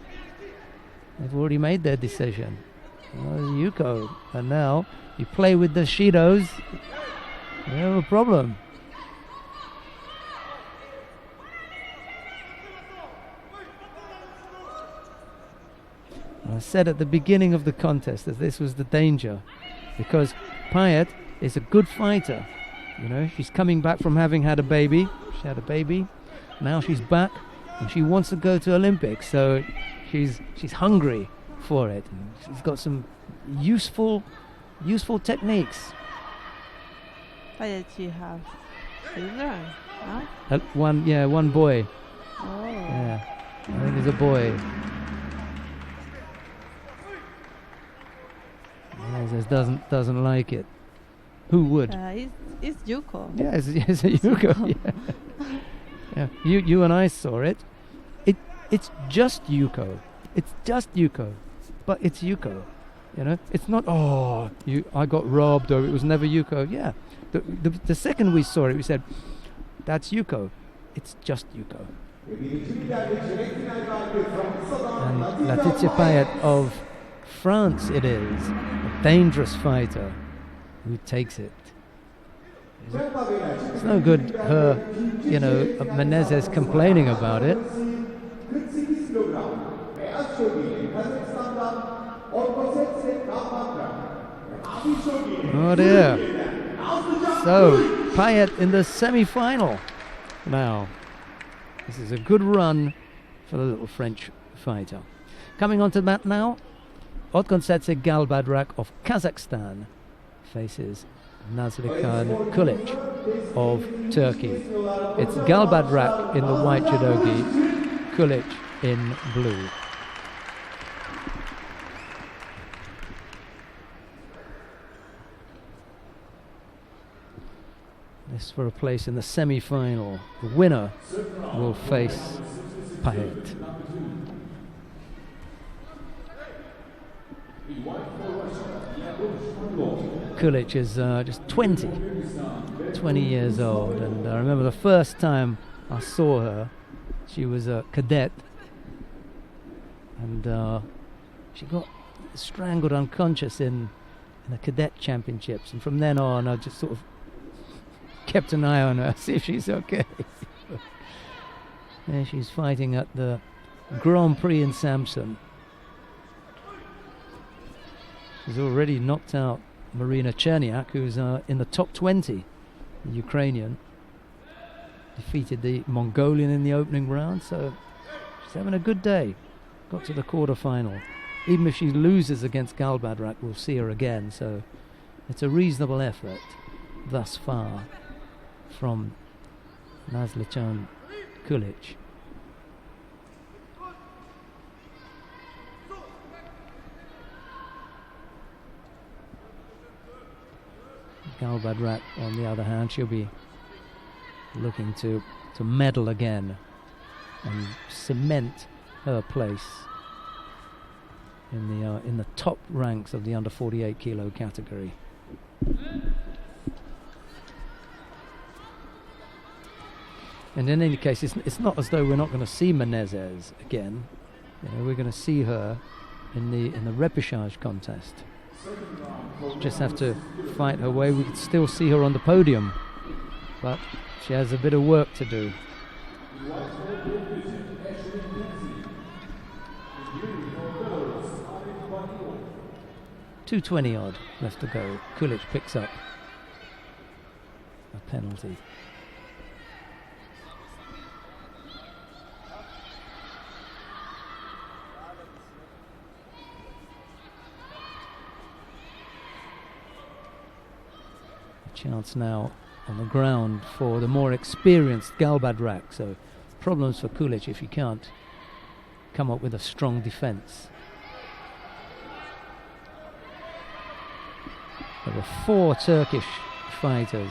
They've already made their decision. Well, Yuko, and now you play with the Shidos, you have a problem. I said at the beginning of the contest that this was the danger, because Payet is a good fighter. You know, she's coming back from having had a baby. She had a baby. Now she's back, and she wants to go to Olympics. So she's hungry for it. And she's got some useful techniques. How did she have children? Huh? One boy. Oh. Yeah, I think it's a boy. Menezes doesn't like it. Who would? It's Yuko. Yeah, it's a Yuko. Yeah. Yeah. You and I saw it. It's just Yuko. It's just Yuko, but it's Yuko. You know, it's not. Oh, I got robbed, or it was never Yuko. Yeah. The second we saw it, we said, that's Yuko. It's just Yuko. And Laetitia Payet of France it is, a dangerous fighter who takes it. It's no good her, Menezes complaining about it. Oh dear. So, Payet in the semi-final now. This is a good run for the little French fighter. Coming on to the mat now, Otgontsetse Galbadrak of Kazakhstan faces Nazlıcan Kulic of Turkey. It's Galbadrak in the white judogi, Kulic in blue. This for a place in the semi-final. The winner will face Payet. Kulic is just 20 years old, and I remember the first time I saw her, she was a cadet, and she got strangled unconscious in the cadet championships, and from then on I just sort of kept an eye on her, see if she's okay. There she's fighting at the Grand-Prix in Samsun. She's already knocked out Marina Cherniak, who's in the top 20, the Ukrainian. Defeated the Mongolian in the opening round, so she's having a good day. Got to the quarter-final. Even if she loses against Galbadrak, we'll see her again, so it's a reasonable effort thus far from Nazlıcan Kulic. Galbadrak, on the other hand, she'll be looking to medal again and cement her place in the top ranks of the under 48 kilo category. And in any case, it's not as though we're not going to see Menezes again. We're going to see her in the repechage contest. She'll just have to fight her way. We could still see her on the podium, but she has a bit of work to do. 2:20 odd left to go. Kulic picks up a penalty. Chance now on the ground for the more experienced Galbadrak. So problems for Kulic if he can't come up with a strong defense. There were 4 Turkish fighters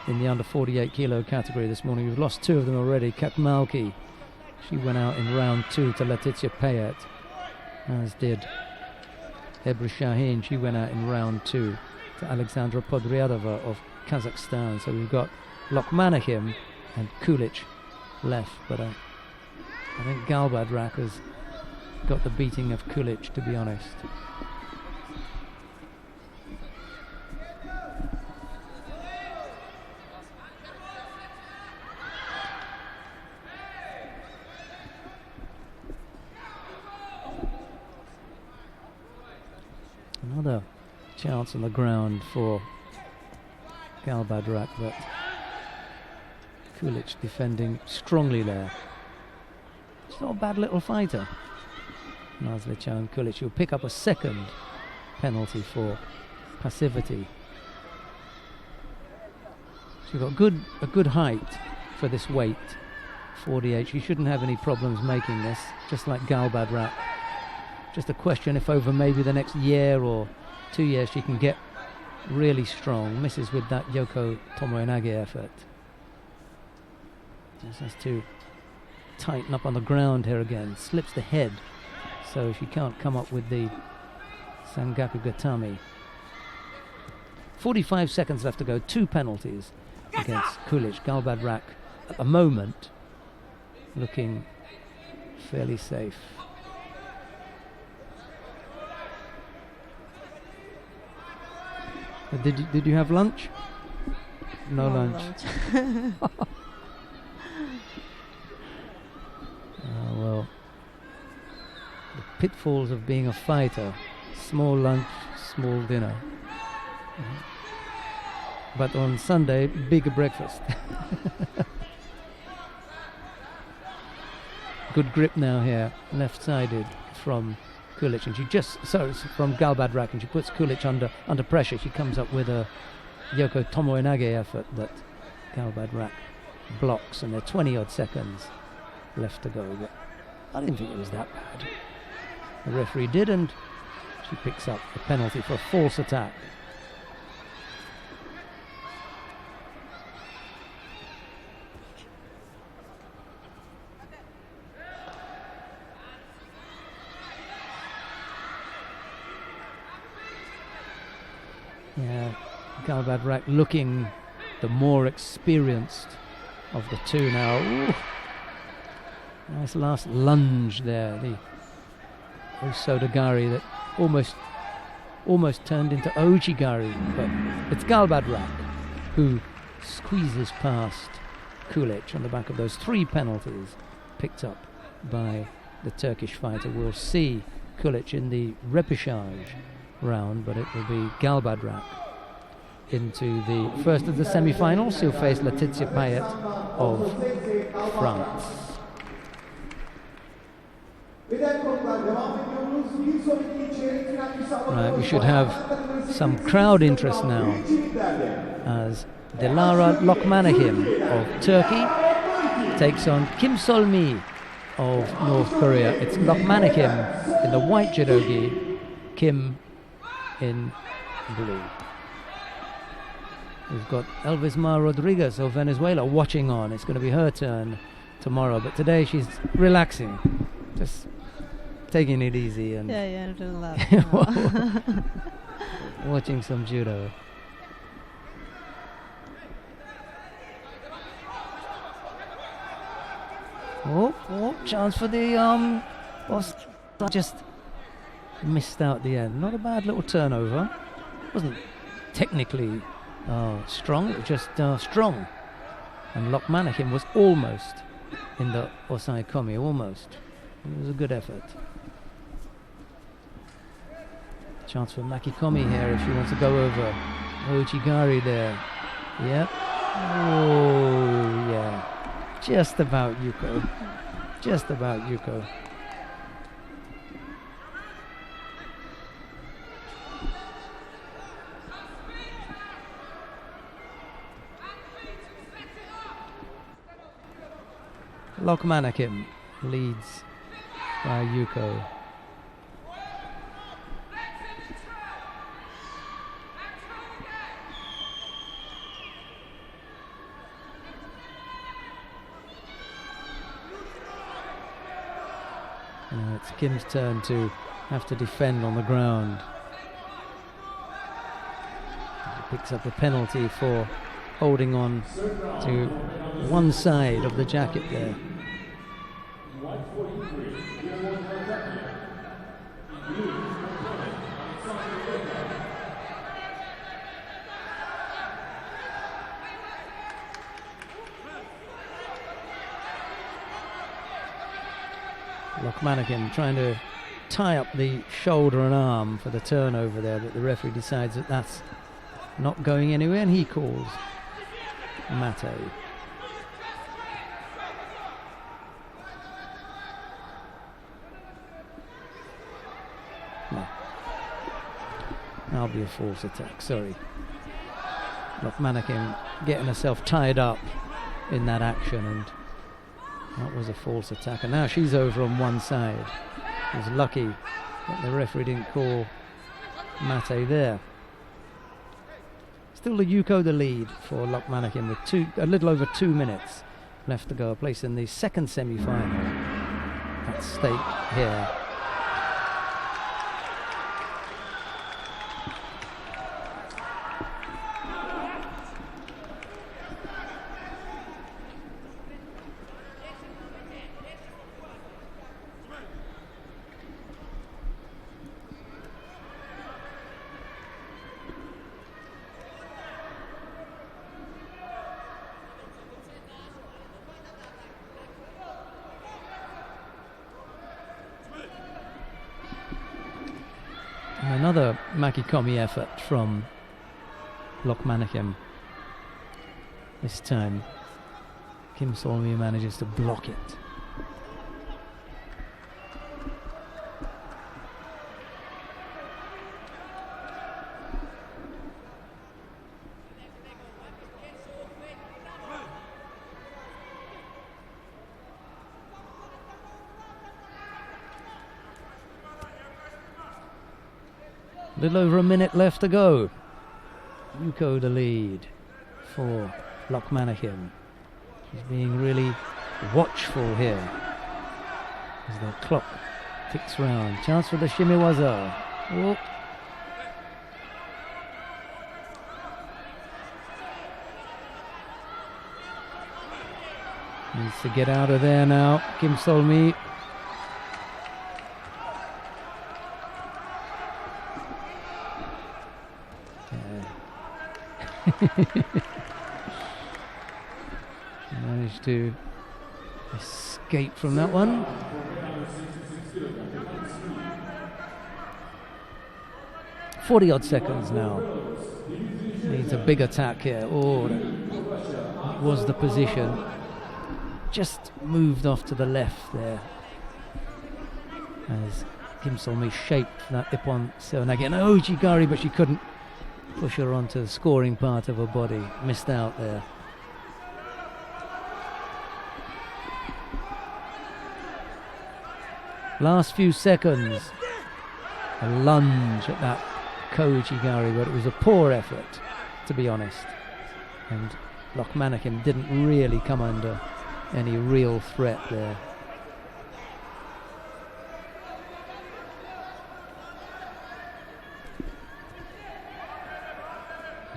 in the under 48 kilo category this morning. We've lost 2 of them already. Katmalki, she went out in round 2 to Laetitia Payet, as did Ebru Shahin. She went out in round 2 to Alexandra Podryadova of Kazakhstan. So we've got Lokmanahim and Kulic left, but I think Galbadrak has got the beating of Kulic, to be honest. another chance on the ground for Galbadrak, but Kulic defending strongly there. It's not a bad little fighter. Nazlichan Kulic will pick up a second penalty for passivity. She's got a good height for this weight, 48. She shouldn't have any problems making this, just like Galbadrak. Just a question if over maybe the next year or 2 years she can get really strong. Misses with that Yoko Tomoenage effort. Just has to tighten up on the ground here again. Slips the head, so she can't come up with the Sangaku Gatami. 45 seconds left to go. 2 penalties against Kulic. Galbadrak at the moment looking fairly safe. Did you have lunch? No lunch. Well, the pitfalls of being a fighter: small lunch, small dinner. But on Sunday, bigger breakfast. Good grip now here, left-sided from Kulic, and she from Galbadrak, and she puts Kulic under pressure. She comes up with a Yoko Tomoenage effort that Galbadrak blocks, and there are 20-odd seconds left to go. But I didn't think it was that bad. The referee did, and she picks up a penalty for a false attack. Yeah, Galbadrak looking the more experienced of the two now. Ooh. Nice last lunge there, the Osodagari that almost turned into Ojigari, but it's Galbadrak who squeezes past Kulic on the back of those 3 penalties picked up by the Turkish fighter. We'll see Kulic in the repechage round, but it will be Galbadrak into the first of the semi-finals. He'll face Laetitia Payet of France. Right, we should have some crowd interest now as Dilara Lokmanahim of Turkey takes on Kim Sol-mi of North Korea. It's Lokmanahim in the white judogi, Kim in blue. We've got Elvisma Rodriguez of Venezuela watching on. It's going to be her turn tomorrow, but today she's relaxing, just taking it easy and relax. watching some judo. Oh, chance for the just missed out the end. Not a bad little turnover. Wasn't technically strong, it was just strong. And Lokmanahim was almost in the Osai Komi, almost. It was a good effort. Chance for Makikomi here if she wants to go over. Ojigari there. Yep. Oh, yeah. Just about Yuko. Just about Yuko. Lokmanahim leads by Yuko. It's Kim's turn to have to defend on the ground. She picks up a penalty for holding on to one side of the jacket there. Lokmanahim trying to tie up the shoulder and arm for the turnover there, but the referee decides that that's not going anywhere, and he calls Mate. No. That'll be a false attack, sorry. Lokmanakim getting herself tied up in that action, and that was a false attack. And now she's over on one side. She was lucky that the referee didn't call Mate there. Still the Yuko the lead for Lokmanakim with a little over 2 minutes left to go. A place in the second semi-final at stake here. Another Makikomi effort from Lokmanakim. This time, Kim Sol-mi manages to block it. A little over a minute left to go. Yuko the lead for Lokmanakim. She's being really watchful here as the clock ticks round. Chance for the shimiwaza. Oh. Needs to get out of there now, Kim Sol-mi. Managed to escape from that one. .40 seconds now. Needs a big attack here. Oh, that was the position. Just moved off to the left there as Kim Sol-mi shaped that Ippon Seoinage. And Ojigari, but she couldn't push her onto the scoring part of her body. Missed out there. Last few seconds. A lunge at that Ojigari, but it was a poor effort, to be honest. And Lokmanakim didn't really come under any real threat there.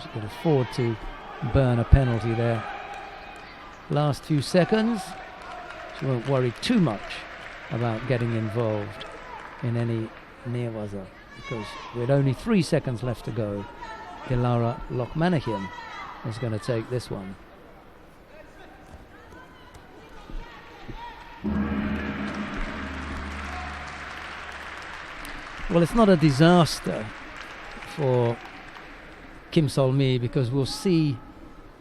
She could afford to burn a penalty there. Last few seconds. She won't worry too much about getting involved in any nearwaza, because with only 3 seconds left to go, Dilara Lokmanakim is going to take this one. Well, it's not a disaster for Kim Sol-mi, because we'll see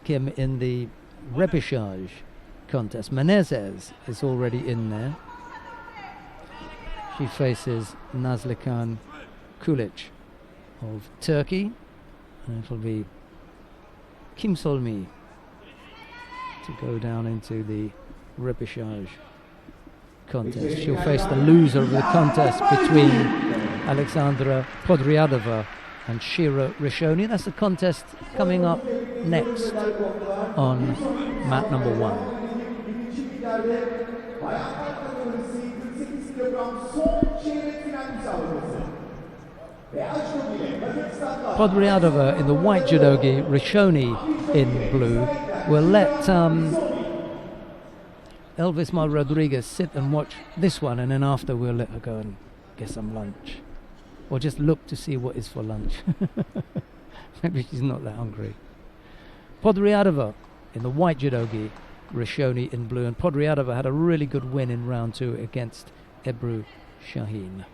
Kim in the repechage contest. Menezes is already in there. She faces Nazlıkan Kulic of Turkey, and it'll be Kim Sol-mi to go down into the repechage contest. She'll face the loser of the contest between Alexandra Podryadova and Shira Rishoni. That's the contest coming up next on mat number 1. Podryadova in the white judogi, Rishoni in blue. We'll let Elvisma Rodriguez sit and watch this one, and then after we'll let her go and get some lunch. Or just look to see what is for lunch. Maybe she's not that hungry. Podryadova in the white judogi, Rishoni in blue. And Podryadova had a really good win in round 2 against Ebru Shaheen.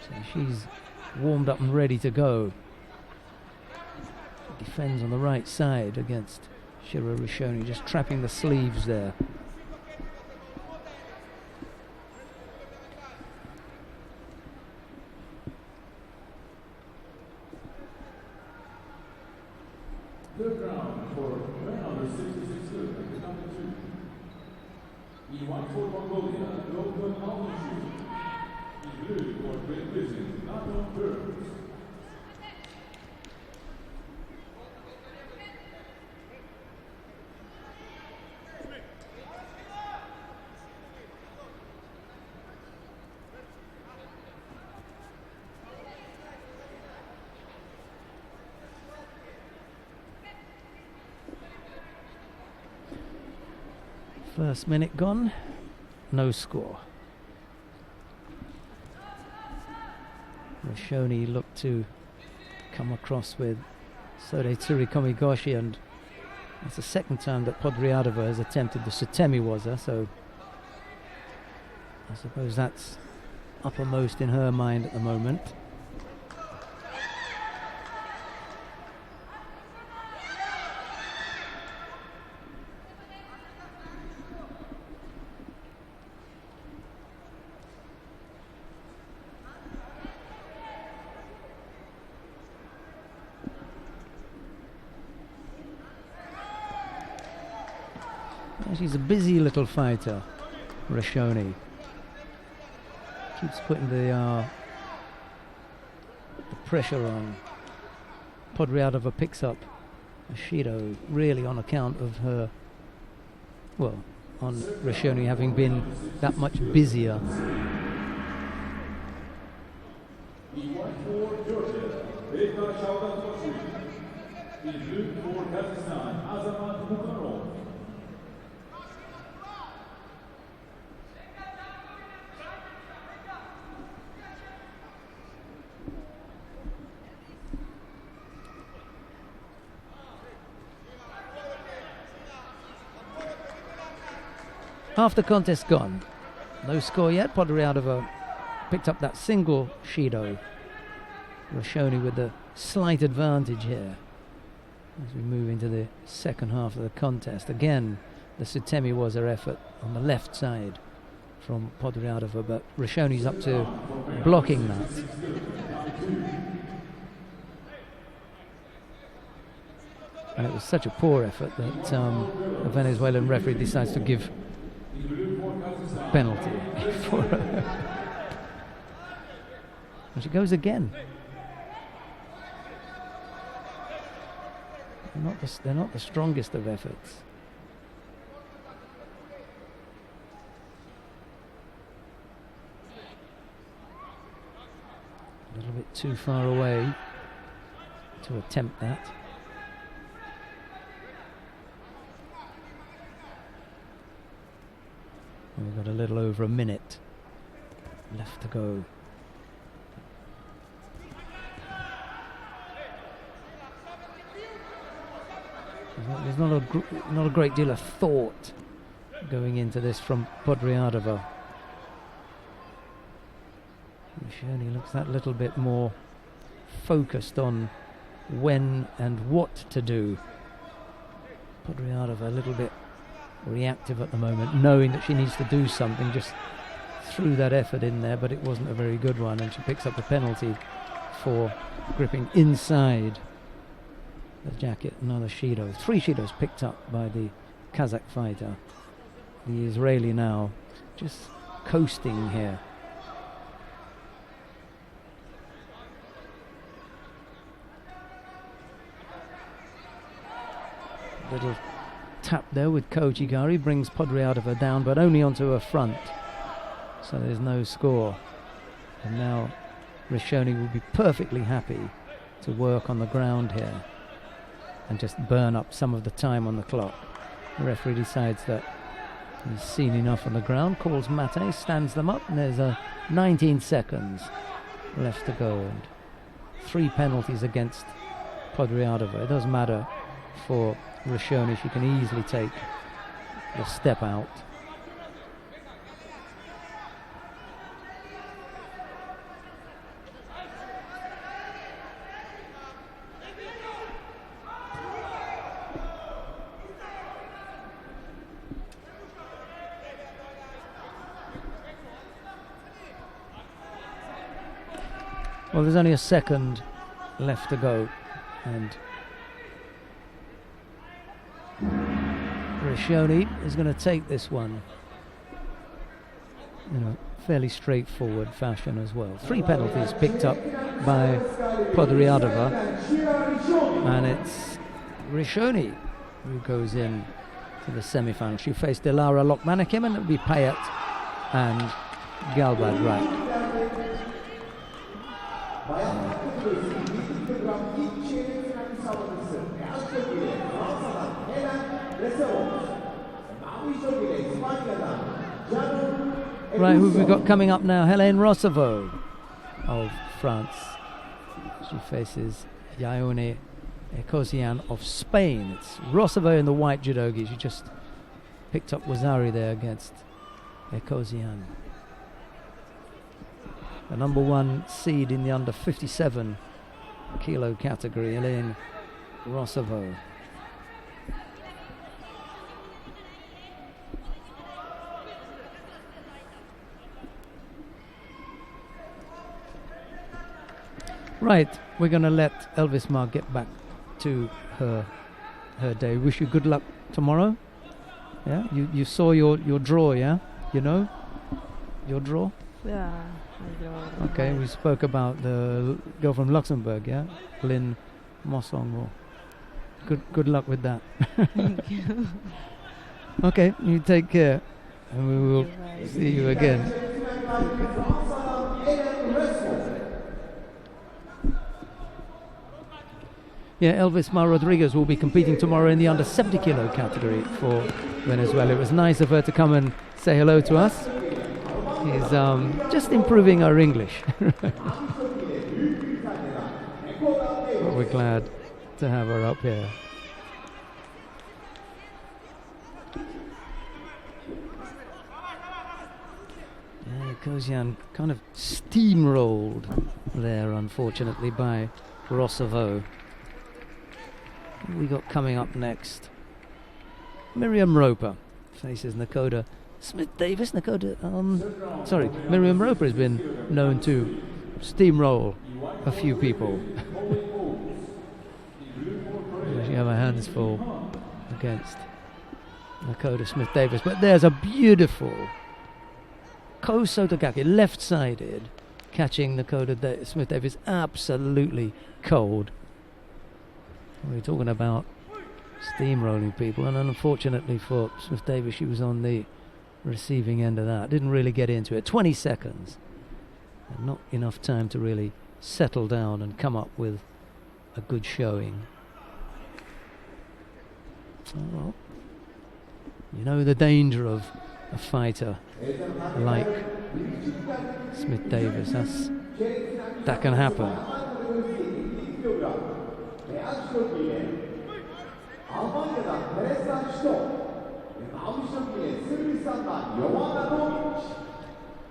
So she's warmed up and ready to go. Defends on the right side against Shiro Rishoni, just trapping the sleeves there. Third round for number 66 number 2. In white for Mongolia, Logan Alnishu. In blue for Great Britain, Nathan Burns. First minute gone, no score. Rishoni looked to come across with Sodetsuri Komigoshi, and it's the second time that Podriadova has attempted the Sutemi Waza, so I suppose that's uppermost in her mind at the moment. She's a busy little fighter, Rishoni. Keeps putting the pressure on. Podriadova picks up Ashido really on account of her, well, on Rishoni having been that much busier. Half the contest gone. No score yet. Podriadova picked up that single Shido. Rishoni with the slight advantage here as we move into the second half of the contest. Again, the Sutemi was her effort on the left side from Podriadova, but Rishoni's up to blocking that. And it was such a poor effort that a Venezuelan referee decides to give penalty for her. And she goes again. They're not the strongest of efforts. A little bit too far away to attempt that. We've got a little over a minute left to go. There's not a great deal of thought going into this from Podriadova. Rishoni looks that little bit more focused on when and what to do. Podriadova a little bit reactive at the moment, knowing that she needs to do something, just threw that effort in there, but it wasn't a very good one, and she picks up the penalty for gripping inside the jacket. Another Shido. 3 Shidos picked up by the Kazakh fighter. The Israeli now just coasting here. Little tap there with Kojigari brings Podriadova down, but only onto her front, so there's no score. And now Rishoni will be perfectly happy to work on the ground here and just burn up some of the time on the clock. The referee decides that he's seen enough on the ground, calls mate, stands them up, and there's 19 seconds left to go, and 3 penalties against Podriadova. It doesn't matter for Rishoni, she can easily take the step out. Well, there's only a second left to go, and Rishoni is going to take this one in a fairly straightforward fashion as well. 3 penalties picked up by Podriadova, and it's Rishoni who goes in to the semi-final. She faced Dilara Lokmanakim, and it will be Payet and Galbadrak. Right, who have we got coming up now? Helene Rossovot of France. She faces Yaone Ekosian of Spain. It's Rossovot in the white judogi. She just picked up Wazari there against Ekosian. The number 1 seed in the under 57 kilo category, Helene Rossovot. Right, we're going to let Elvis Mar get back to her day. Wish you good luck tomorrow. Yeah, you saw your draw, yeah? You know your draw? Yeah, I draw. Okay, we spoke about the girl from Luxembourg, yeah? Lynn Mossong. Good luck with that. Thank you. Okay, you take care, and we will see you again. Yeah, Elvis Mar Rodriguez will be competing tomorrow in the under 70 kilo category for Venezuela. It was nice of her to come and say hello to us. She's just improving our English. But we're glad to have her up here. Yeah, Kosian kind of steamrolled there, unfortunately, by Rossovot. What we got coming up next? Miriam Roper faces Nakoda Smith-Davis. Miriam Roper has been known to steamroll a few people. She have her hands full against Nakoda Smith-Davis. But there's a beautiful Ko Sotogake, left-sided, catching Nakoda Smith-Davis absolutely cold. We're talking about steamrolling people, and unfortunately for Smith-Davis, she was on the receiving end of that. Didn't really get into it. 20 seconds. And not enough time to really settle down and come up with a good showing. Oh, well, you know the danger of a fighter like Smith-Davis. That can happen.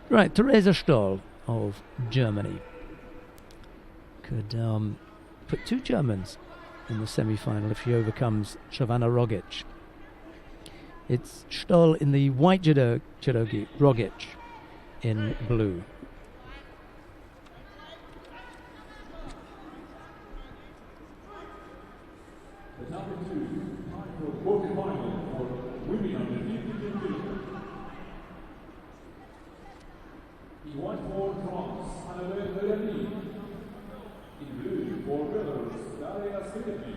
Right, Theresa Stoll of Germany could put 2 Germans in the semi-final if she overcomes Shavana Rogic. It's Stoll in the white judogi, Rogic in blue. The number 2 title quarterfinal for women under 50 kg. In white for France, Annabelle Verani. In blue for Belarus, Daria Skelepy.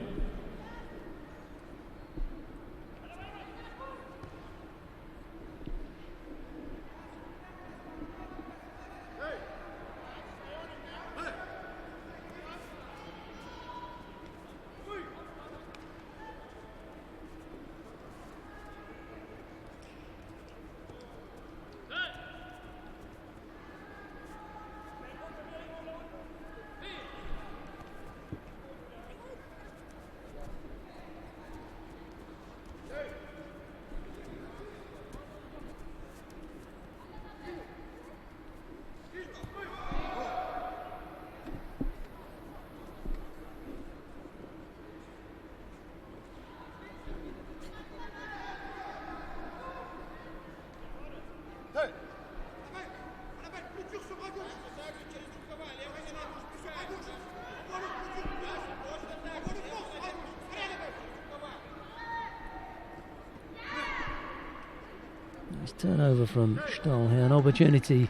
Nice turnover from Stoll here. An opportunity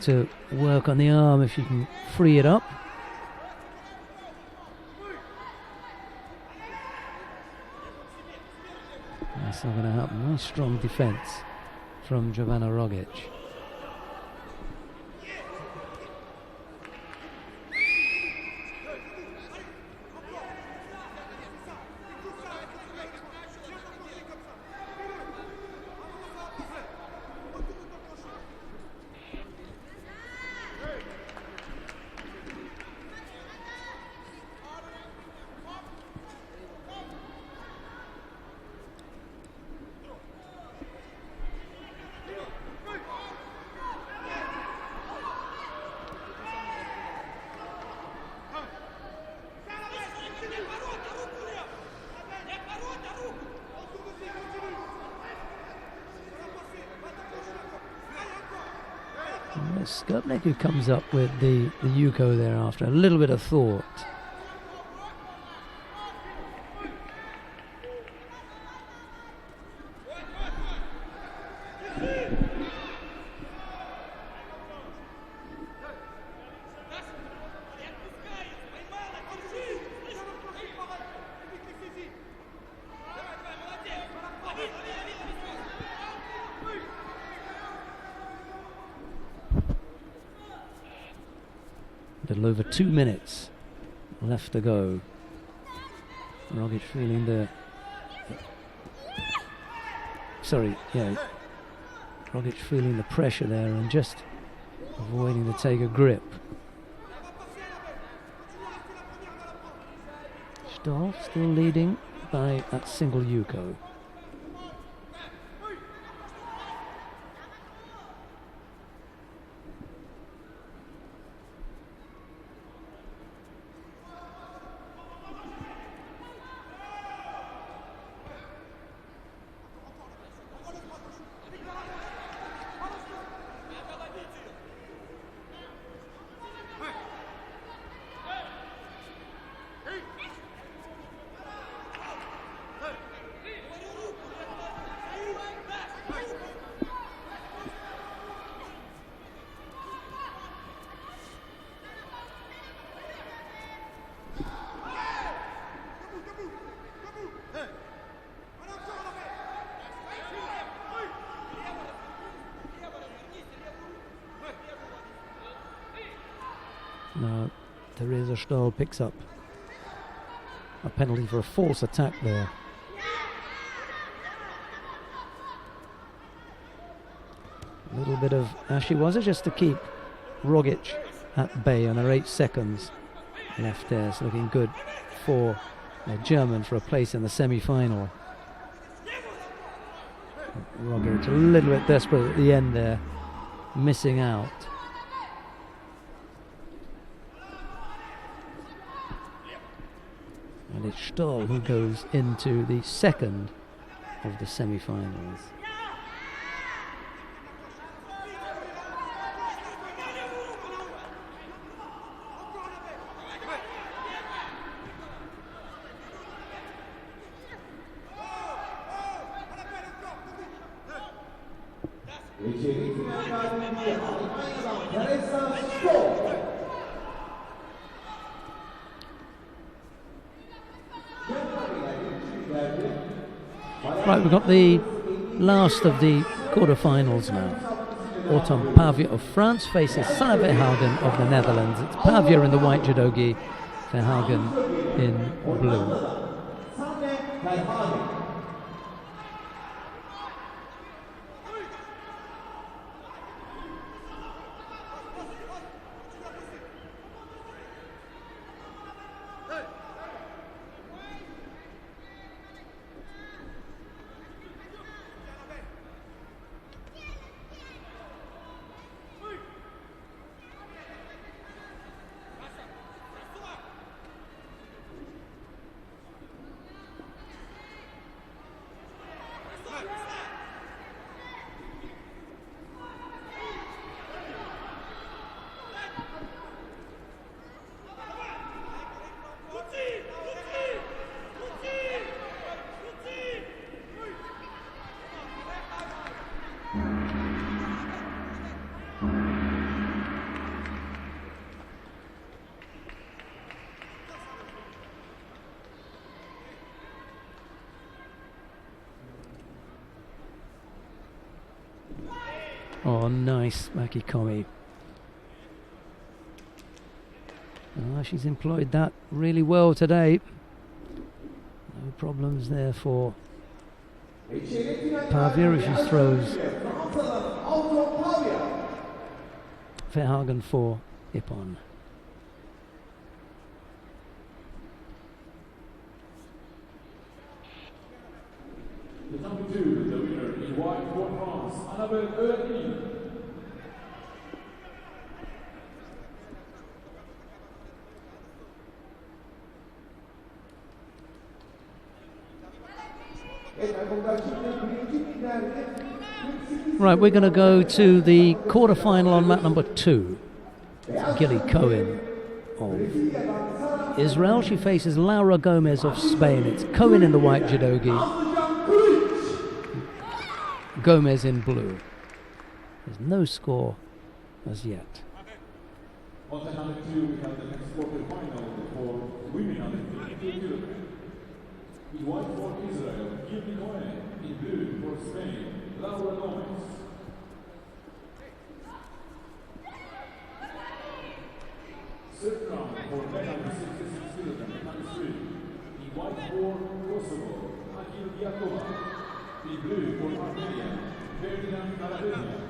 to work on the arm if you can free it up. That's not going to happen. Nice strong defence from Jovana Rogic. Skrbnik who comes up with the Yuko there after a little bit of thought. Little over 2 minutes left to go. Rogic feeling Rogic feeling the pressure there and just avoiding to take a grip. Stoll still leading by that single Yuko. Now, Teresa Stoll picks up a penalty for a false attack there. A little bit of Ashy was it just to keep Rogic at bay on her 8 seconds left there. It's looking good for a German for a place in the semi-final. Rogic a little bit desperate at the end there, missing out. And it's Stoll who goes into the second of the semi-finals. Right, we've got the last of the quarterfinals now. Autumn Pavia of France faces Sanne Verhagen of the Netherlands. It's Pavia in the white judogi, Verhagen in blue. Oh, nice, Makikomi. She's employed that really well today. No problems there for Pavia. She throws Verhagen for Ippon. The number 2, the winner in white for France, Annabelle Eulani. Right, we're going to go to the quarter-final on mat number 2. Gilly Cohen of Israel. She faces Laura Gomez of Spain. It's Cohen in the white judogi, Gomez in blue. There's no score as yet. On the number 2, we have the next quarter-final for women under 52 kilograms. In white for Israel, Gilly Cohen. In blue for Spain, Laura Gomez. Third round for men under 66 kilograms, times 3. In white for Kosovo, Akil Yakova. In blue for Armenia, Ferdinand Karavenia.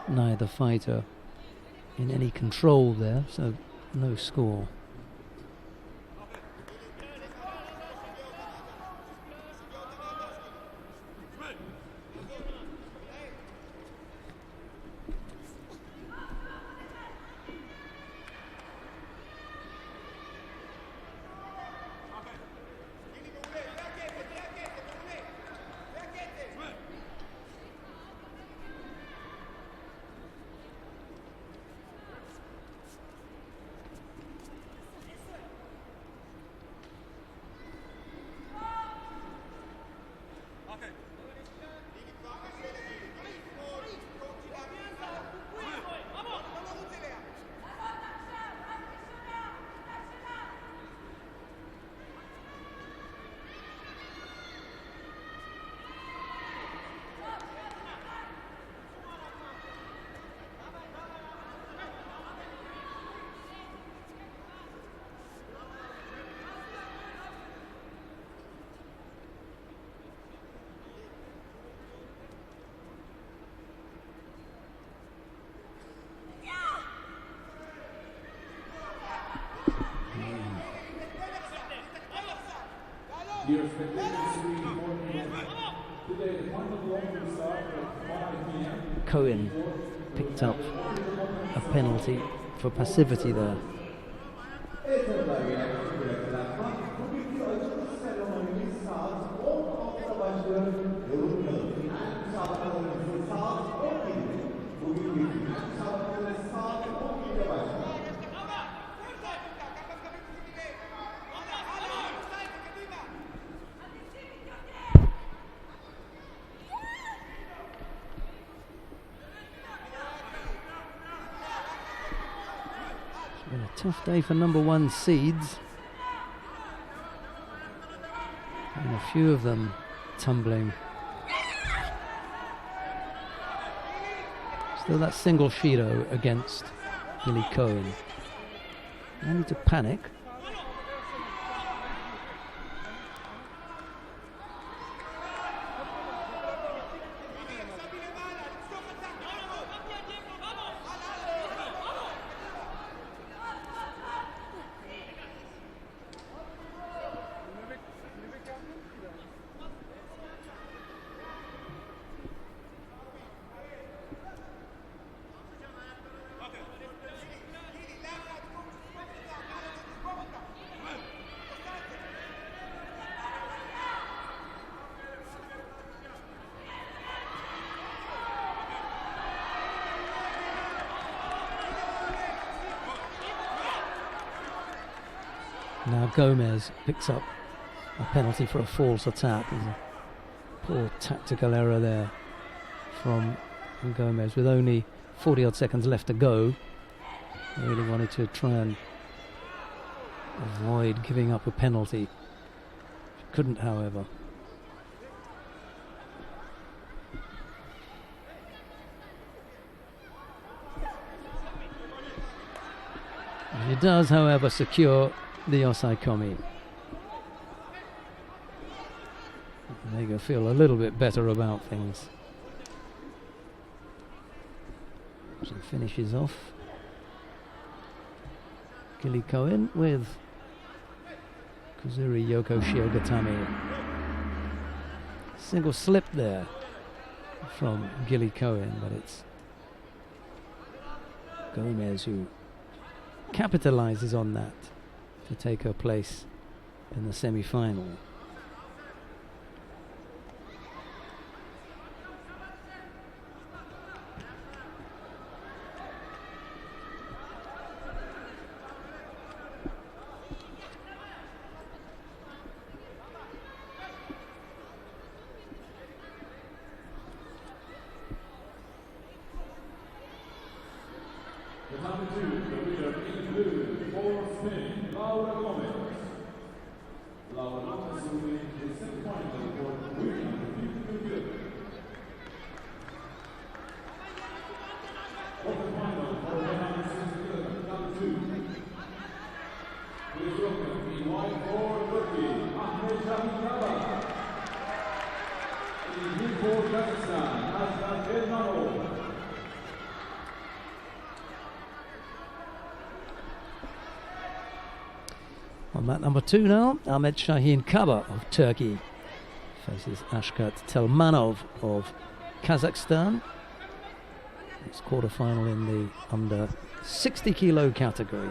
Neither fighter in any control there, so no score. Dear spectators, today the final block will start at 5 p.m. Cohen picked up a penalty for passivity there. Tough day for number 1 seeds, and a few of them tumbling. Still that single Shido against Gilly Cohen. No need to panic. Now Gomez picks up a penalty for a false attack. There's a poor tactical error there from Gomez with only 40 odd seconds left to go. Really wanted to try and avoid giving up a penalty. Couldn't, however. And he does, however, secure the Osaikomi. Make her feel a little bit better about things. She finishes off Gilly Cohen with Kuzuri Yoko Shiogatami. Single slip there from Gilly Cohen, but it's Gomez who capitalizes on that to take her place in the semi-final. On mat number 2 now, Ahmed Shaheen Kaba of Turkey faces Ashkat Telmanov of Kazakhstan. It's quarter-final in the under 60 kilo category.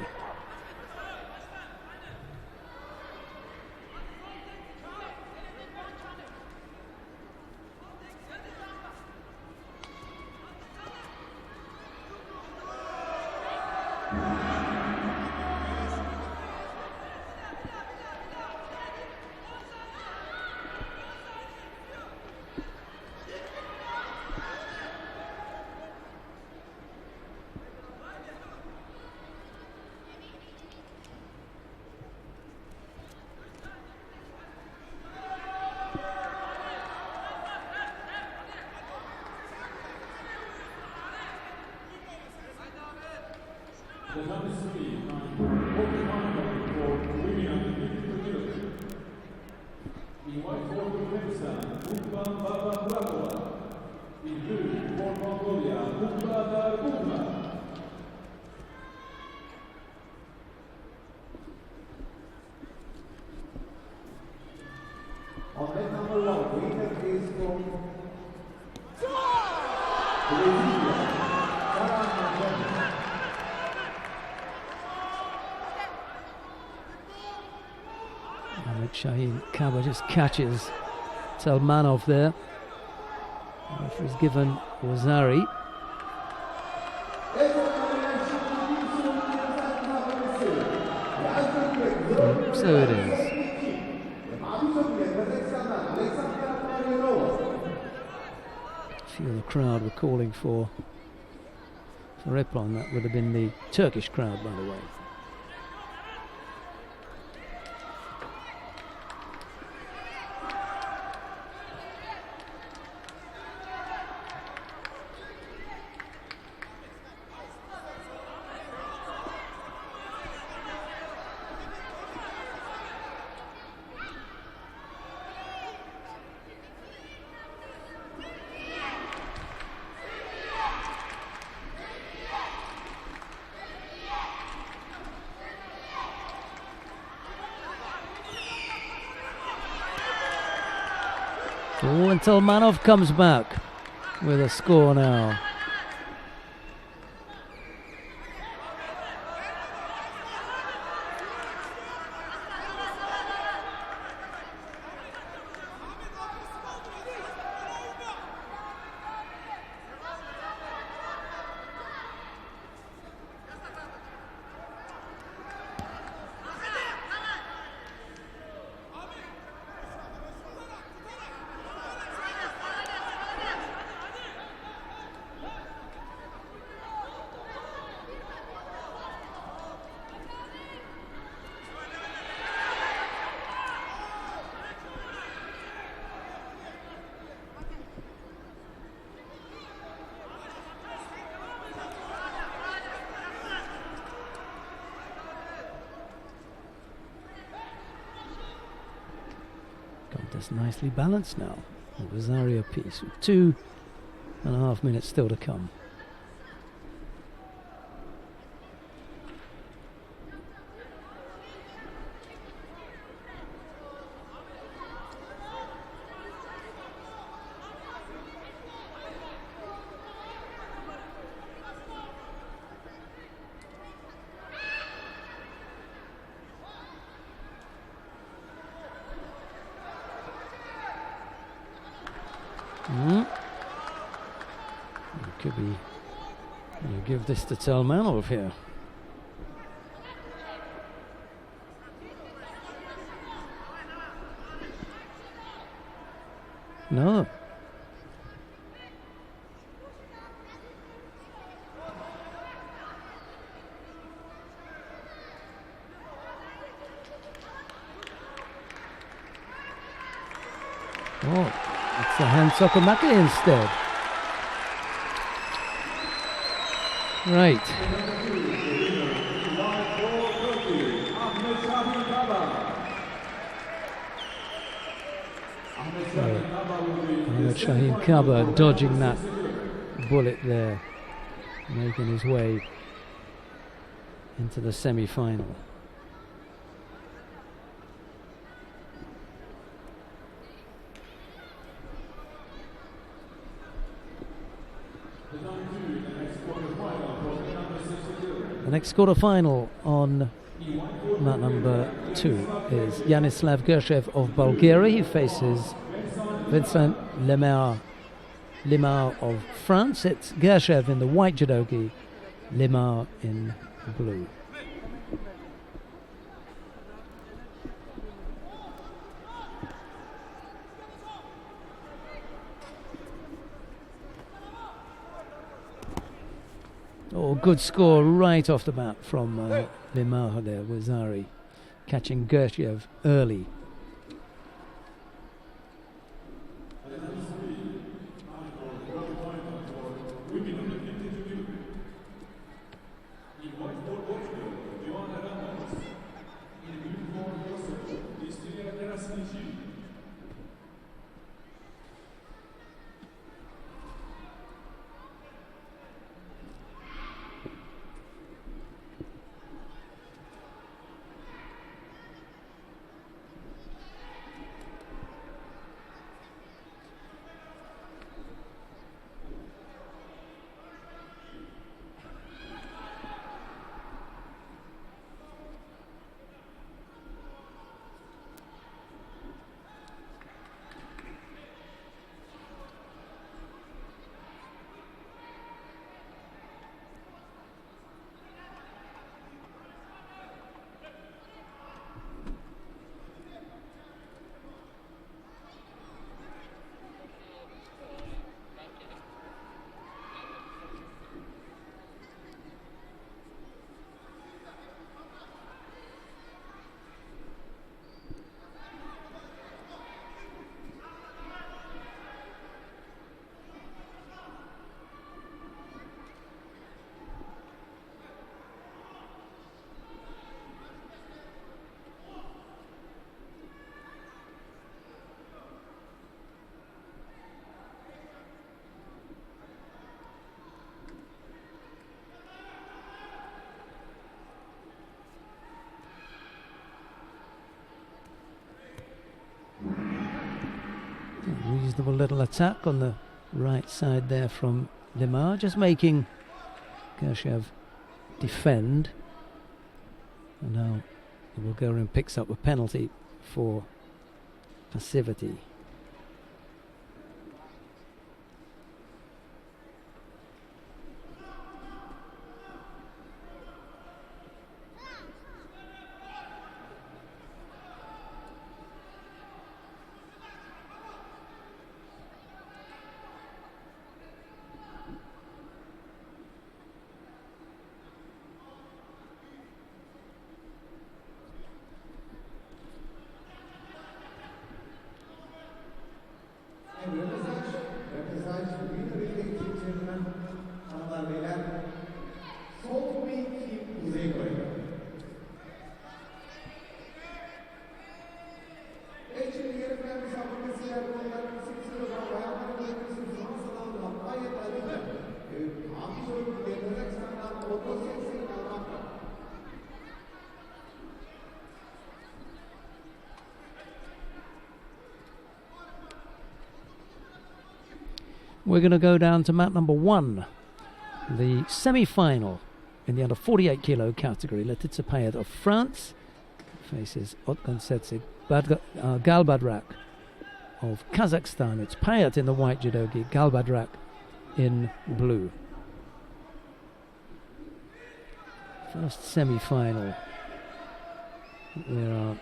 Shaheen Kaba just catches Telmanov there. The referee's given Wazari. So it is. A few of the crowd were calling for Replan. That would have been the Turkish crowd, by the way. Oh, until Manov comes back with a score now. Just nicely balanced now. The Rosario piece with 2.5 minutes still to come. Could be. You give this to Telmanov here. No. Oh, it's a hand Sokomaki instead. Right. Ahmed Shaheen Kaba dodging that bullet there, making his way into the semi-final. The next quarter-final on mat number 2 is Yanislav Gershev of Bulgaria. He faces Vincent Lemar of France. It's Gershev in the white judogi, Lemar in blue. Oh, good score right off the bat from Lemar there, Wazari, catching Gershev early. Reasonable little attack on the right side there from Lemar, just making Gershev defend. And now the Bulgarian picks up a penalty for passivity. We're going to go down to mat number 1, the semi-final in the under 48 kilo category. Letitsa Payet of France faces Otgansetse Galbadrak of Kazakhstan. It's Payet in the white judogi, Galbadrak in blue. First semi-final we are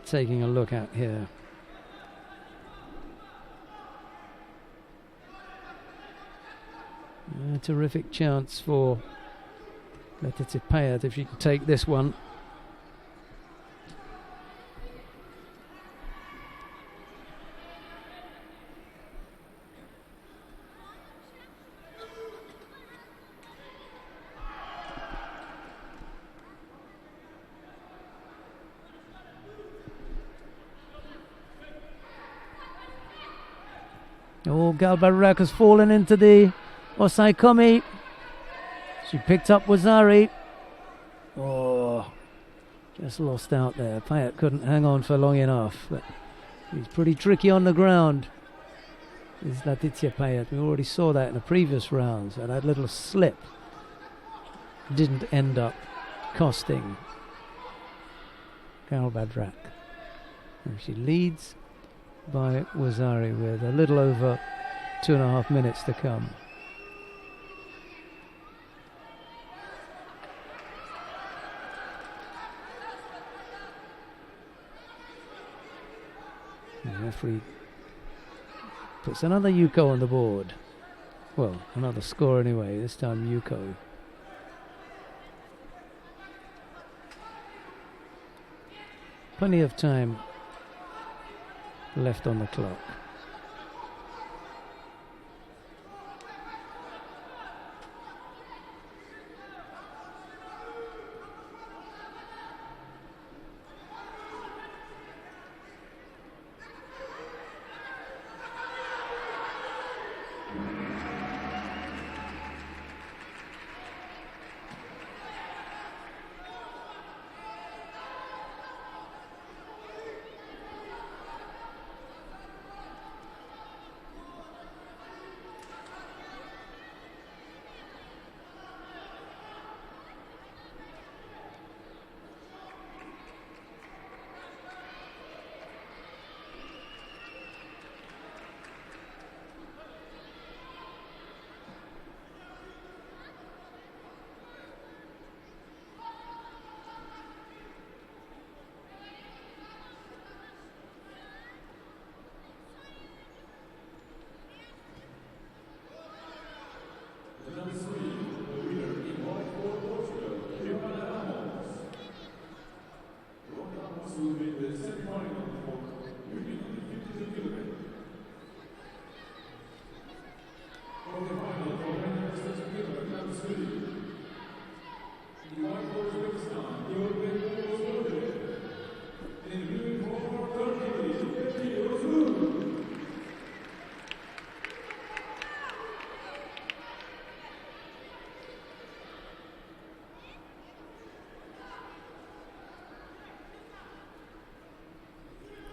taking a look at here. A terrific chance for Letitsa Payet if she can take this one. Oh, Galbadrak has fallen into the Osaikomi. She picked up Wazari. Oh, just lost out there. Payet couldn't hang on for long enough. But he's pretty tricky on the ground. Is Letitsa Payet. We already saw that in the previous rounds. And that little slip didn't end up costing Galbadrak. And she leads by Wazari with a little over 2.5 minutes to come. The referee puts another Yuko on the board. Well, another score anyway, this time Yuko. Plenty of time left on the clock.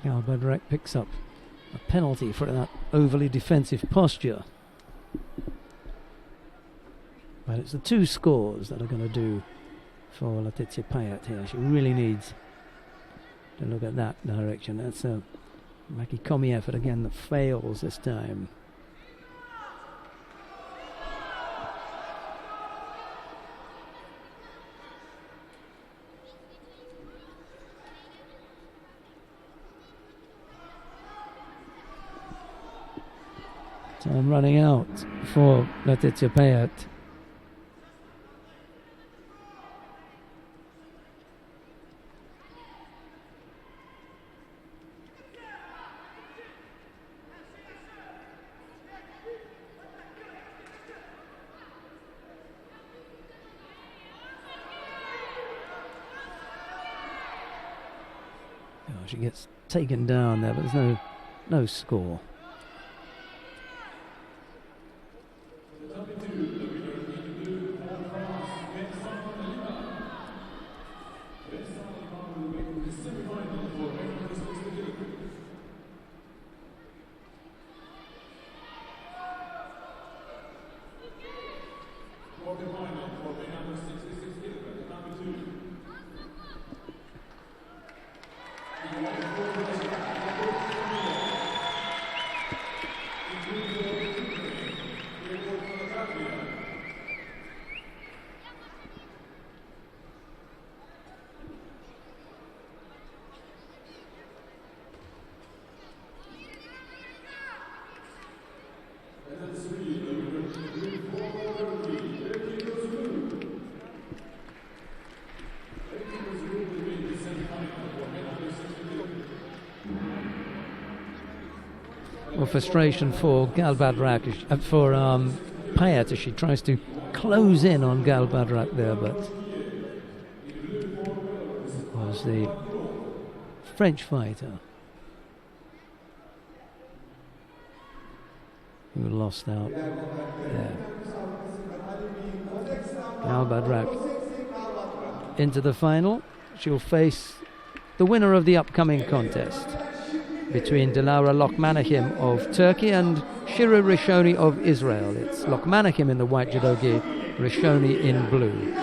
Galbadrak picks up a penalty for that overly defensive posture. But it's the 2 scores that are going to do for Letitsa Payet here. She really needs to look at that direction. That's a Makikomi effort again that fails this time. Time running out for Letitsa Payet. Oh, she gets taken down there, but there's no score. frustration for Galbadrak, for Payet as she tries to close in on Galbadrak there, but it was the French fighter who lost out there. Galbadrak into the final. She'll face the winner of the upcoming contest between Dilara Lokmanahim of Turkey and Shira Rishoni of Israel. It's Lokmanahim in the white judogi, Rishoni in blue.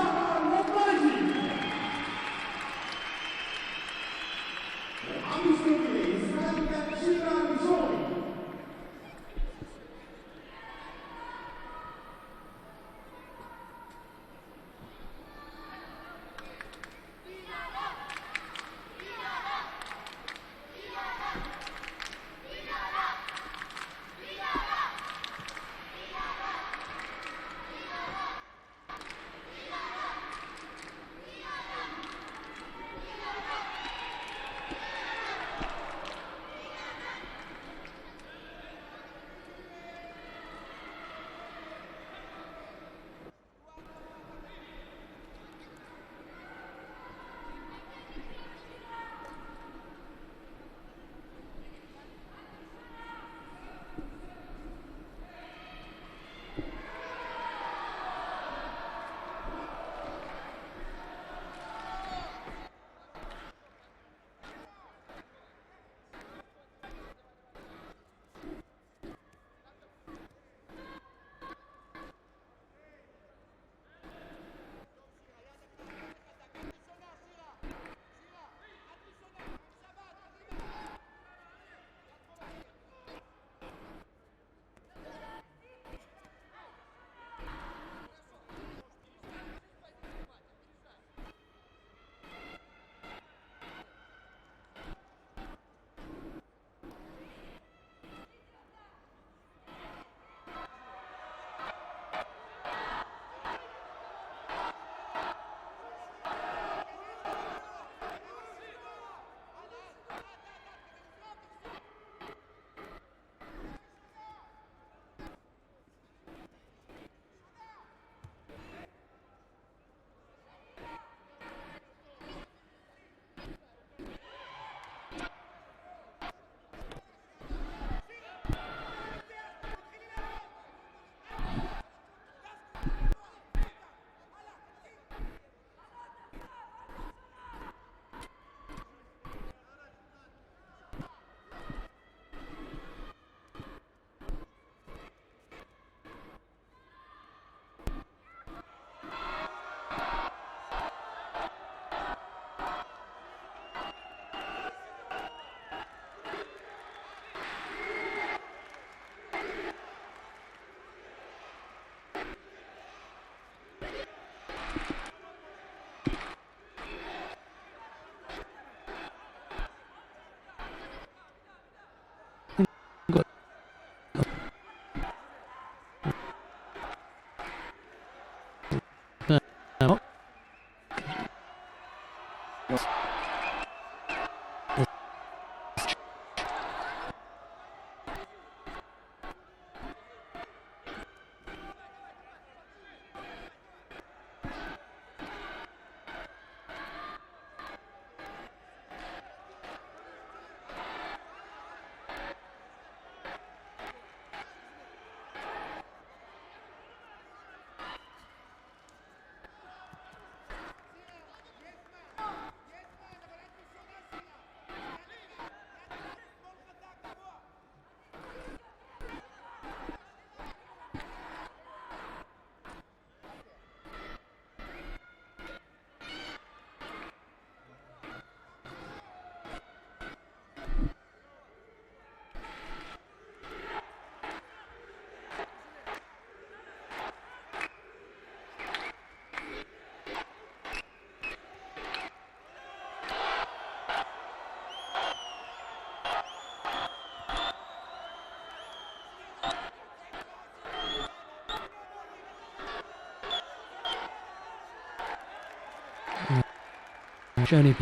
Shoni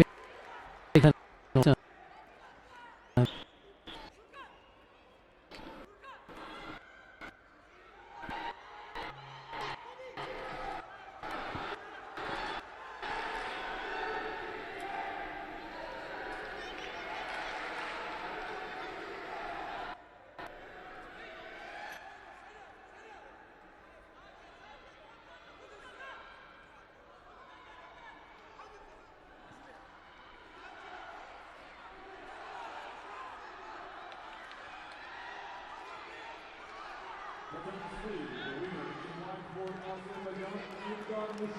Laura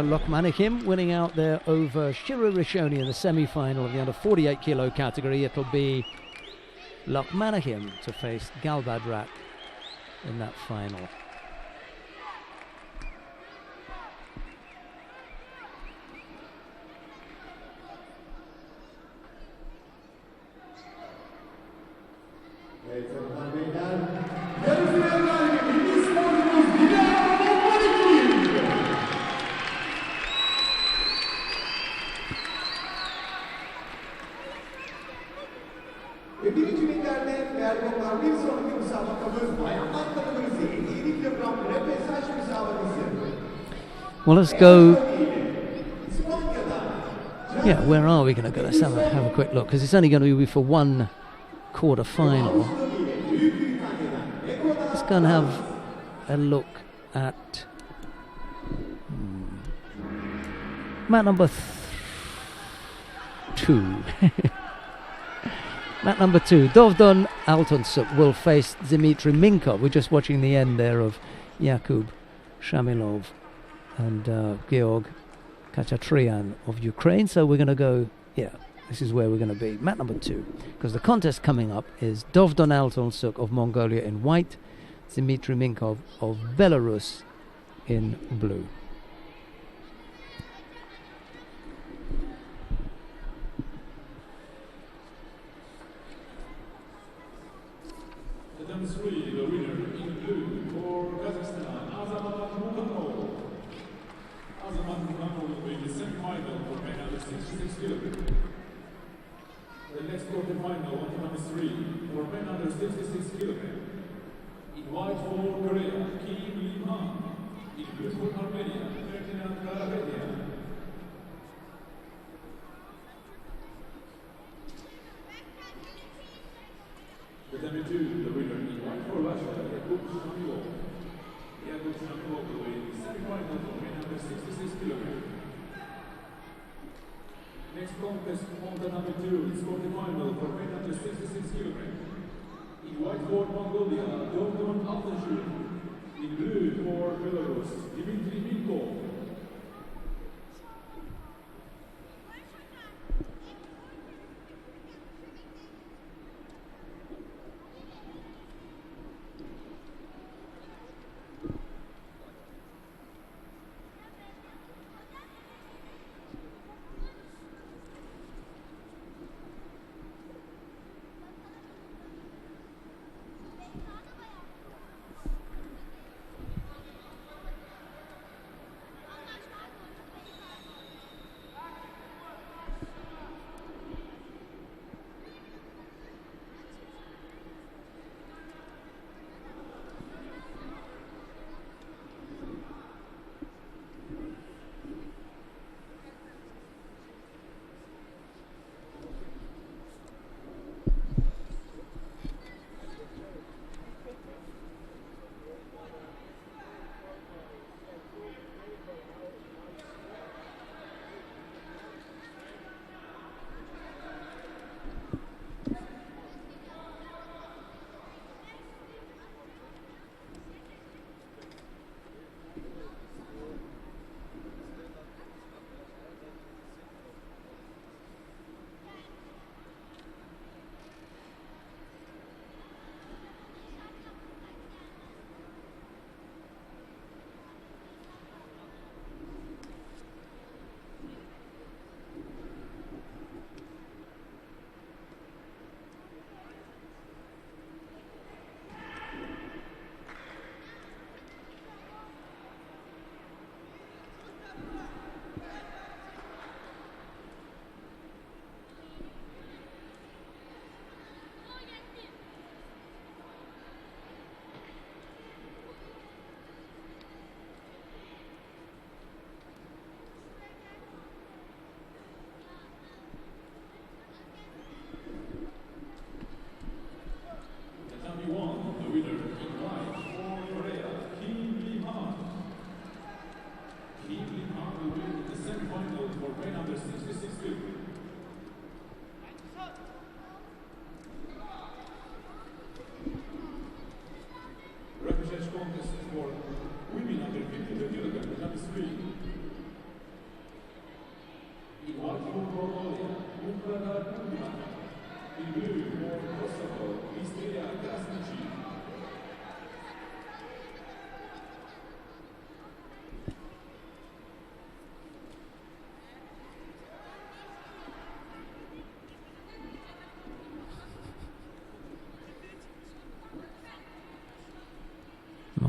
Lokmanihim winning out there over Shiro Rishoni in the semi-final of the under 48 kilo category. It'll be Lokmanihim to face Galbadrat in that final. Well, let's go. Yeah, where are we going to go? Let's have a quick look, because it's only going to be for one quarter final. Let's go and have a look at mat number 2. Mat number 2. Dovdon Altonsuk will face Dmitry Minkov. We're just watching the end there of Yakub Shamilov and Georg Kachatrian of Ukraine. So we're going to go, this is where we're going to be. Mat number 2. Because the contest coming up is Dovdon Altonsuk of Mongolia in white, Dmitry Minkov of Belarus in blue. Number 3, the winner in blue for Kazakhstan, Azamat Mukanov. Azamat Mukanov will be the semi-final for men under 66 kilograms. The next quarter-final on number 3 for men under 66 kilograms. In white for Korea, Kim Lim-han. In blue for Armenia, Ferdinand Karapetian. The number 2, the winner in white for Russia, Yakub Shamilov. Yakub Shamilov will be the semi-final for men under 66 kilograms. Next contest on the number 2 is quarter-final for men under 66 kilograms. In white for Mongolia, Dovdon Altonsuk. In blue for Belarus, Dmitry Minkov.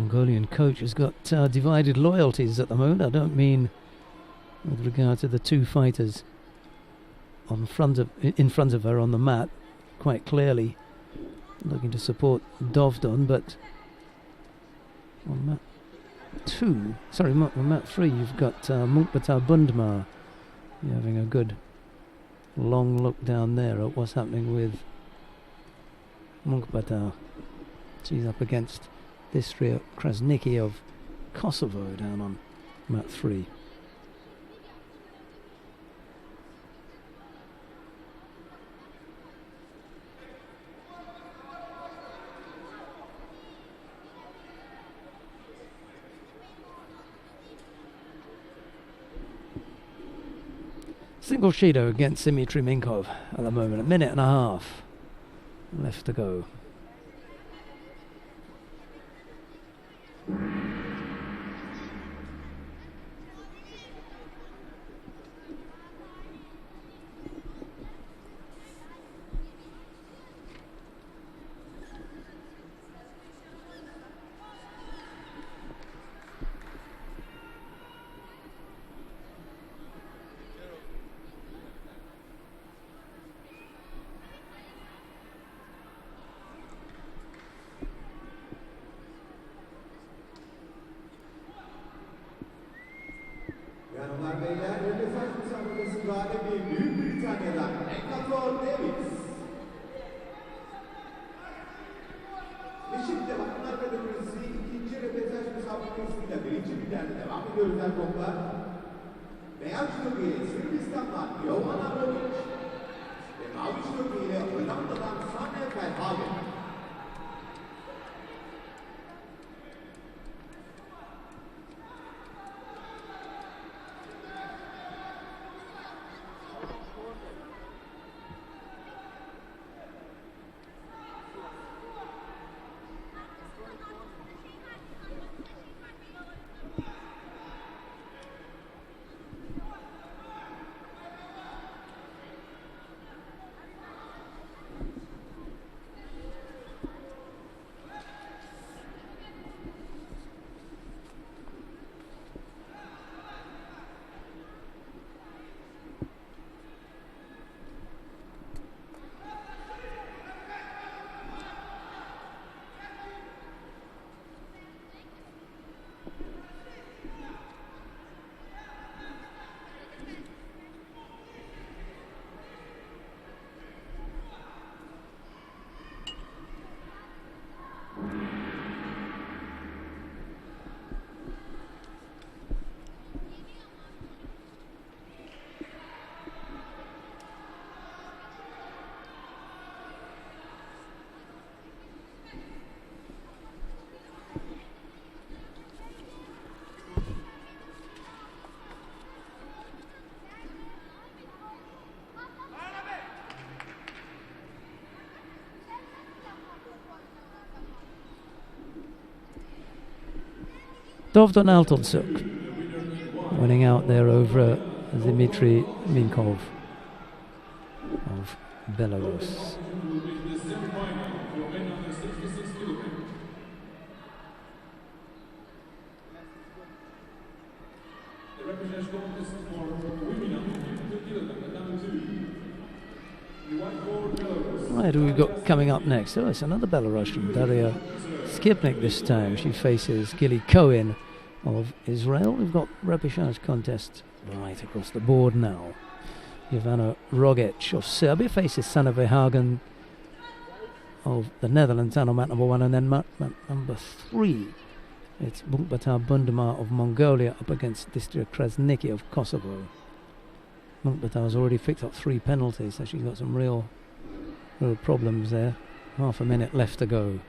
Mongolian coach has got divided loyalties at the moment. I don't mean with regard to the two fighters in front of her on the mat, quite clearly looking to support Dovdon, but on mat 3 you've got Munkbata Bundmar. You're having a good long look down there at what's happening with Munkbata. She's up against Distria Krasniki of Kosovo down on mat 3. Single Shido against Dmitry Minkov at the moment. 1.5 minutes left to go. Hanımlar beyler, rönesans müsabakası galibi Büyük Britanya'dan Davis. Ve şimdi Bakanlar Kategorisi 2. rönesans müsabakasıyla 1. birden devam ediyoruz erkekler. Beyaz Judo ile Sırbistan'dan Jovana Rogic ve Mavi Judo ile Hollanda'dan Sanne Verhagen. Dovdon Altomsuk winning out there over Dmitry Minkov of Belarus. Right, who we've got coming up next? Oh, it's another Belarusian, Daria Skipnik this time. She faces Gilly Cohen of Israel. We've got repechage contests right across the board now. Jovana Rogic of Serbia faces Sanne Verhagen of the Netherlands, and on mat number 1, and then mat number 3. It's Munkbata Bundmar of Mongolia up against Distria Krasniki of Kosovo. Munkbata has already picked up 3 penalties, so she's got some real problems there. Half a minute left to go.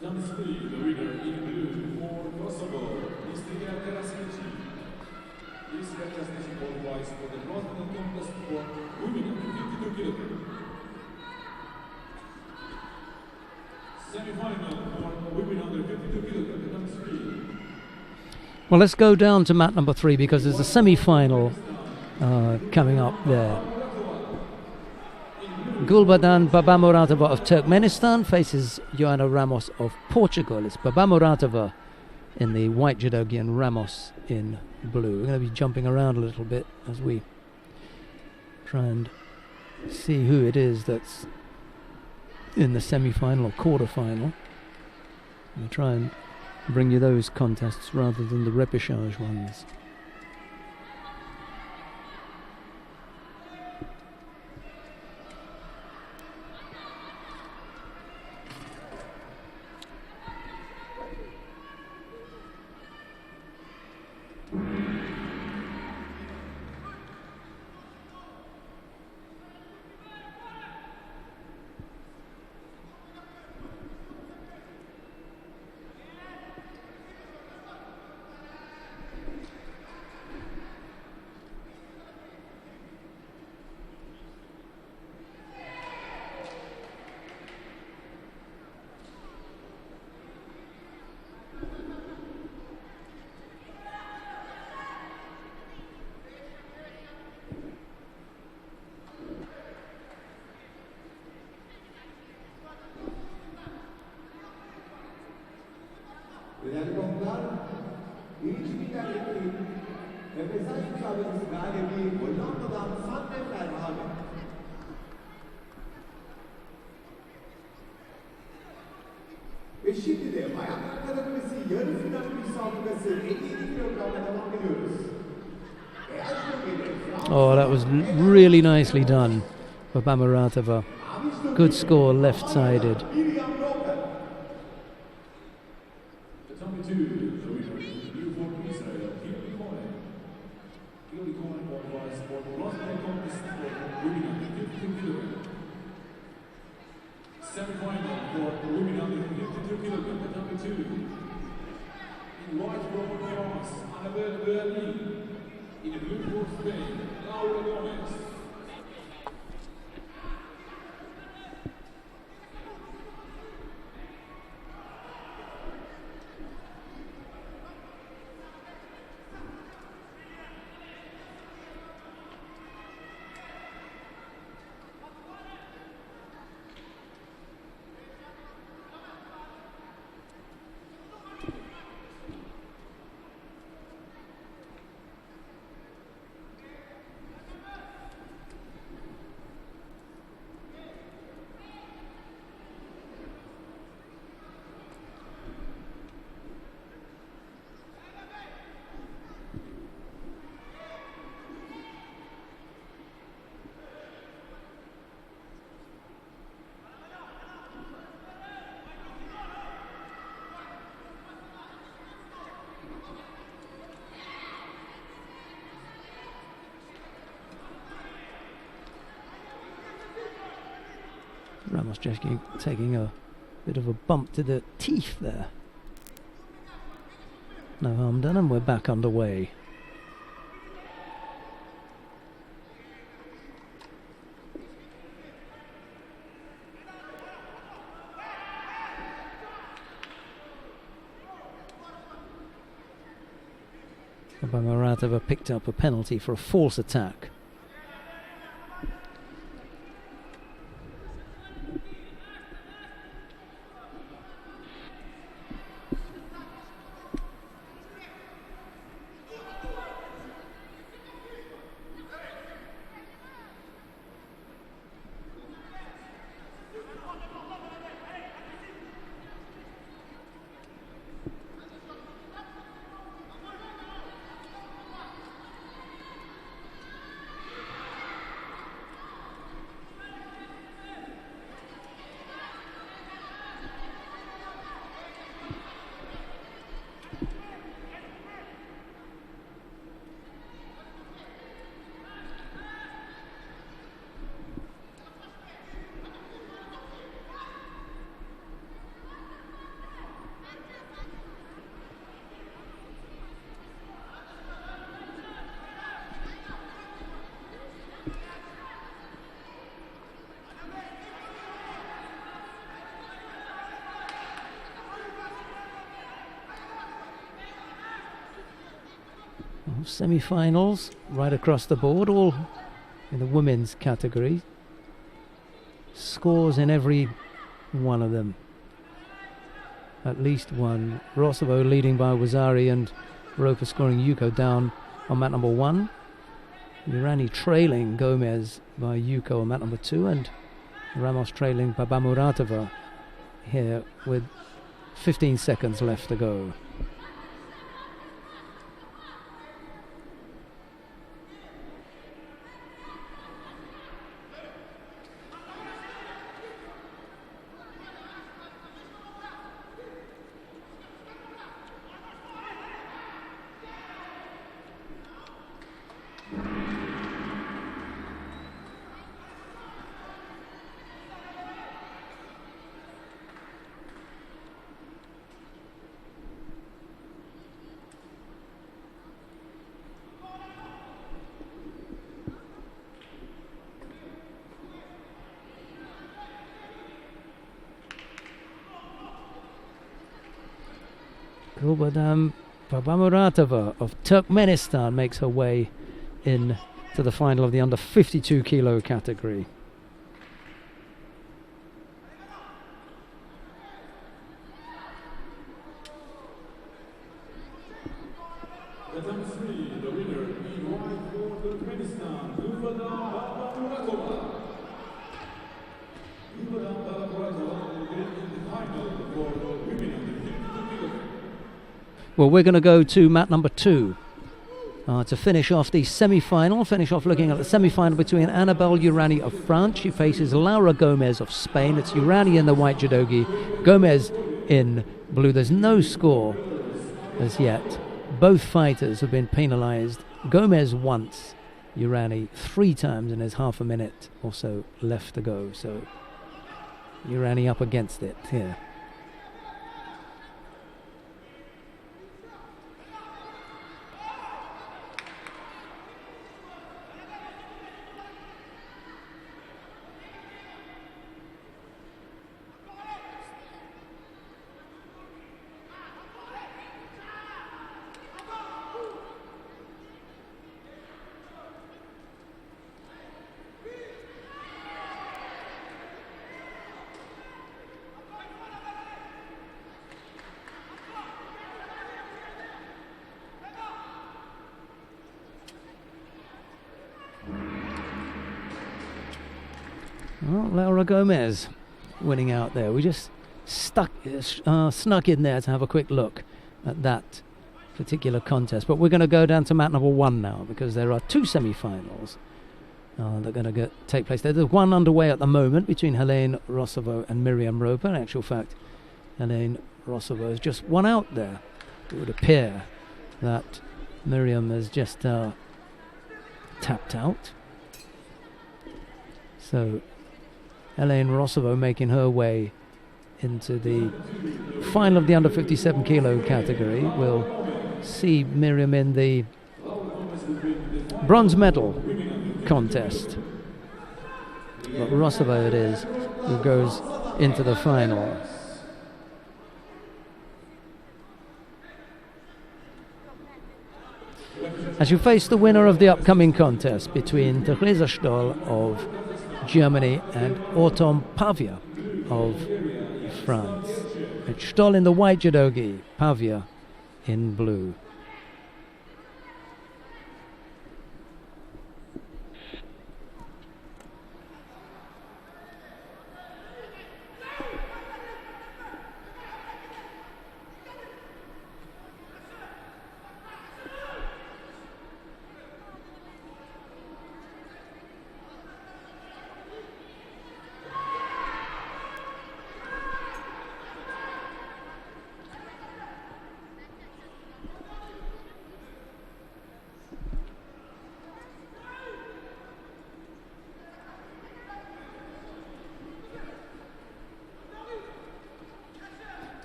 Number 3, the winner in blue for Kosovo, Mr. Karasnici. This Karasnici qualifies for the Boston contest for women under 52 kilograms. Semi-final for women under 52 kilograms, number 3. Well, let's go down to mat number 3 because there's a semi-final coming up there. Gulbadan Babamuratova of Turkmenistan faces Joanna Ramos of Portugal. It's Babamuratova in the white judogi and Ramos in blue. We're going to be jumping around a little bit as we try and see who it is that's in the semi-final or quarter-final. We'll try and bring you those contests rather than the repechage ones. Değerli konuklar, birinci biterlikli ve mesaj müsabakası galibi Hollanda'dan Sanne Verhagen. Ve şimdi de bayanlar kategorisi yarı final müsabakası 57 kilogramla devam ediyoruz. Oh, that was really nicely done for Babamuratova. Good score, left-sided. Semi-final for women under 52 kilograms, number 2. In white for France, Annabelle Berlin. In the blue for Spain, Laura Gomez. Ramos just taking a bit of a bump to the teeth there. No harm done, and we're back underway. Babamuratova picked up a penalty for a false attack. Semi-finals right across the board, all in the women's category. Scores in every one of them. At least one. Rosovo leading by Wazari and Roper scoring Yuko down on mat number 1. Urani trailing Gomez by Yuko on mat number 2, and Ramos trailing Babamuratova here with 15 seconds left to go. Gulbadam Babamuratova of Turkmenistan makes her way in to the final of the under 52 kilo category. At number 3, the winner, EY for Turkmenistan, Gulbadam Babamuratova. Gulbadam Babamuratova will get in the final for the women under 52 kilos. Well, we're going to go to mat number 2 to finish off the semi-final. Finish off looking at the semi-final between Annabelle Urani of France. She faces Laura Gomez of Spain. It's Urani in the white judogi, Gomez in blue. There's no score as yet. Both fighters have been penalized. Gomez once, Urani 3 times, and there's half a minute or so left to go. So Urani up against it here. Well, Laura Gomez winning out there. We just snuck in there to have a quick look at that particular contest. But we're going to go down to mat number 1 now, because there are 2 semi-finals that are going to take place there. There's one underway at the moment between Helene Rosovo and Miriam Roper. In actual fact, Helene Rosovo has just won out there. It would appear that Miriam has just tapped out. So Helene Rosovo making her way into the final of the under 57 kilo category. We'll see Miriam in the bronze medal contest. But Rosovo it is who goes into the final. As you face the winner of the upcoming contest between Teresa Stoll of Germany and Autumn Pavia of France. It's Stoll in the white judogi, Pavia in blue.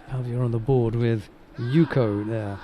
Pavia on the board with Yuko there.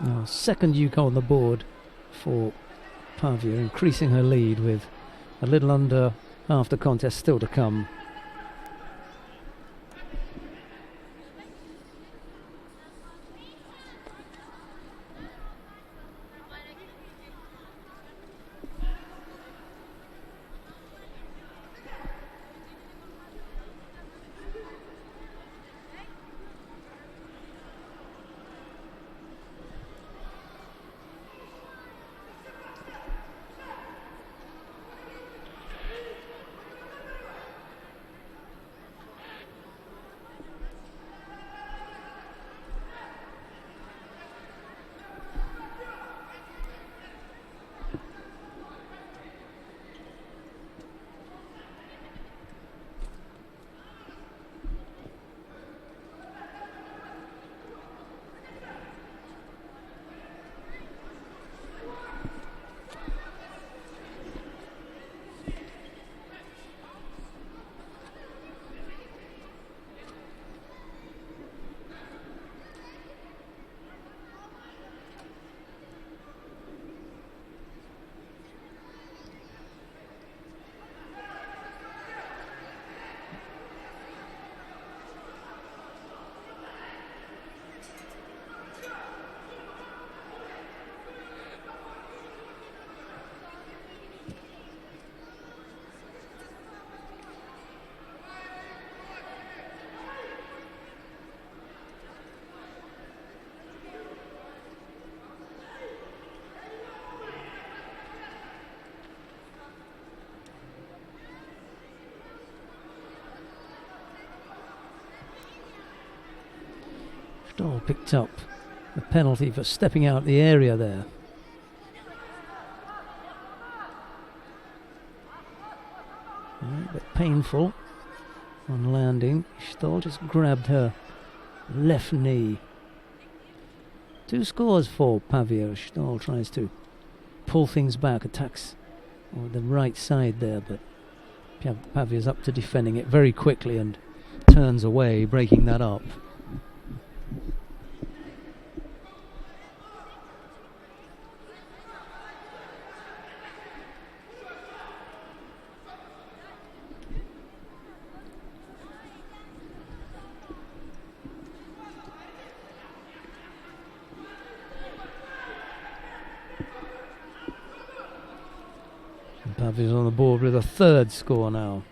Now, second Yuko on the board for Pavia, increasing her lead with a little under half the contest still to come. Stoll picked up the penalty for stepping out the area there. A bit painful on landing. Stoll just grabbed her left knee. 2 scores for Pavia. Stoll tries to pull things back, attacks on the right side there, but Pavia's up to defending it very quickly and turns away, breaking that up. Pavia's on the board with a 3rd score now.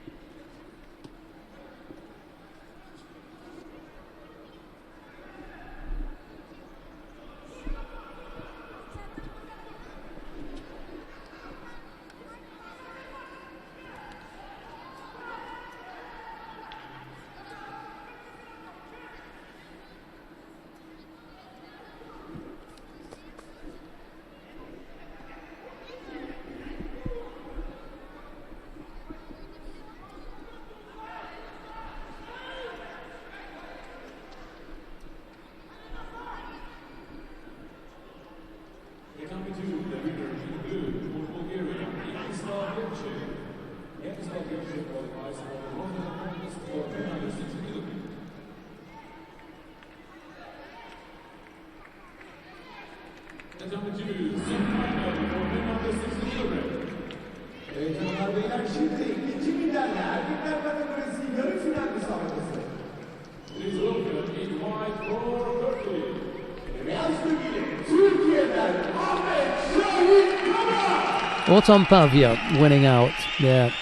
Autumn Pavia winning out their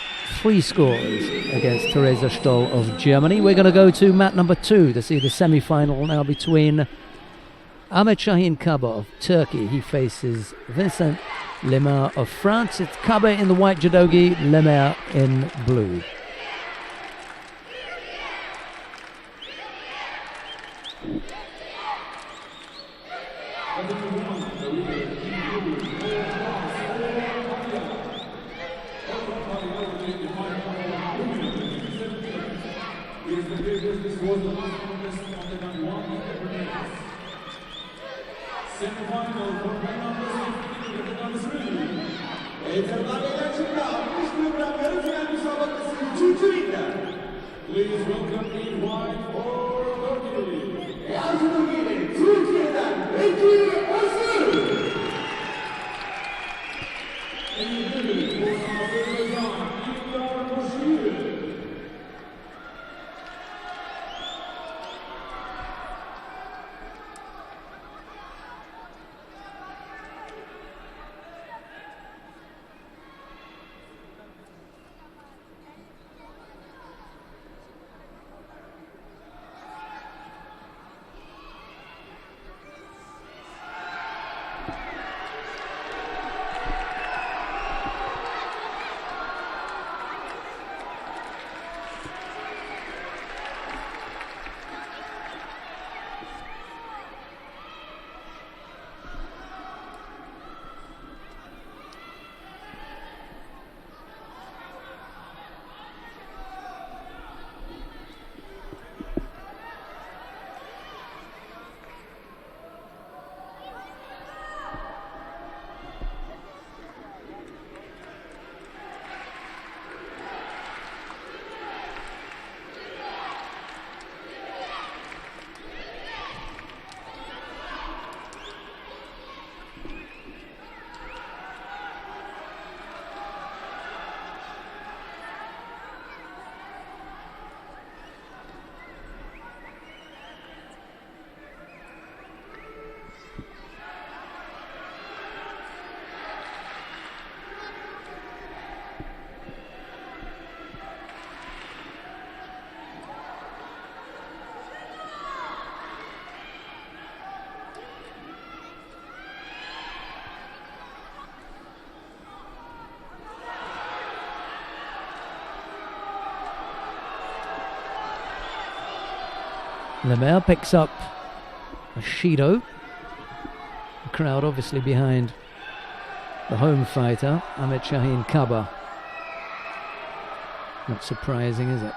3 scores against Theresa Stoll of Germany. We're going to go to mat number 2 to see the semi-final now between Ahmet Shahin Kaba of Turkey. He faces Vincent Lemaire of France. It's Kaba in the white judogi, Lemaire in blue. Please welcome in white for Turkey. Lemaire picks up a Judo. The crowd obviously behind the home fighter, Ahmed Shaheen Kaba. Not surprising, is it?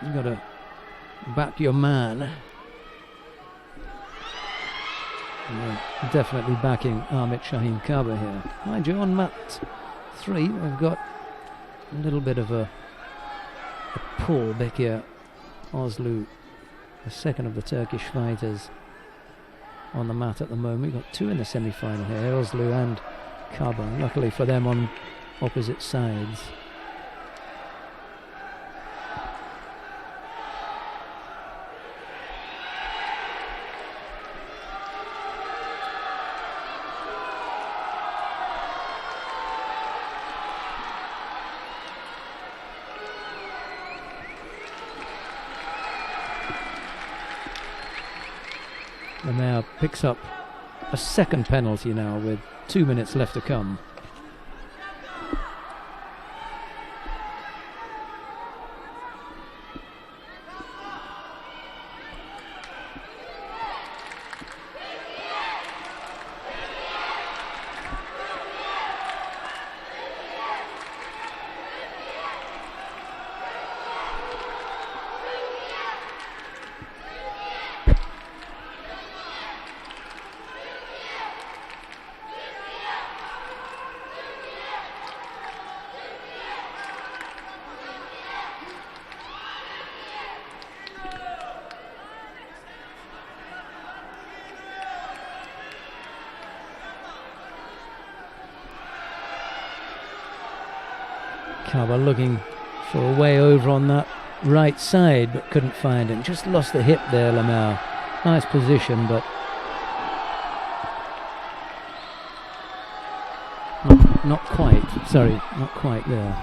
You've got to back your man. And definitely backing Ahmed Shaheen Kaba here. Mind you, on mat 3, we've got a little bit of a pull. Bekir Ozlu, the second of the Turkish fighters, on the mat at the moment. We've got 2 in the semi-final here, Ozlu and Kaba. Luckily for them, on opposite sides. Lemaire picks up a second penalty now with 2 minutes left to come. Kaba looking for a way over on that right side, but couldn't find him. Just lost the hip there, Lemaire. Nice position, but not quite. Sorry, not quite there.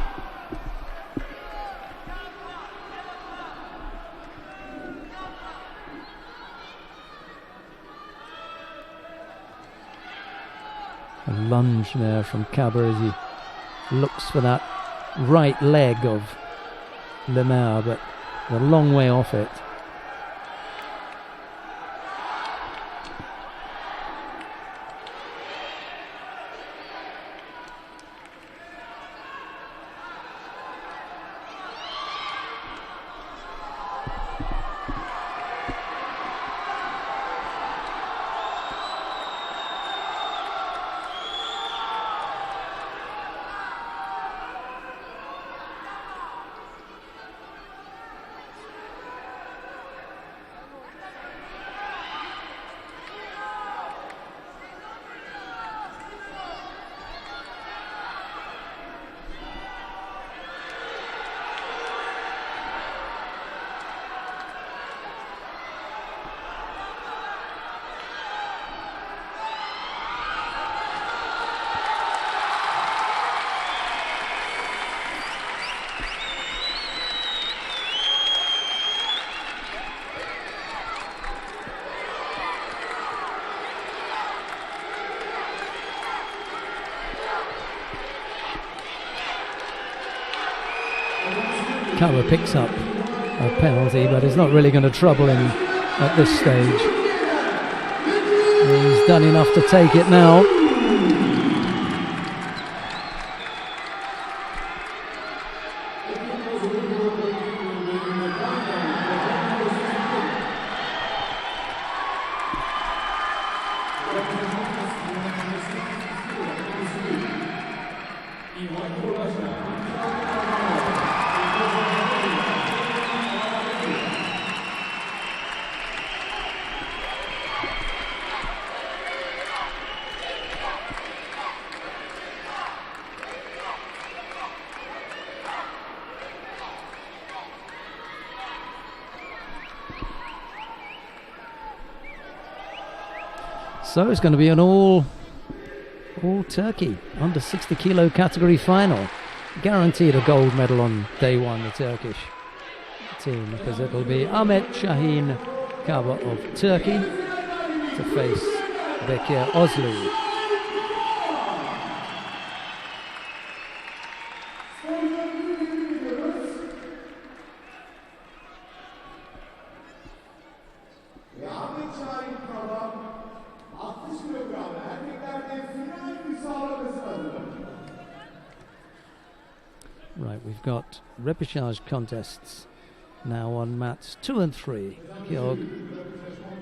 A lunge there from Kaba as he looks for that right leg of Lemaire, but a long way off it. Kaba picks up a penalty, but it's not really going to trouble him at this stage. He's done enough to take it now. So it's going to be an all Turkey under 60 kilo category final. Guaranteed a gold medal on day one, the Turkish team, because it'll be Ahmet Shaheen Kaba of Turkey to face Bekir Ozlu. Right, we've got repechage contests now on mats 2 and 3. Georg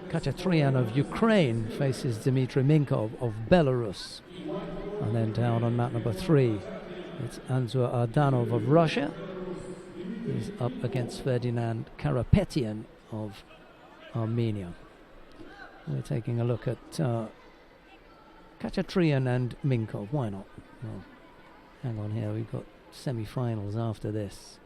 Khachatryan of Ukraine faces Dmitry Minkov of Belarus. And then down on mat number 3, it's Anzur Ardanov of Russia. He's up against Ferdinand Karapetyan of Armenia. We're taking a look at Khachatryan and Minkov. Why not? Well, hang on here, we've got semi-finals after this.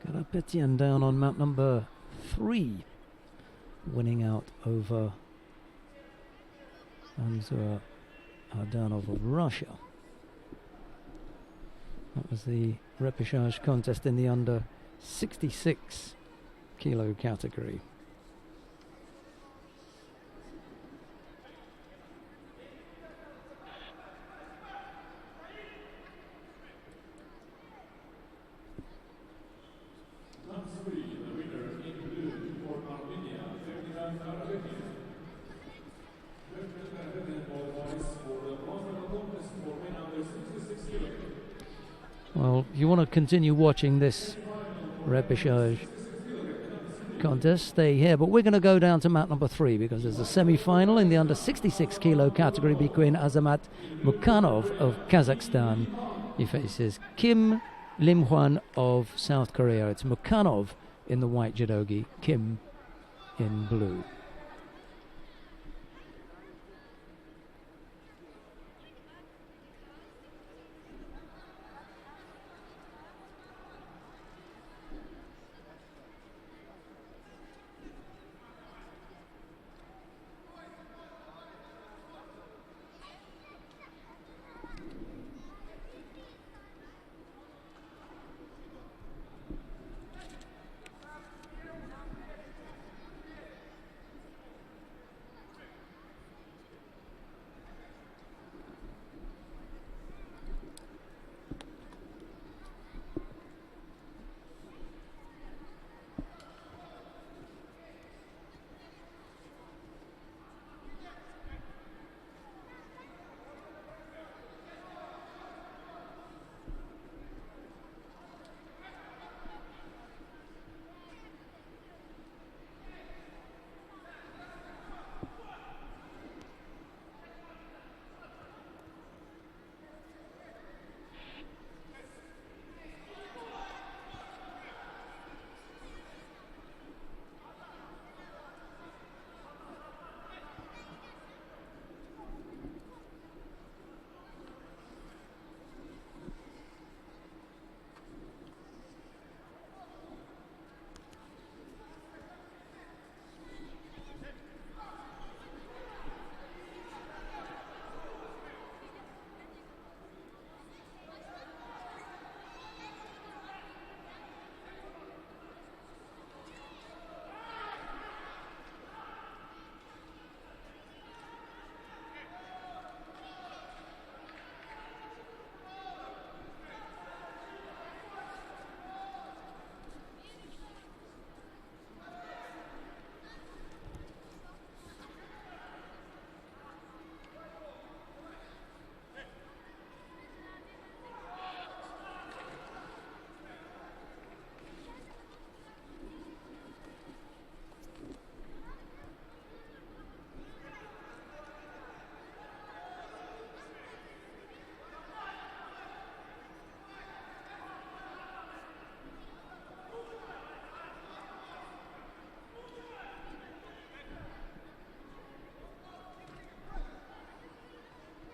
Karapetyan down on mat number 3, winning out over Anzur Ardanov of Russia. That was the repechage contest in the under 66 kilo category. Well, if you want to continue watching this repechage contest stay here, but we're going to go down to mat number 3 because there's a semi-final in the under 66 kilo category between Azamat Mukhanov of Kazakhstan. He faces Kim Lim-hwan of South Korea. It's Mukhanov in the white judogi, Kim in blue.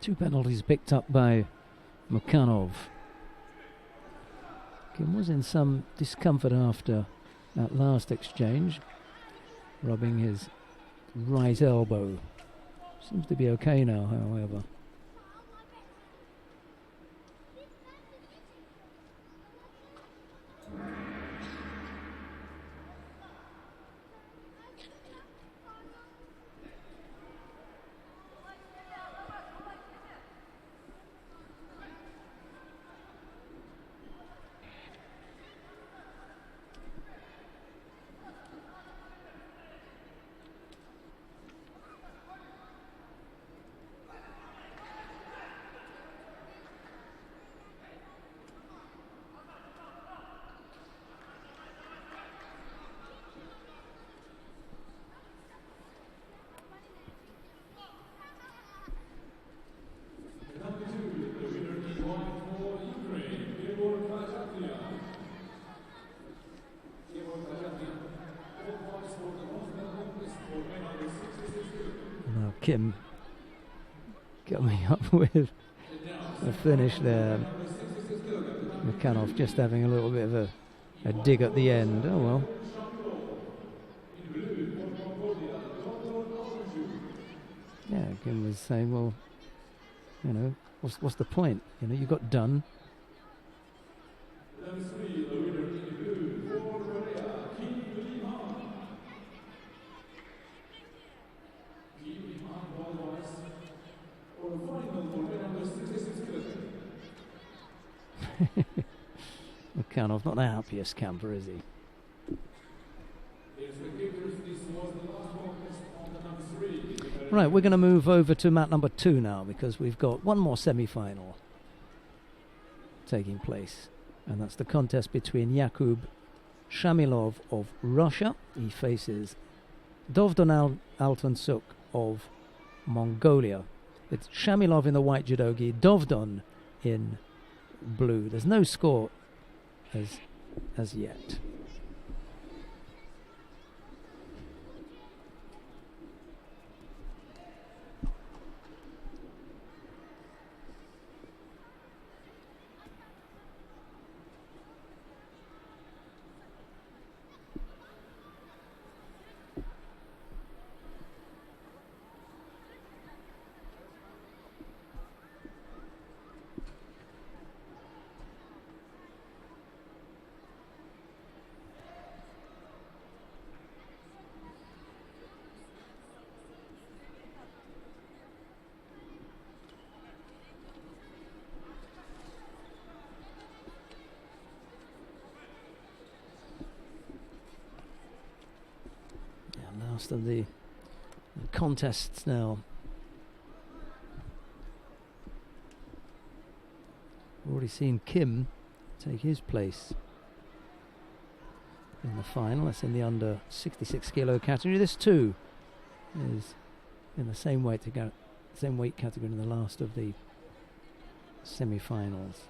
Two penalties picked up by Mukhanov. Kim was in some discomfort after that last exchange, rubbing his right elbow. Seems to be okay now, however. Kim coming up with a finish there. Mukhanov just having a little bit of a dig at the end. Oh well. Yeah, Kim was saying, well, you know, what's the point? You know, you got done. Mukhanov, not the happiest camper, is he? Right, we're going to move over to mat number 2 now because we've got one more semi-final taking place, and that's the contest between Jakub Shamilov of Russia. He faces Dovdon Altansuk of Mongolia. It's Shamilov in the white judogi, Dovdon in blue. There's no score as yet. Last of the contests now. Already seen Kim take his place in the final. That's in the under 66 kilo category. This too is in the same weight category in the last of the semi-finals.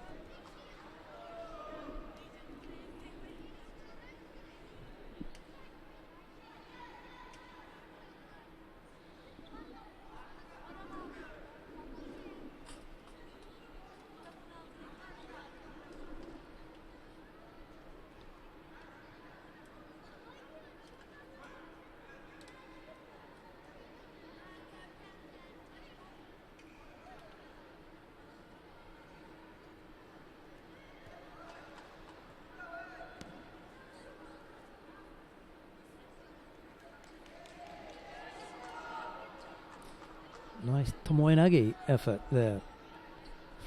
Nice Tomoenagi effort there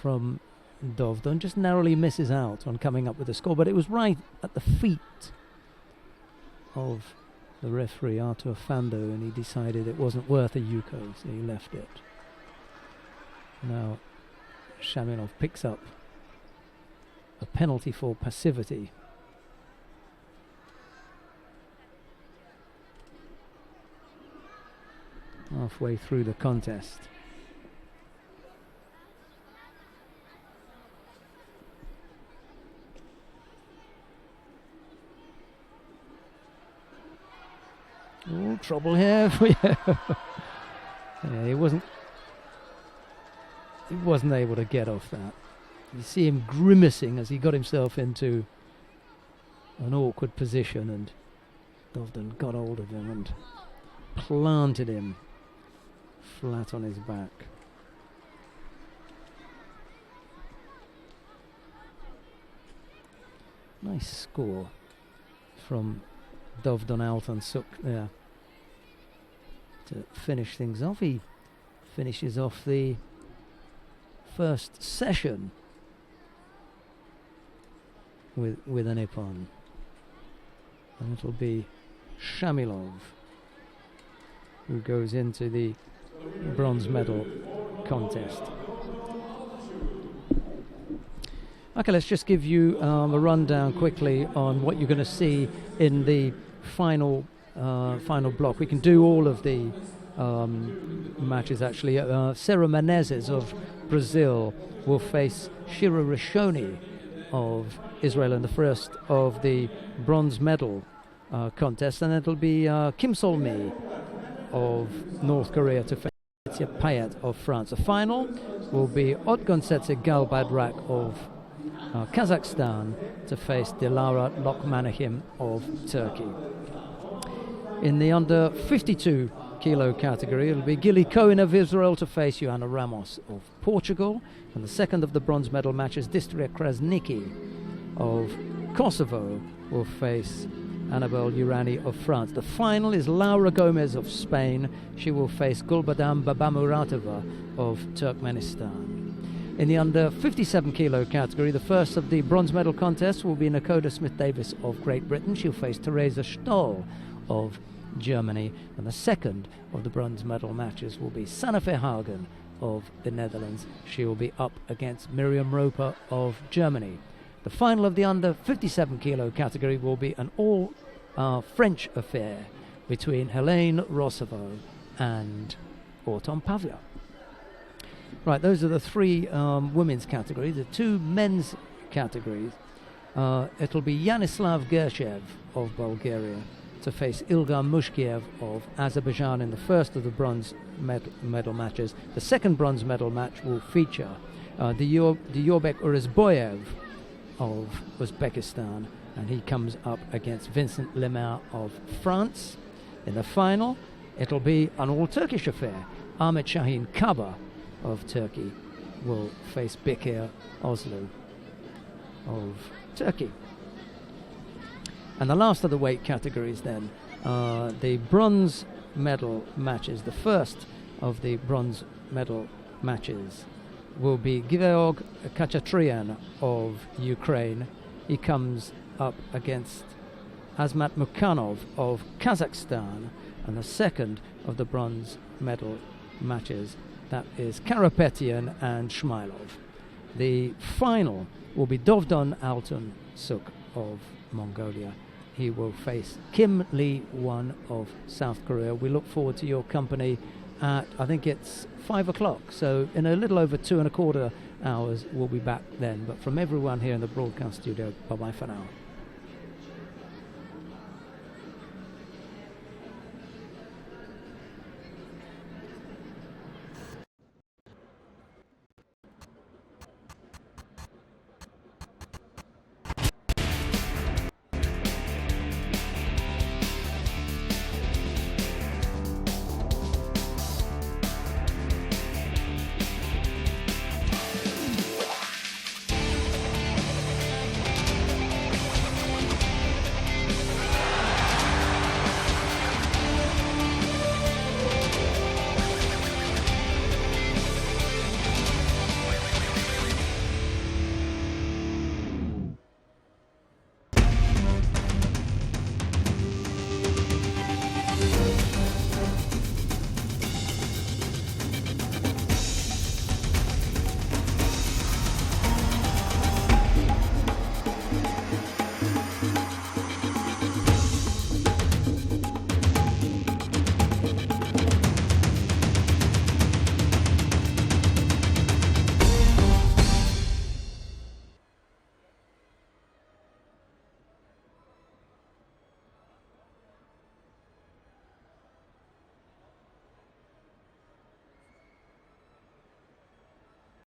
from Dovdon. Just narrowly misses out on coming up with a score, but it was right at the feet of the referee, Artur Fando, and he decided it wasn't worth a yuko, so he left it. Now Shamilov picks up a penalty for passivity. Halfway through the contest. Oh, trouble here. Yeah, he wasn't able to get off that. You see him grimacing as he got himself into an awkward position, and Dovdon got hold of him and planted him flat on his back. Nice score from Dovdon Altansuk there to finish things off. He finishes off the first session with an ippon, and it'll be Shamilov who goes into the bronze medal contest. Okay, let's just give you a rundown quickly on what you're going to see in the final block. We can do all of the matches actually. Sarah Menezes of Brazil will face Shira Rishoni of Israel in the first of the bronze medal contest, and it'll be Kim Sol-mi of North Korea to face Payet of France. The final will be Otgonsetse Galbadrak of Kazakhstan to face Dilara Lokmanahim of Turkey. In the under 52 kilo category, it'll be Gili Cohen of Israel to face Joanna Ramos of Portugal, and the second of the bronze medal matches, Distria Krasniki of Kosovo will face Annabelle Urani of France. The final is Laura Gomez of Spain. She will face Gulbadam Babamuratova of Turkmenistan. In the under 57 kilo category, the first of the bronze medal contests will be Nakoda Smith-Davis of Great Britain. She'll face Theresa Stoll of Germany. And the second of the bronze medal matches will be Sanne Verhagen of the Netherlands. She will be up against Miriam Roper of Germany. The final of the under 57 kilo category will be an all French affair between Helene Rossovaux and Auton Pavia. Right, those are the three women's categories. The two men's categories, it'll be Yanislav Gershev of Bulgaria to face Ilgar Mushkiev of Azerbaijan in the first of the bronze medal matches. The second bronze medal match will feature Diorbek Urizboyev of Uzbekistan, and he comes up against Vincent Lemaire of France. In the final, it'll be an all-Turkish affair. Ahmet Shahin Kaba of Turkey will face Bekir Ozlu of Turkey. And the last of the weight categories then, the bronze medal matches, the first of the bronze medal matches will be Georg Khachatryan of Ukraine. He comes up against Azmat Mukhanov of Kazakhstan, and the second of the bronze medal matches, that is Karapetyan and Shmailov. The final will be Dovdon Altun Suk of Mongolia. He will face Kim Lee-won of South Korea. We look forward to your company at, I think it's 5 o'clock, so in a little over 2.25 hours we'll be back then. But from everyone here in the broadcast studio, bye-bye for now.